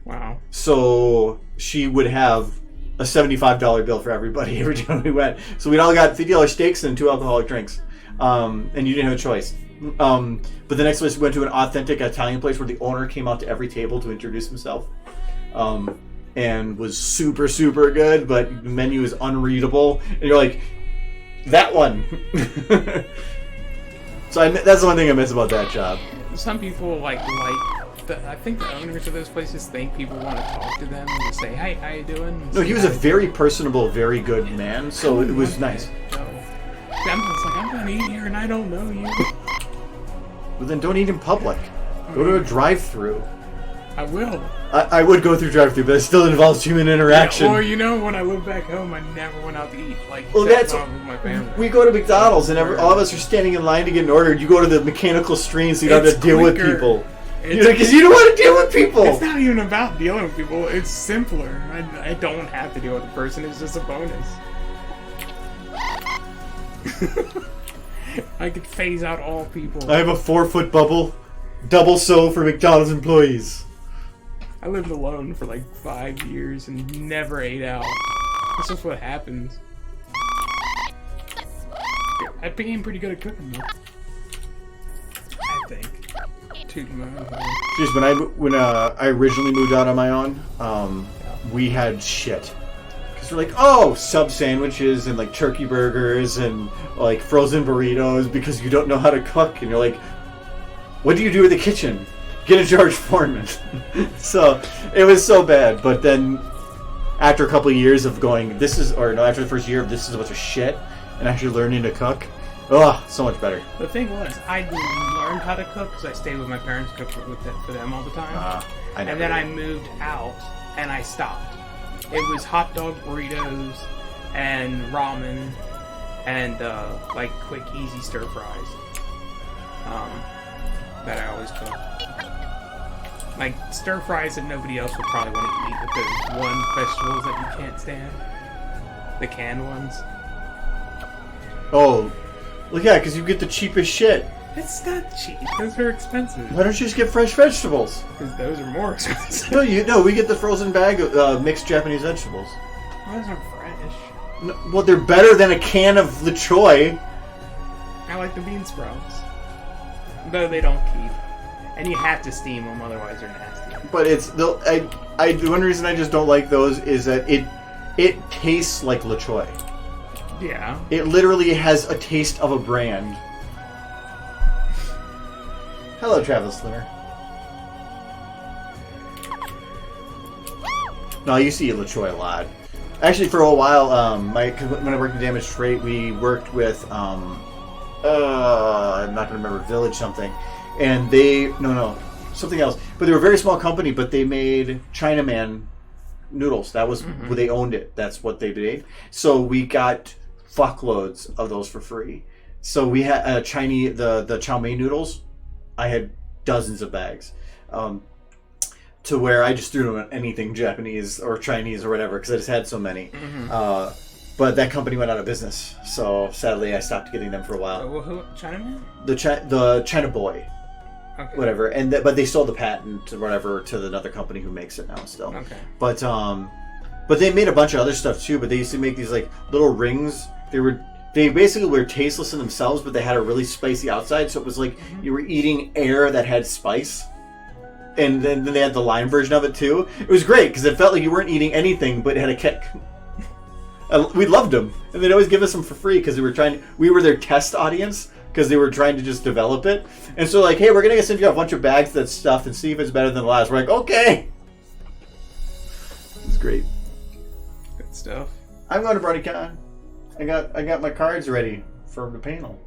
Wow. So she would have a $75 bill for everybody every time we went. So we'd all got $50 steaks and 2 alcoholic drinks, and you didn't have a choice. But the next place we went to an authentic Italian place where the owner came out to every table to introduce himself, and was super, super good, but the menu is unreadable, and you're like, that one. So that's the one thing I miss about that job. Some people I think the owners of those places think people want to talk to them and just say, "Hey, how you doing?" No, he was a very personable, very good man, so it was nice. So, I'm just like, I'm gonna eat here and I don't know you. But then don't eat in public. Go to a drive-through. I will. I would go through drive-through, but it still involves human interaction. Or when I lived back home, I never went out to eat. Like, Well, except that's with my family. we go to McDonald's, and all of us are standing in line to get an order. You go to the mechanical screen, so you don't have to It's deal with quicker. people. It's- Because you don't want to deal with people. It's not even about dealing with people. It's simpler. I don't have to deal with the person. It's just a bonus. I could phase out all people. I have a 4-foot bubble, double so for McDonald's employees. I lived alone for like 5 years and never ate out. That's just what happens. I became pretty good at cooking though. I think. Tooting my own horn. Jeez, when I originally moved out on my own, we had shit. Because we're like, oh, sub sandwiches and like turkey burgers and like frozen burritos because you don't know how to cook. And you're like, what do you do in the kitchen? Get a George Foreman. So it was so bad. But then after a couple of years of going, after the first year of this is a bunch of shit and actually learning to cook, so much better. The thing was, I learned how to cook because I stayed with my parents, cooked for them all the time. And then I moved out and I stopped. It was hot dog burritos and ramen and like quick, easy stir fries that I always cook. Like stir fries that nobody else would probably want to eat with those one vegetables that you can't stand. The canned ones. Oh, well, yeah, because you get the cheapest shit. It's not cheap. Those are expensive. Why don't you just get fresh vegetables? Because those are more expensive. No, we get the frozen bag of mixed Japanese vegetables. Those are fresh. No, well, they're better than a can of Le Choy. I like the bean sprouts. Though they don't keep. And you have to steam them, otherwise they're nasty. But the one reason I just don't like those is that it tastes like Le Choy. Yeah. It literally has a taste of a brand. Hello, Travis Slimmer. No, I used to eat Le Choy a lot. Actually, for a while, when I worked in Damaged Freight, we worked with I'm not going to remember, Village something, and something else. But they were a very small company, but they made Chinaman noodles. That was they owned it. That's what they did. So we got fuckloads of those for free. So we had the chow mein noodles. I had dozens of bags, to where I just threw them at anything Japanese or Chinese or whatever because I just had so many. But that company went out of business, so sadly I stopped getting them for a while. Who? Chinaman? The China Boy, Okay. whatever, but they sold the patent or whatever to another company who makes it now still. Okay. But they made a bunch of other stuff too. But they used to make these like little rings They basically were tasteless in themselves, but they had a really spicy outside, so it was like you were eating air that had spice. And then they had the lime version of it too. It was great because it felt like you weren't eating anything, but it had a kick. We loved them, and they'd always give us them for free because we were their test audience because they were trying to just develop it. And so like, hey, we're gonna send you a bunch of bags of that stuff and see if it's better than the last. We're like, okay. It's great. Good stuff. I'm going to BronyCon. I got my cards ready for the panel.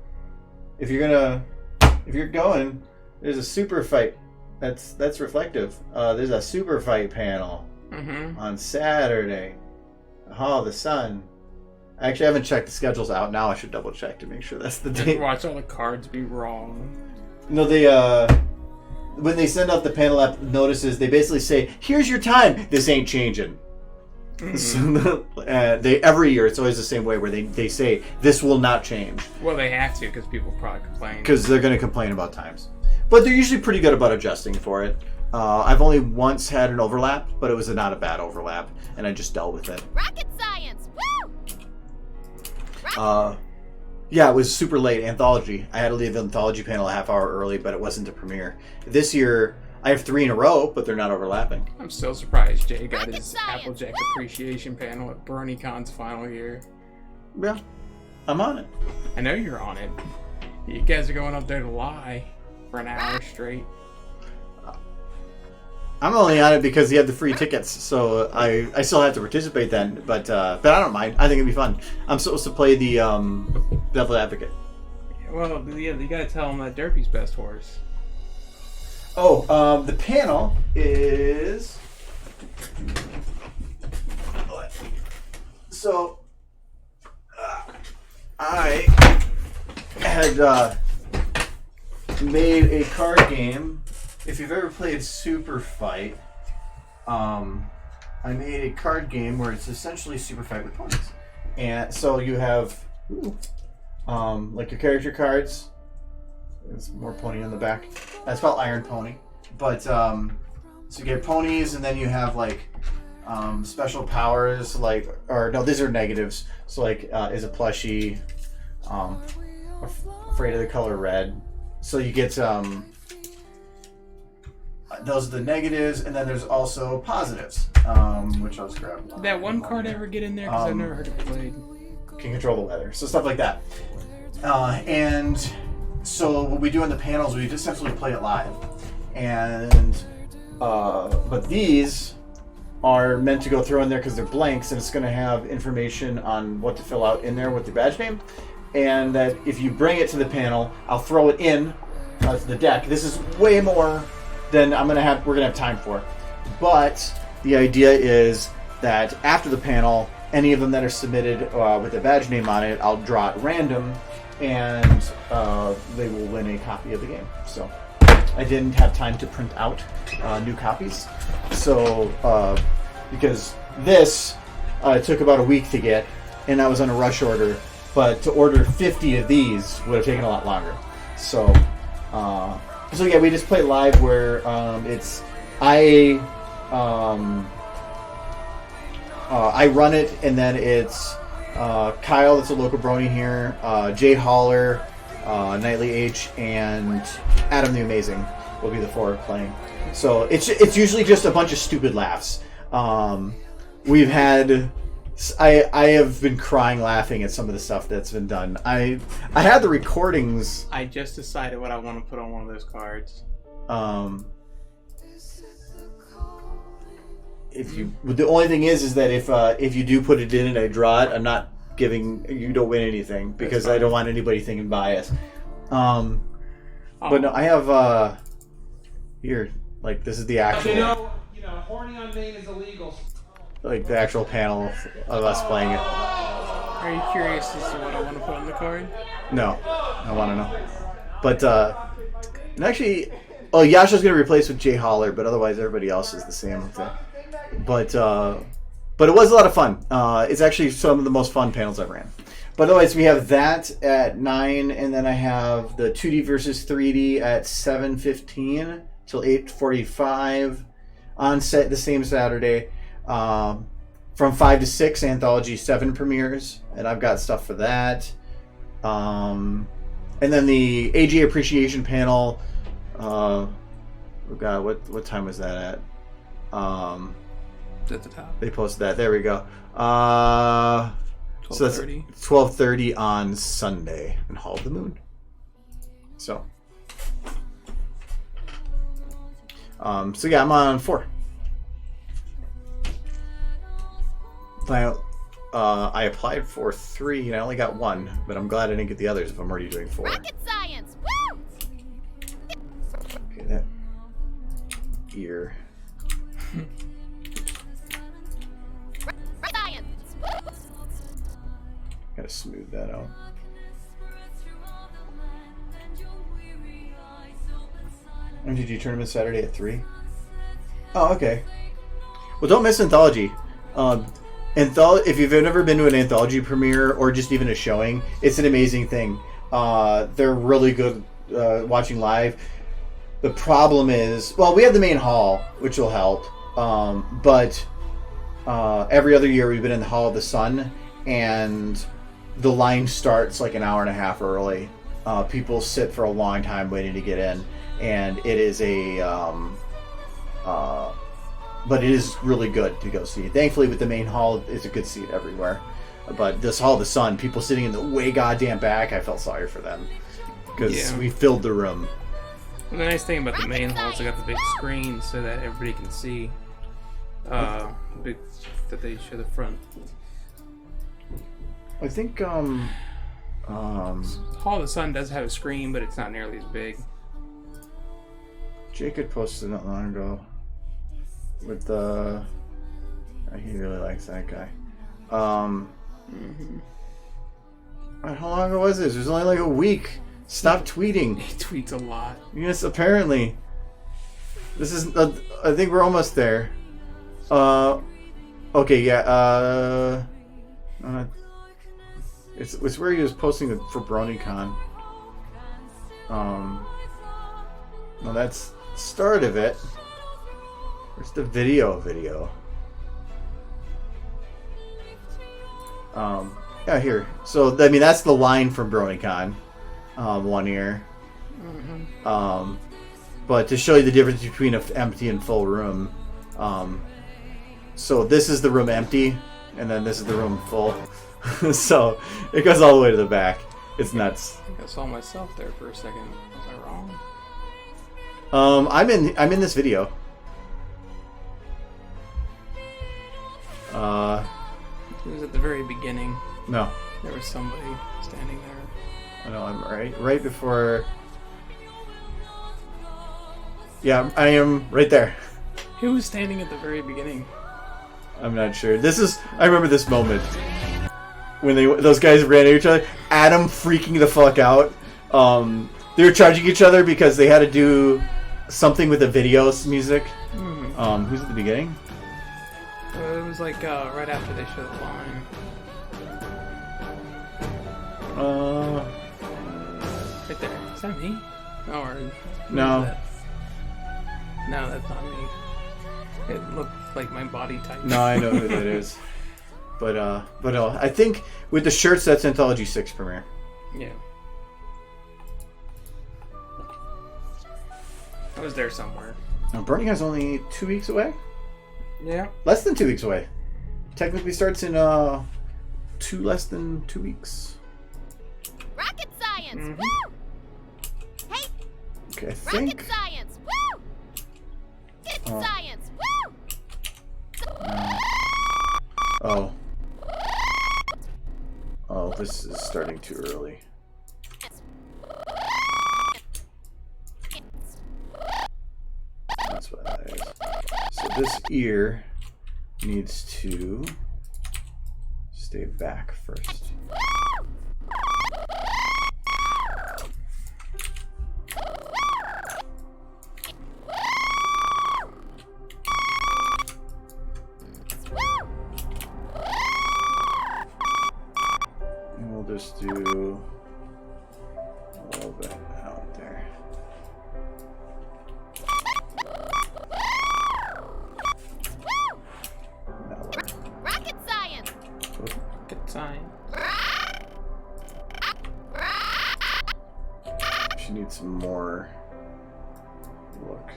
If you're going, there's a super fight. That's reflective. There's a super fight panel on Saturday. Oh, the sun. I actually haven't checked the schedules out. Now I should double check to make sure that's the date. Watch all the cards be wrong. No, they when they send out the panel app notices, they basically say, "Here's your time. This ain't changing." So, they every year it's always the same way where they say this will not change. Well, they have to because people probably complain. Because they're going to complain about times. But they're usually pretty good about adjusting for it. I've only once had an overlap, but it was not a bad overlap, and I just dealt with it. Rocket science! Woo! Yeah, it was super late. Anthology. I had to leave the anthology panel a half hour early, but it wasn't a premiere. This year, I have 3 in a row, but they're not overlapping. I'm still surprised Jay got Rocket his science. Applejack appreciation panel at BronyCon's final year. Yeah, I'm on it. I know you're on it. You guys are going up there to lie for an hour straight. I'm only on it because you have the free tickets, so I still have to participate then. But I don't mind. I think it'd be fun. I'm supposed to play the Devil Advocate. Well, yeah, you gotta tell him that Derpy's best horse. Oh, the panel is... So, I had made a card game. If you've ever played Super Fight, I made a card game where it's essentially Super Fight with ponies. And so you have like your character cards. There's more pony on the back. That's called Iron Pony. But so you get ponies, and then you have like special powers, like, or no, these are negatives. So like is a plushie afraid of the color red. So you get those are the negatives, and then there's also positives, which I'll just grab. Did that one card ever get in there? Because I've never heard it played. Can control the weather, so stuff like that. And so what we do in the panels, we just essentially play it live. And but these are meant to go throw in there because they're blanks, and it's going to have information on what to fill out in there with the badge name. And that if you bring it to the panel, I'll throw it in to the deck. This is way more than we're gonna have time for. But the idea is that after the panel, any of them that are submitted with a badge name on it, I'll draw at random, and they will win a copy of the game. So I didn't have time to print out new copies. So because this took about a week to get, and I was on a rush order. But to order 50 of these would have taken a lot longer. So yeah, we just play live where I run it, and then it's Kyle, that's a local brony here, Jay Holler, Nightly H, and Adam the Amazing will be the 4 playing. So it's usually just a bunch of stupid laughs. We've had... I have been crying laughing at some of the stuff that's been done. I had the recordings. I just decided what I want to put on one of those cards. The only thing is that if you do put it in and I draw it, I'm not giving, you don't win anything because I don't want anybody thinking bias. But no, I have here, like, this is the actual. You know, horny on main is illegal. Like the actual panel of us playing it. Are you curious as to what I want to put on the card? No, I want to know. But and actually, Yasha's gonna replace with Jay Holler, but otherwise everybody else is the same. But it was a lot of fun. It's actually some of the most fun panels I've ran. But otherwise, we have that at 9, and then I have the 2D versus 3D at 7:15 till 8:45 on set the same Saturday. from 5 to 6, Anthology 7 premieres, and I've got stuff for that. And then the AG Appreciation Panel. Oh God, what time was that at? At the top. They posted that. There we go. 12:30. So that's 12:30 on Sunday in Hall of the Moon. So, yeah, I'm on 4. I applied for 3 and I only got 1, but I'm glad I didn't get the others if I'm already doing 4. Rocket science! Woo! Okay, that ear. Science! Woo! Gotta smooth that out. And did you tournament Saturday at 3? Oh, okay. Well, don't miss Anthology. If you've ever been to an Anthology premiere or just even a showing, it's an amazing thing. They're really good watching live. The problem is, well, we have the main hall, which will help. But every other year we've been in the Hall of the Sun, and the line starts like an hour and a half early. People sit for a long time waiting to get in, and it is but it is really good to go see. Thankfully, with the main hall, it's a good seat everywhere. But this Hall of the Sun, people sitting in the way goddamn back, I felt sorry for them because we filled the room. And the nice thing about the main hall is they got the big screen so that everybody can see. That they show the front. I think Hall of the Sun does have a screen, but it's not nearly as big. Jake had posted not long ago with the. He really likes that guy. How long ago was this? It was only like a week. Stop tweeting. He tweets a lot. Yes, apparently. This is. I think we're almost there. Okay, yeah. It's where he was posting it for BronyCon. Well, that's the start of it. Where's the video? Yeah, here. So, I mean, that's the line from BronyCon. One year. But to show you the difference between an empty and full room. So this is the room empty, and then this is the room full. So it goes all the way to the back. It's nuts. I think I saw myself there for a second. Was I wrong? I'm in this video. It was at the very beginning. No. There was somebody standing there. I know, I'm right before. Yeah, I am right there. Who was standing at the very beginning? I'm not sure. I remember this moment when those guys ran at each other. Adam freaking the fuck out. They were charging each other because they had to do something with the video's music. Who's at the beginning? It was like right after they showed the line. Right there. Is that me? Or No. That? No, that's not me. It looked like my body type. No, I know who that is. But I think with the shirts, that's Anthology 6 premiere. Yeah. I was there somewhere. Now, Burning is only 2 weeks away? Yeah. Less than 2 weeks away. Technically starts in less than 2 weeks. Rocket science! Mhm. Woo! Hey, Okay, I think. rocket science! Woo! Rocket Oh. science! Woo! Oh, this is starting too early. That's what that is. So this ear needs to stay back first. And we'll just do a little bit out there. That way. Rocket Sign. She needs some more. Look.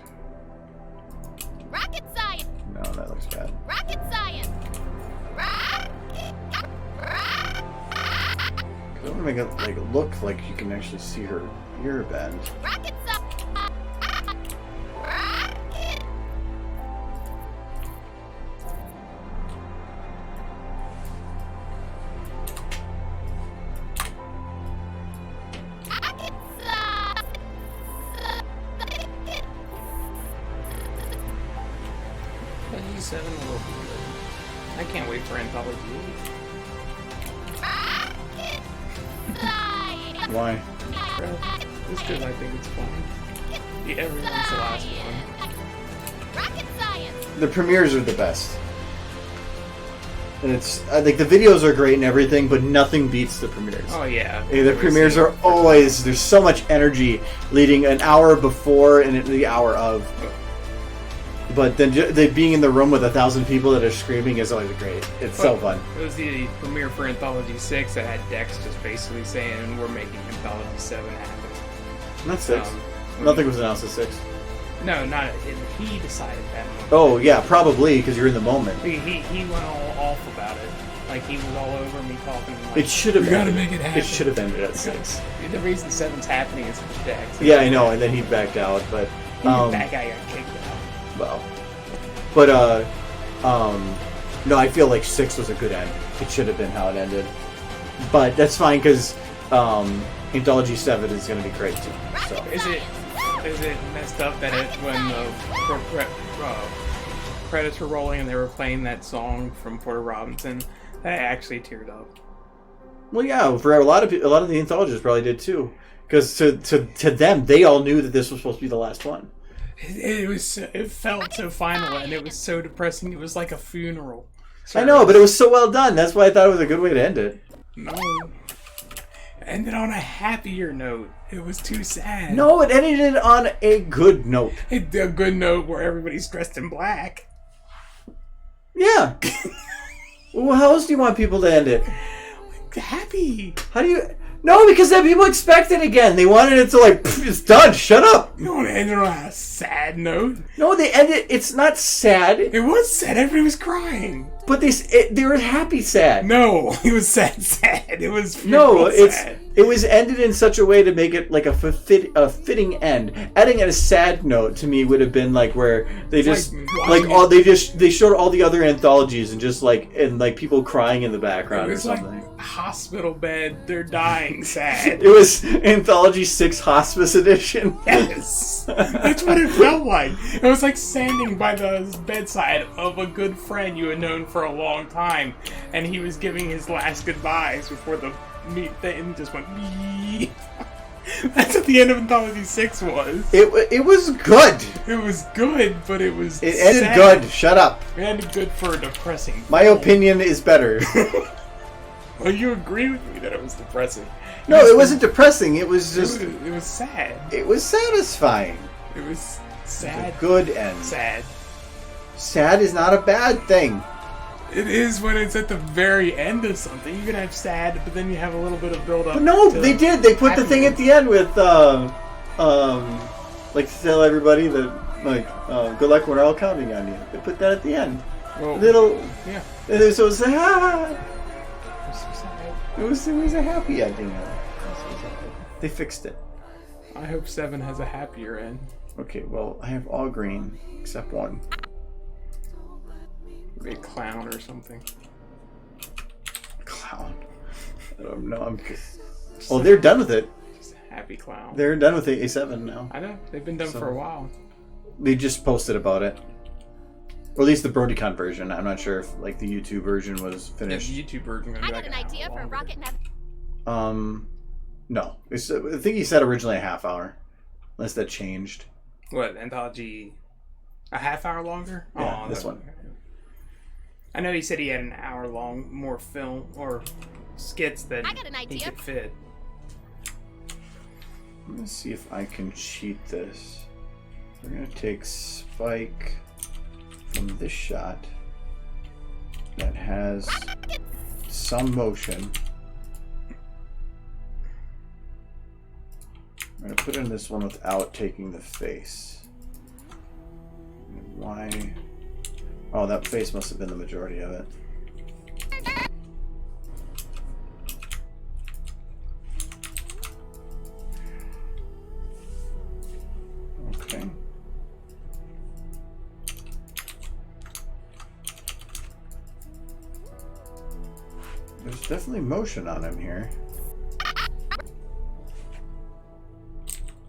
Rocket science. No, that looks bad. Rocket science. I want to make it like look like you can actually see her ear bend. Rocket science. Seven will be good. I can't wait for Anthology 8. Why? Just because I think it's funny. Yeah, everyone's the last one. Rocket science. The premieres are the best. And it's like the videos are great and everything, but nothing beats the premieres. Oh yeah. The premieres are always, there's so much energy leading an hour before and the hour of. But then they being in the room with 1,000 people that are screaming is always great. It's so fun. It was the premiere for Anthology 6 that had Dex just basically saying, we're making Anthology 7 happen. Not 6. Nothing was announced at 6. No, not he decided that. Oh, yeah, probably, because you're in the moment. He went all off about it. Like, he was all over me talking. Like, It should have we gotta ended. make it happen. It should have ended at 6. The reason 7's happening is for Dex. Yeah, I know, and then he backed out, but... that guy got kicked out. Well, but no, I feel like 6 was a good end. It should have been how it ended, but that's fine because Anthology 7 is going to be great too. So Is it messed up that when the credits were rolling and they were playing that song from Porter Robinson, that I actually teared up. well, yeah, for a lot of the anthologists probably did too, because to them they all knew that this was supposed to be the last one. It felt so final and it was so depressing. It was like a funeral. I know, but it was so well done. That's why I thought it was a good way to end it. No. Ended on a happier note. It was too sad. No, it ended on a good note. A good note where everybody's dressed in black. Yeah. Well, how else do you want people to end it? Happy. How do you... No, because then people expect it again. They wanted it to like, it's done, shut up. You don't want to end it on a sad note. No, they ended. It's not sad, It was sad. Everybody was crying. but they were happy sad. No, it was sad. It was No, sad. it was ended in such a way to make it like a fitting end. Adding a sad note to me would have been like where they just they showed all the other anthologies and just like people crying in the background It or was something. like hospital bed. They're dying. Sad. It was Anthology 6 Hospice Edition. Yes, that's what it felt like. It was like standing by the bedside of a good friend you had known for a long time, and he was giving his last goodbyes before the thing just went. That's what the end of Anthology 6 was. It was good. It was good, but it was. It ended sad. good. Shut up. It ended good for a depressing. My film. opinion is better. Well, you agree with me that it was depressing. No, it wasn't depressing. It was just. It was sad. It was satisfying. It was It's sad. a good end. Sad. Sad is not a bad thing. It is when it's at the very end of something. You can have sad, but then you have a little bit of build up. But no, they did. They put the thing at the end with, like to tell everybody that, like, good luck when we're all counting on you. They put that at the end. Well, Little. yeah. So it was It It was a happy ending. They fixed it. I hope 7 has a happier end. Okay, well, I have all green except one. Maybe a clown or something. Clown. I don't know. Oh, they're done with it. Just a happy clown. They're done with the A7 now. I know. They've been done for a while. They just posted about it. Or at least the BrodyCon version. I'm not sure if like the YouTube version was finished. The YouTube version gonna I be got like an idea for a rocket nav. No. I think he said originally a half hour. Unless that changed. What, Anthology? A half hour longer? Yeah, this one. I know he said he had an hour long more film or skits that I got an he idea. could fit. Let me see if I can cheat this. We're gonna take Spike from this shot that has some motion. I'm going to put in this one without taking the face. Why? Oh, that face must have been the majority of it. Okay. There's definitely motion on him here.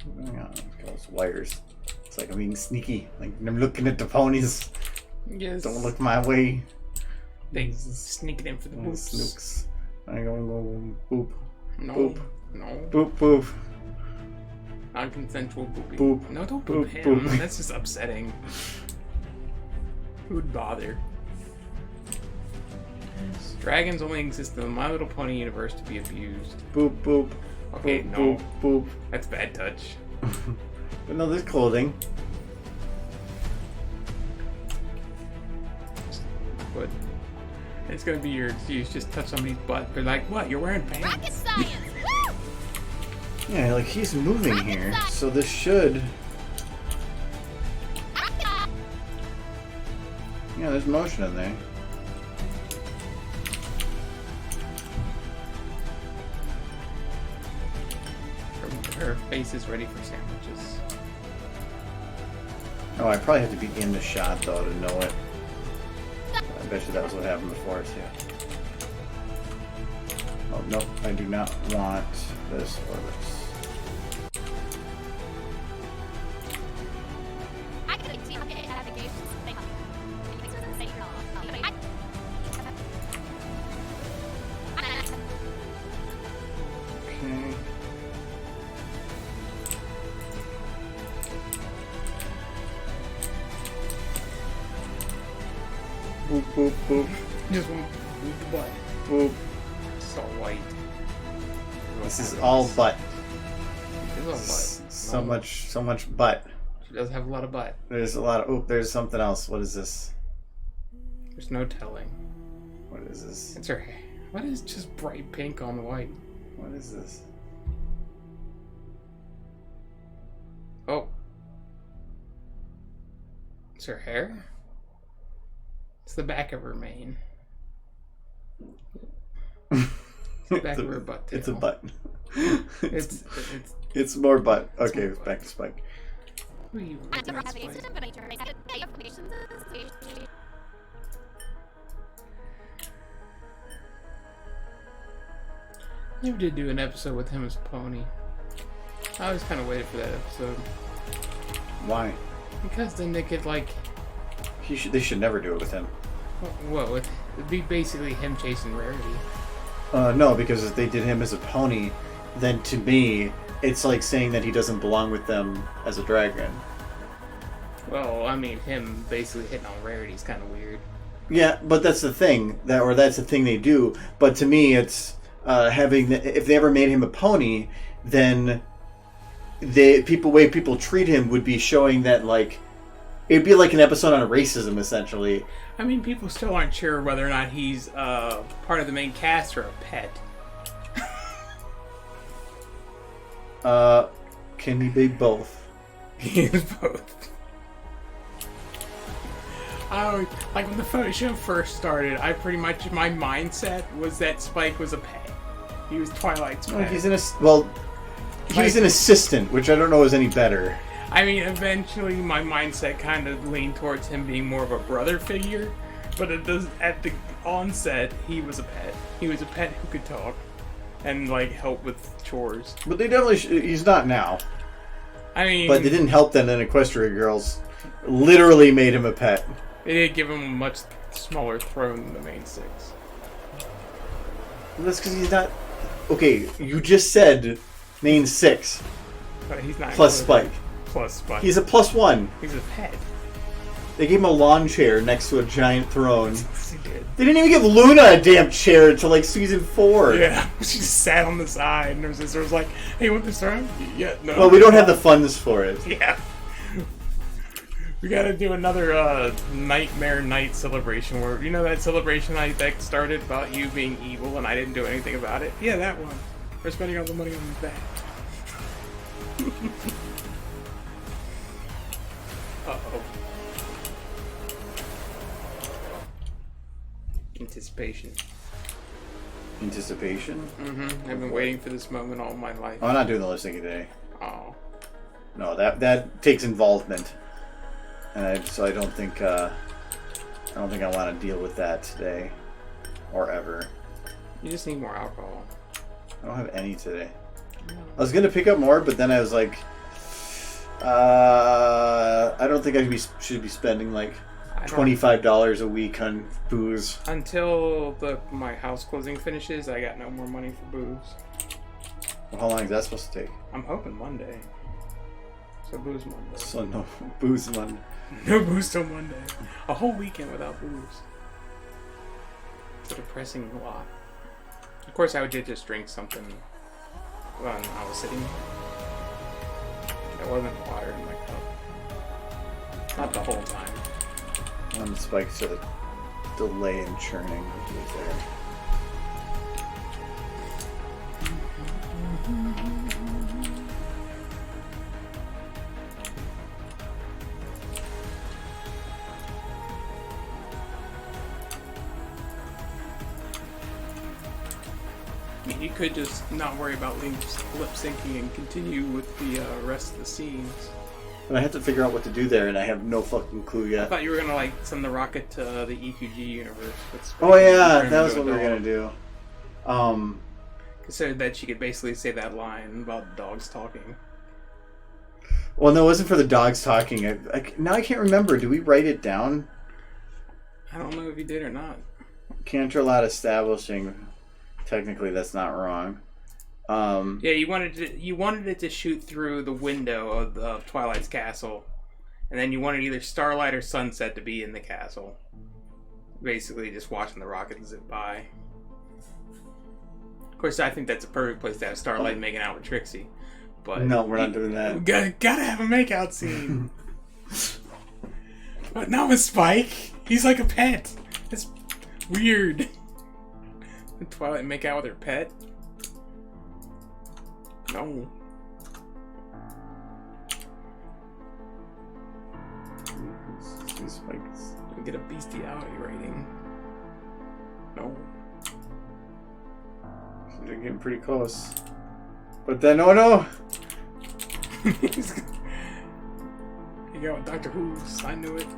What's going on? Those wires. It's like I'm being sneaky. Like I'm looking at the ponies. Yes. Don't look my way. They sneaking in for the boops. Snooks. I'm gonna go boop. No. Boop. No. Boop boop. Non-consensual booping. Boop. No, don't Boop, boop him. boop. That's just upsetting. Who would bother? Dragons only exist in the My Little Pony universe to be abused. Boop boop. Okay, boop, no. Boop boop. That's bad touch. But no, there's clothing. But it's gonna be your excuse. Just touch somebody's butt. They're like, what? You're wearing pants? Rocket science! Woo! Yeah, like he's moving here, so this should. Yeah, there's motion in there. Her face is ready for sandwiches. Oh, I probably have to be in the shot though to know it. I bet you that was what happened before too. Oh nope, I do not want this or this. I could see okay, navigations. They help. Things are the same for all. Okay. Boop boop boop Just move the butt. boop. It's all white. This is all butt. It's all butt. So much butt. She does have a lot of butt. There's a lot of. Oop, there's something else. What is this? There's no telling. What is this? It's her hair. What is just bright pink on the white? What is this? Oh. It's her hair? It's the back of her mane. It's the back of her butt tail. It's a butt. It's It's more butt. Okay, back to Spike. who are you looking at, Spike? Never did do an episode with him as Pony. I always kind of waited for that episode. Why? Because then they could, like... They should never do it with him. Whoa, it'd be basically him chasing Rarity. No, because if they did him as a pony, then to me, it's like saying that he doesn't belong with them as a dragon. Well, I mean, him basically hitting on Rarity is kind of weird. Yeah, but that's the thing. That's the thing they do. But to me, it's if they ever made him a pony, then way people treat him would be showing that, like, it'd be like an episode on racism, essentially. I mean, people still aren't sure whether or not he's part of the main cast or a pet. Can he be both? He is both. Like when the photo show first started, my mindset was that Spike was a pet. He was Twilight's pet. He's an assistant, which I don't know is any better. I mean, eventually my mindset kind of leaned towards him being more of a brother figure, but at the onset, he was a pet. He was a pet who could talk and, like, help with chores. But they definitely he's not now. I mean... But they didn't help then, and Equestria Girls literally made him a pet. They did give him a much smaller throne than the main six. Well, that's because he's not... Okay, you just said main 6. But he's not... Plus Spike. Plus Spike. He's a +1. He's a pet. They gave him a lawn chair next to a giant throne. He did. They didn't even give Luna a damn chair until, like, season 4. Yeah, she just sat on the side, and her sister was like, "Hey, you want this throne?" Yeah, no. Well, we don't have the funds for it. Yeah. We gotta do another Nightmare Night celebration where, you know that celebration night that started about you being evil and I didn't do anything about it? Yeah, that one. We're spending all the money on that. Uh-oh. Anticipation. Anticipation? Mm-hmm. I've been waiting for this moment all my life. Oh, I'm not doing the lip syncing today. Oh. No, that takes involvement, and so I don't think I want to deal with that today, or ever. You just need more alcohol. I don't have any today. No. I was gonna pick up more, but then I was like, I don't think I should be spending like $25 a week on booze. Until my house closing finishes, I got no more money for booze. Well, how long is that supposed to take? I'm hoping Monday. So booze Monday. So no booze Monday. No booze till Monday. A whole weekend without booze. It's a depressing lot. Of course, I did just drink something when I was sitting. There wasn't water in my cup. Not the whole time. One spike to the delay in churning was there. I mean, you could just not worry about lip syncing and continue with the rest of the scenes. And I have to figure out what to do there, and I have no fucking clue I yet. thought you were gonna like send the rocket to the EQG universe. Oh yeah, that was what we were gonna do. So that she could basically say that line about dogs talking. Well, no, it wasn't for the dogs talking. Now I can't remember. Do we write it down? I don't know if you did or not. Cantrelot establishing. Technically, that's not wrong. Yeah, you wanted it to shoot through the window of Twilight's castle, and then you wanted either Starlight or Sunset to be in the castle. Basically, just watching the rocket zip by. Of course, I think that's a perfect place to have Starlight making out with Trixie. But no, we're not doing that. Gotta have a makeout scene. But not with Spike. He's like a pet. That's weird. Did Twilight make out with her pet? No. Spikes. We get a bestiality rating. No. They're getting pretty close. But then, oh no! You got Doctor Who's. I knew it.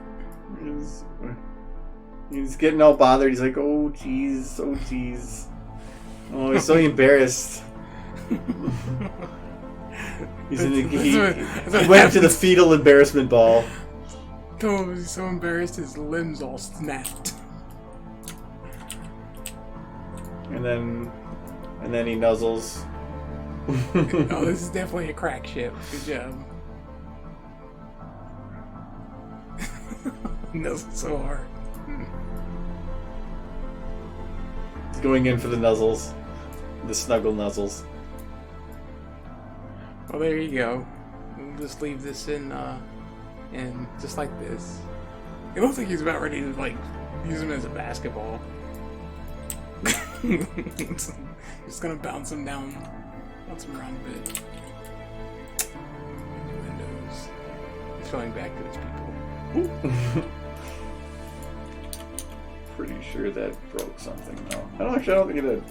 He's getting all bothered. He's like, oh jeez, oh jeez. Oh, he's so embarrassed. He went to the fetal embarrassment ball. Oh, he's so embarrassed his limbs all snapped. And then he nuzzles. Oh, this is definitely a crack ship. Good job. Nuzzles so hard. He's going in for the nuzzles. The snuggle nuzzles. Well, there you go. We'll just leave this in just like this. It looks like he's about ready to, like, use him as a basketball. Just gonna bounce him around a bit. Windows. He's showing back to his people. Pretty sure that broke something, though. I don't think it did.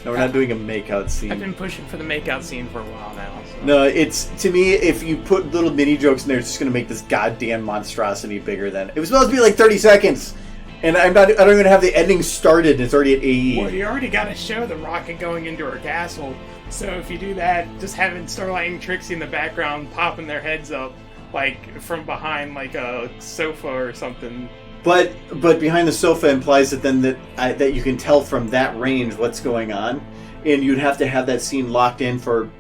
No, we're not doing a makeout scene. I've been pushing for the makeout scene for a while now. So. No, it's, to me, if you put little mini jokes in there, it's just going to make this goddamn monstrosity bigger than... It was supposed to be like 30 seconds! And I don't even have the ending started, and it's already at AE. Well, you already got to show the rocket going into her castle. So if you do that, just having Starlight and Trixie in the background popping their heads up, like, from behind, like, a sofa or something... But behind the sofa implies that then that you can tell from that range what's going on, and you'd have to have that scene locked in for,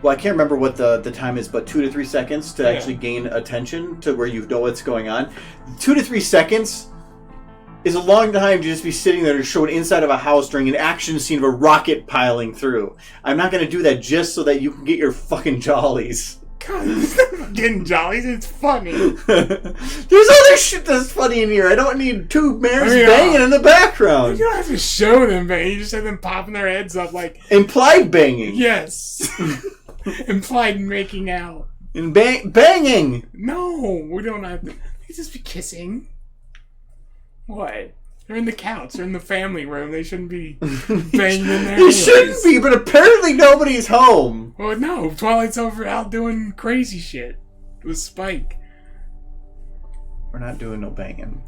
well, I can't remember what the time is, but 2 to 3 seconds to actually gain attention to where you know what's going on. 2 to 3 seconds is a long time to just be sitting there to show it inside of a house during an action scene of a rocket piling through. I'm not going to do that just so that you can get your fucking jollies. God, it's not getting jollies. It's funny. There's other shit that's funny in here. I don't need two mares banging in the background. You don't have to show them banging. You just have them popping their heads up like... Implied banging. Yes. Implied making out. And banging. No, we don't have to. They just be kissing. What? They're in the couch. They're in the family room. They shouldn't be banging in there. They shouldn't be, but apparently nobody's home. Well, no. Twilight's over out doing crazy shit with Spike. We're not doing no banging.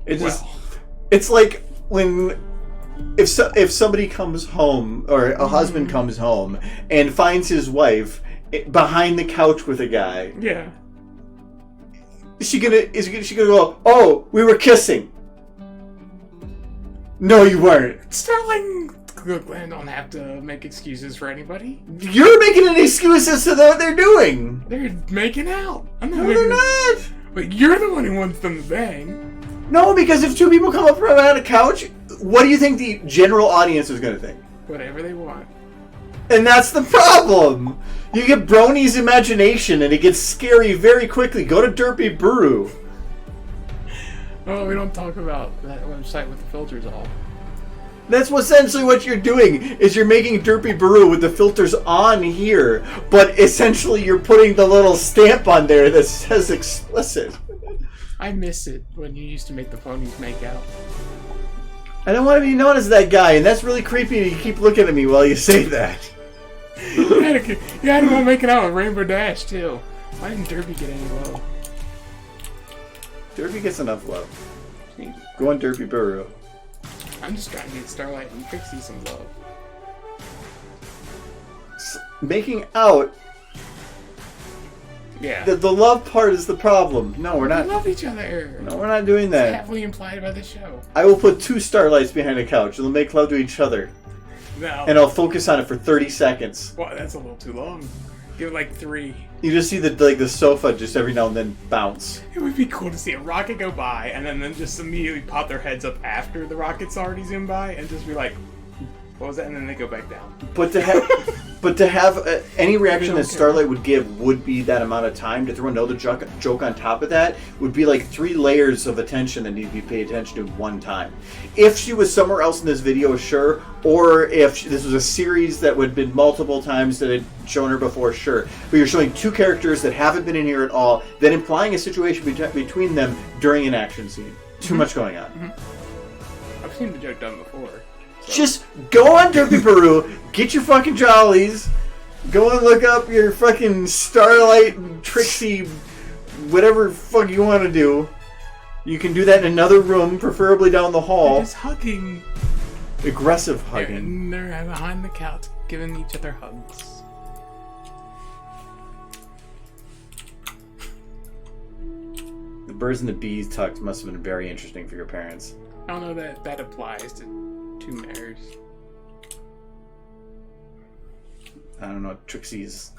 It's like when if somebody comes home or a husband comes home and finds his wife behind the couch with a guy. Yeah. Is she gonna go, oh, we were kissing? No, you weren't. Starling don't have to make excuses for anybody. You're making an excuse as to what they're doing. They're making out. No, they're not. But you're the one who wants them to bang. No, because if two people come up from behind a couch, what do you think the general audience is gonna think? Whatever they want. And that's the problem. You get Brony's imagination, and it gets scary very quickly. Go to Derpy Buru. Oh, we don't talk about that website with the filters all. That's essentially what you're doing, is you're making Derpy Buru with the filters on here, but essentially you're putting the little stamp on there that says explicit. I miss it when you used to make the ponies make out. I don't want to be known as that guy, and that's really creepy. You keep looking at me while you say that. You had him all making out with Rainbow Dash, too. Why didn't Derpy get any love? Derpy gets enough love. Go on Derpy Buru. I'm just trying to get Starlight and Trixie some love. Making out. Yeah. The love part is the problem. No, we're not. They love each other. No, we're not doing It's that. heavily implied by the show. I will put two Starlights behind a couch. They'll make love to each other. No. And I'll focus on it for 30 seconds. Well, that's a little too long. Give it like 3. You just see the sofa just every now and then bounce. It would be cool to see a rocket go by and then just immediately pop their heads up after the rocket's already zoomed by and just be like, what was that? And then they go back down. But to have any reaction that Starlight would give would be that amount of time. To throw another joke on top of that would be like 3 layers of attention that need to be paid attention to one time. If she was somewhere else in this video, sure. Or if this was a series that would have been multiple times that had shown her before, sure. But you're showing 2 characters that haven't been in here at all, then implying a situation between them during an action scene. Too much going on. Mm-hmm. I've seen the joke done before. So. Just go on Derpy Peru, get your fucking jollies, go and look up your fucking Starlight and Trixie, whatever fuck you want to do. You can do that in another room, preferably down the hall. They're just hugging. Aggressive hugging. They're behind the couch, giving each other hugs. The birds and the bees tucked must have been very interesting for your parents. I don't know that that applies to 2 mares. I don't know, Trixie's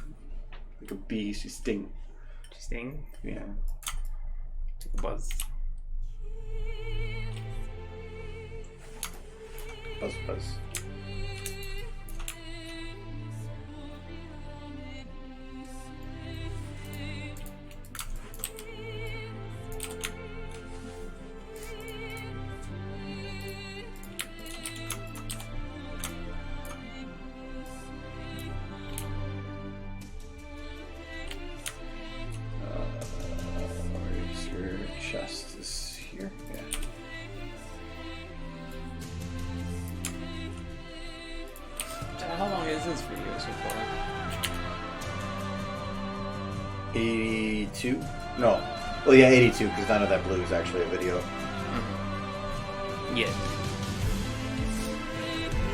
like a bee, she sting. She sting? Yeah. Buzz. Buzz, buzz. Where's your chest? Is here? Yeah. How long is this video so far? 82? No. Well, yeah, 82, because None of That Blue is actually a video. Mm-hmm. Yeah.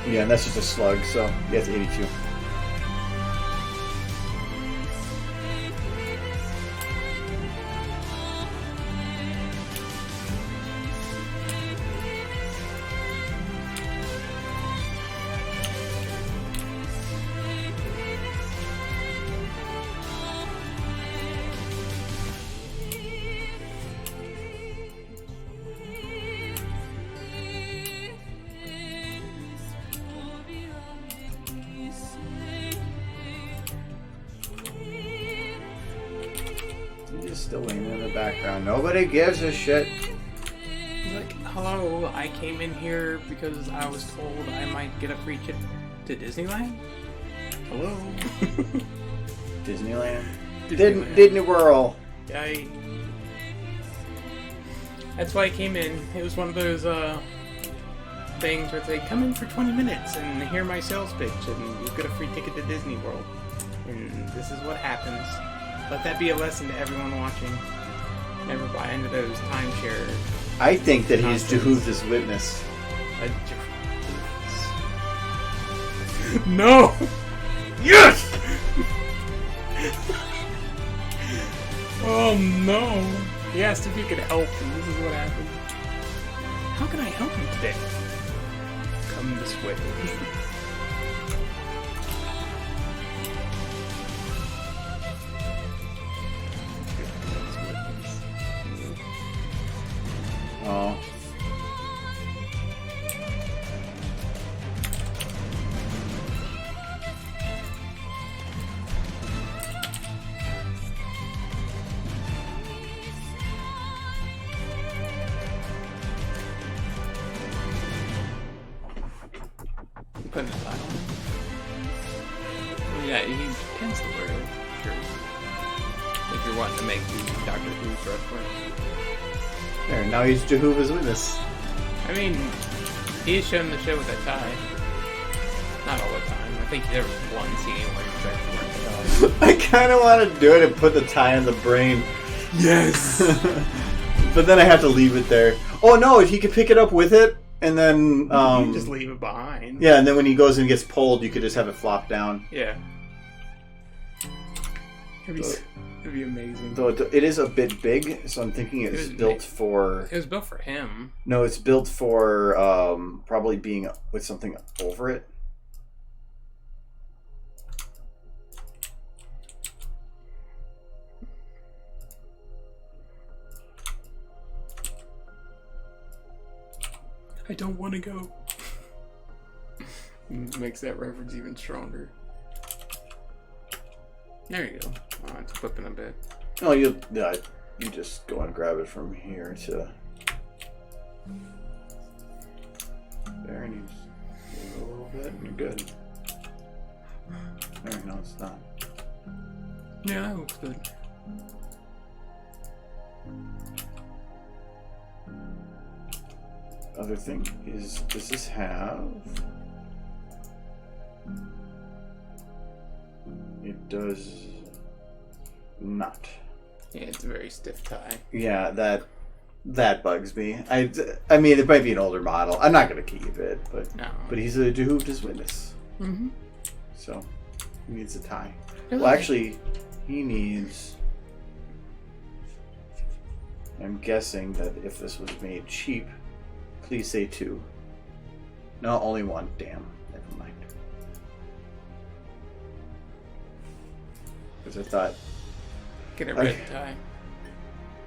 Yeah, and that's just a slug, so yeah, it's 82. just still leaning in the background. Nobody gives a shit. He's like, hello, I came in here because I was told I might get a free trip to Disneyland. Hello. Disneyland. Disneyland. Disney World. Yay. That's why I came in. It was one of those things where they come in for 20 minutes and hear my sales pitch and you get a free ticket to Disney World. And this is what happens. Let that be a lesson to everyone watching. Never buy into those timeshare. I think that he's Jehovah's Witness. No! Yes! Oh no! He asked if he could help, and this is what happened. How can I help you today? Come this way. Oh. You putting a tie on him? Well, yeah, he tends to wear it. Sure. If you're wanting to make the Doctor Who's reference. There, now he's Jehovah's Witness. I mean, he is shown the show with that tie. Not all the time. I think there was one scene where he's actually wearing the tie. I kind of want to do it and put the tie in the brain. Yes! But then I have to leave it there. Oh no, if he could pick it up with it, and then... You can just leave it behind. Yeah, and then when he goes and gets pulled, you could just have it flop down. Yeah. It'd be amazing. Though it is a bit big, so I'm thinking it's built for... It was built for him. No, it's built for probably being with something over it. I don't want to go. Makes that reference even stronger. There you go. Oh, it's flipping a bit. Oh, you just go and grab it from here to there, and you just move a little bit, and you're good. There, no, it's not. Yeah, that looks good. Other thing is, does this have? It does not. Yeah, it's a very stiff tie. Yeah, that bugs me. I mean, it might be an older model. I'm not gonna keep it, but No. but he's a Jehovah's Witness, Mm-hmm. so he needs a tie. Really? Well, actually, he needs. I'm guessing that if this was made cheap, please say 2. No, only 1. Damn, never mind. Because I thought, Get a red tie.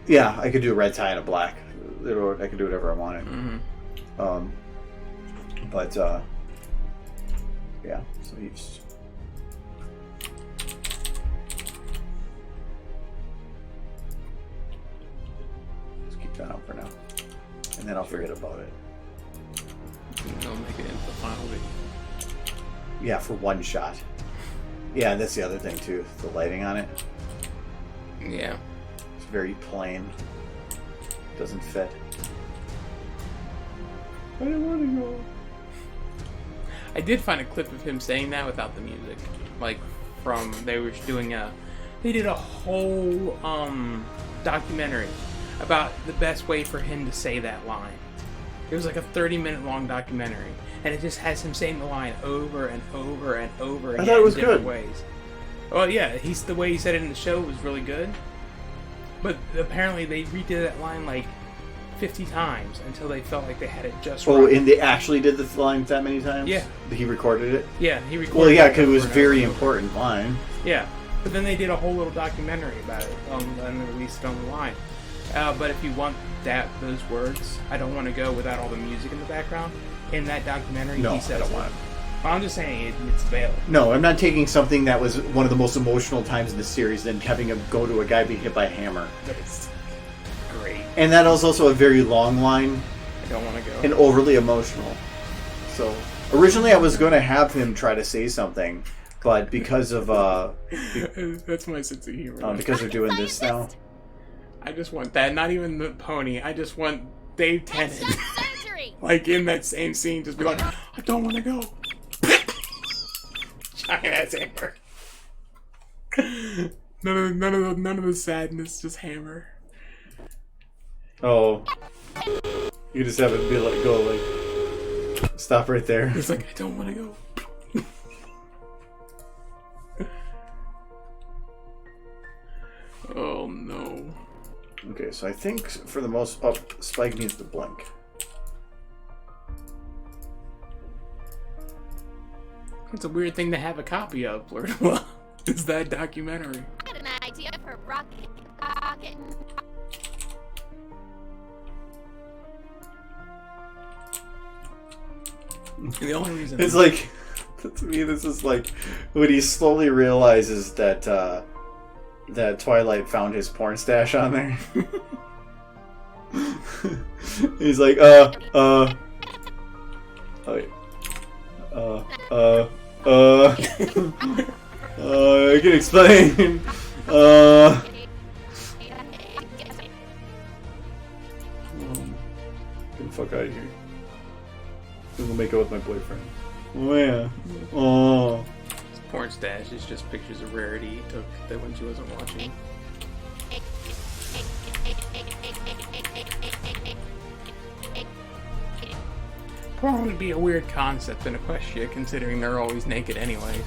yeah, I could do a red tie and a black. I could do whatever I wanted. Mm-hmm. But yeah. So he's. Let's keep that out for now, and then I'll forget about it. They'll make it into the final video. Yeah, for one shot. Yeah, that's the other thing too. The lighting on it. Yeah. It's very plain. Doesn't fit. I don't want to go. I did find a clip of him saying that without the music. Like, they did a whole, documentary about the best way for him to say that line. It was like a 30-minute long documentary. And it just has him saying the line over and over and over again. I thought it was in different good. ways. Well, yeah, the way he said it in the show was really good. But apparently they redid that line like 50 times until they felt like they had it just right. Oh, and they actually did the line that many times? Yeah. He recorded it? Yeah, he recorded Well, yeah, it because it was a over and very over. important line. Yeah, but then they did a whole little documentary about it, and they released it online. But if you want those words, I don't want to go without all the music in the background. In that documentary, No, he says I don't want it. I'm just saying it's available. No, I'm not taking something that was one of the most emotional times in the series and having him go to a guy being hit by a hammer. But it's great. And that was also a very long line I don't want to go. and overly emotional. So originally I was going to have him try to say something, but because of That's my sense of humor. because they're doing this now. I just want that. Not even the pony. I just want Dave Tennant. Surgery. Like in that same scene, just be like, I don't want to go. Giant ass hammer. None of the sadness, just hammer. Oh, you just have it be like go like stop right there. It's like I don't want to go. Oh no. Okay, so I think for the most Spike needs to blink. It's a weird thing to have a copy of, Blurred of Love. Is that documentary? I had an idea for rocket. The only reason It's like to me this is like when he slowly realizes that that Twilight found his porn stash on there. He's like I can explain. Get the fuck out of here. I'm gonna make out with my boyfriend. Oh yeah. Oh. his porn stash is just pictures of Rarity he took that when she wasn't watching. Porn would be a weird concept in Equestria, considering they're always naked anyways.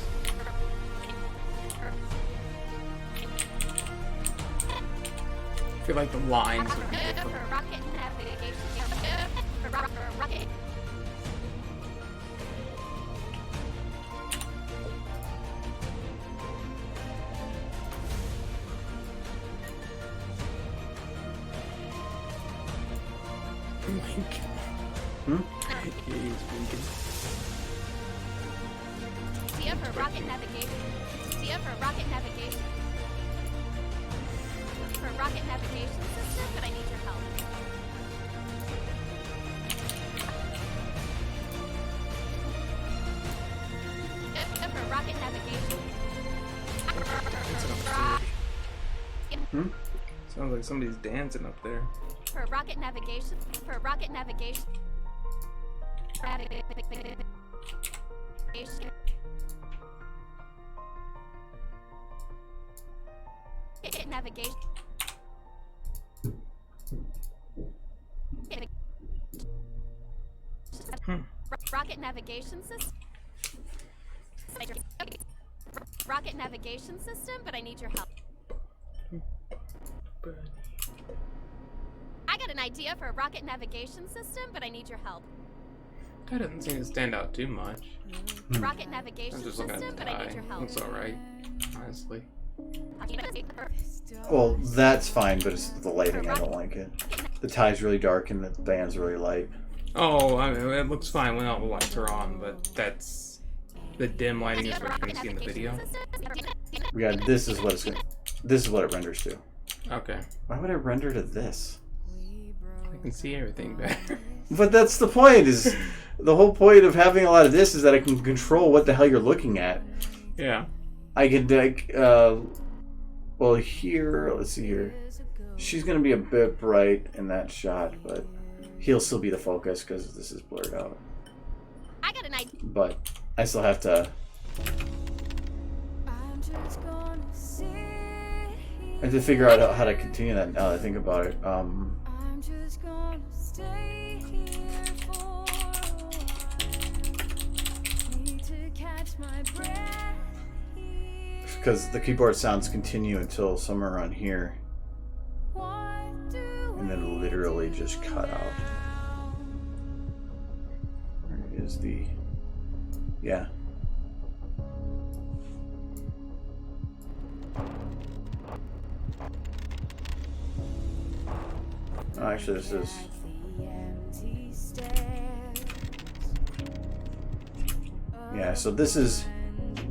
I feel like the lines would be different. For rocket navigation. For rocket. Link. Hmm? Yeah, he's winking. Tia for rocket navigation. Tia for rocket navigation. For rocket navigation system, but I need your help. Tia for rocket navigation. Hmm? Sounds like somebody's dancing up there. For rocket navigation. For rocket navigation. Navigation. Rocket navigation system. Rocket navigation system, but I need your help. I got an idea for a rocket navigation system, but I need your help. That doesn't seem to stand out too much. Rocket navigation I'm just looking system, at the but I need tie. your help. Looks alright, honestly. Well, that's fine, but it's the lighting. I don't like it. The tie's really dark and the band's really light. Oh, I mean, it looks fine when all the lights are on, but that's the dim lighting is what you're gonna see in the video. Yeah, this is what it's gonna. This is what it renders to. Okay, Why would it render to this? I can see everything better. But that's the point. Is the whole point of having a lot of this is that I can control what the hell you're looking at. Yeah. I can like, well here, let's see here. She's gonna be a bit bright in that shot, but he'll still be the focus because this is blurred out. I got an idea. But I still have to. I have to figure out how to continue that now that I think about it. Because the keyboard sounds continue until somewhere around here, and then literally just cut out. Where is the? Yeah. Oh, actually, this is. Yeah, so this is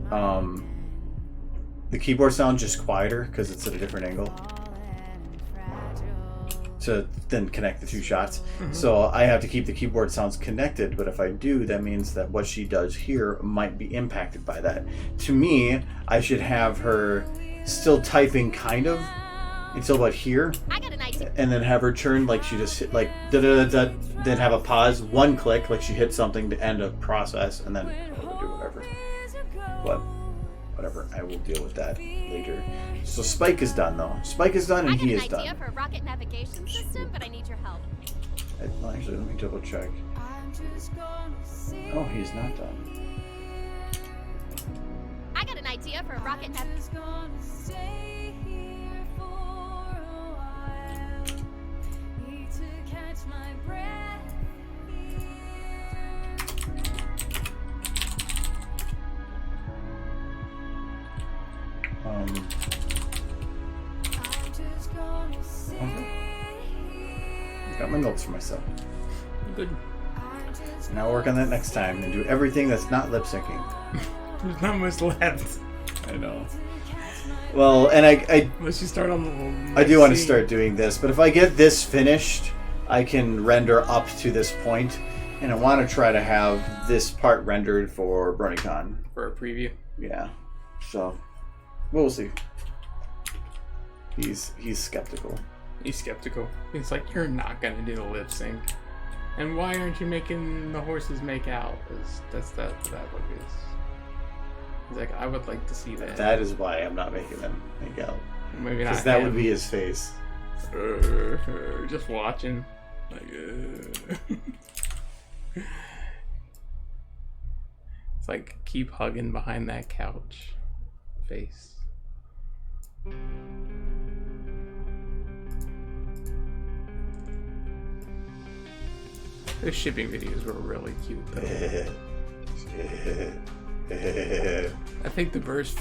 the keyboard sound just quieter because it's at a different angle to then connect the two shots. So I have to keep the keyboard sounds connected, but if I do, that means that what she does here might be impacted by that. To me, I should have her still typing kind of until about here, I got an idea. and then have her turn like she just hit like da da da da, then have a pause, one click like she hit something to end a process, and then do whatever. But whatever, I will deal with that later. So Spike is done though. Spike is done I and got he an is idea done. for a rocket navigation system, but I need your help. Well, actually, let me double check. Oh, he's not done. I got an idea for a rocket Okay. Got my notes for myself. Good. Now work on that next time and do everything that's not lip syncing. There's not much left. I know. Well, and I Unless you start on the. do want to start doing this, but if I get this finished, I can render up to this point, and I want to try to have this part rendered for BronyCon. For a preview. Yeah. So, we'll see. He's skeptical. He's skeptical. He's like, you're not gonna do the lip sync. And why aren't you making the horses make out? That's that look is. He's like, I would like to see that. That is why I'm not making them make out. Maybe not. Because that him. would be his face. Just watching. Like, It's like, keep hugging behind that couch. Face. Those shipping videos were really cute, though. I think the first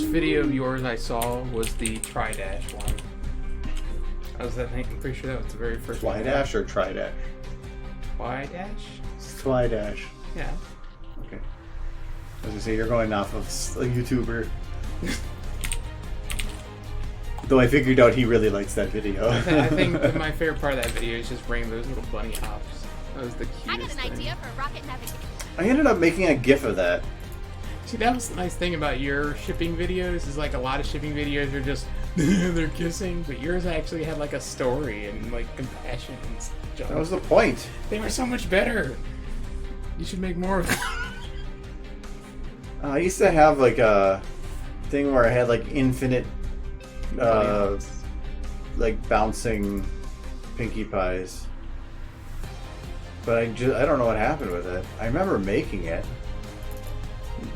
video of yours I saw was the Tri-Dash one. I'm pretty sure that was the very first one. Twi-dash or tri-dash? Twi-Dash? It's Twi-dash. Yeah. Okay. As you say, you're going off of a YouTuber. Though I figured out he really likes that video. I think that my favorite part of that video is just bringing those little bunny hops. That was the cutest I got an thing. idea for a rocket navigation. I ended up making a GIF of that. See, that was the nice thing about your shipping videos is like a lot of shipping videos are just they're kissing, but yours actually had like a story and like compassion and stuff. That was the point. They were so much better. You should make more of them. I used to have like a thing where I had like infinite, like bouncing Pinkie Pies. But I don't know what happened with it. I remember making it.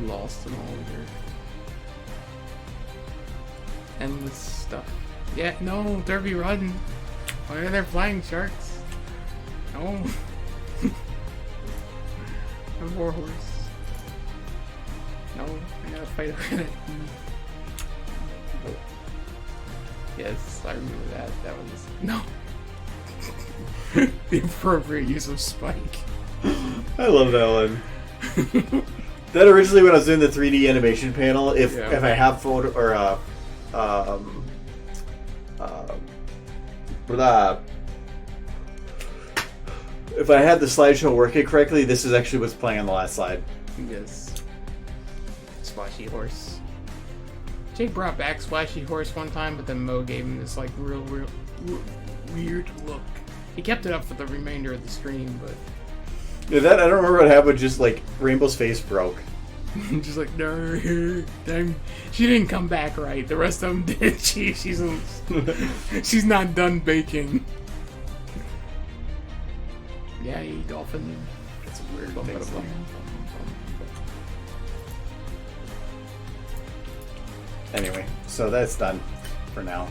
Lost in all of your endless stuff. Yeah, no, Derby run. Why are there flying sharks? No. A war horse. No, I gotta fight over it. Yes, I remember that. That was no. The appropriate use of Spike. I love that one. That originally when I was doing the 3D animation panel, if I have photo or if I had the slideshow working correctly, this is actually what's playing on the last slide. Yes. Splashy horse. Jake brought back Splashy Horse one time, but then Mo gave him this like real weird look. He kept it up for the remainder of the stream, but Yeah, that I don't remember what happened. Just like Rainbow's face broke. just like no, she didn't come back right. The rest of them did. She's not done baking. Yay, dolphin. It's a weird Bum, thing. bada, bum, bum, Anyway, so that's done for now.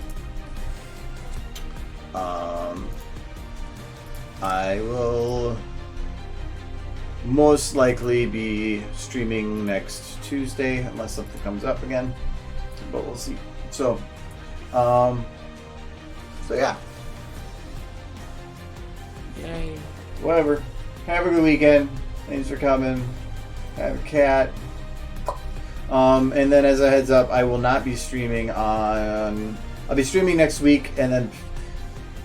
I will most likely be streaming next Tuesday unless something comes up again, but we'll see. So yeah, Yay. whatever. Have a good weekend. Thanks for coming. I have a cat. And then as a heads up, I will not be streaming on... I'll be streaming next week, and then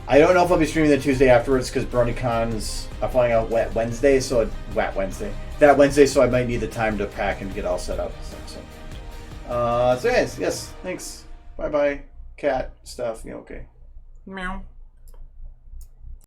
I don't know if I'll be streaming the Tuesday afterwards because BronyCons are flying out That Wednesday, so I might need the time to pack and get all set up. So guys, yes, thanks. Bye-bye. Cat stuff, okay. Meow.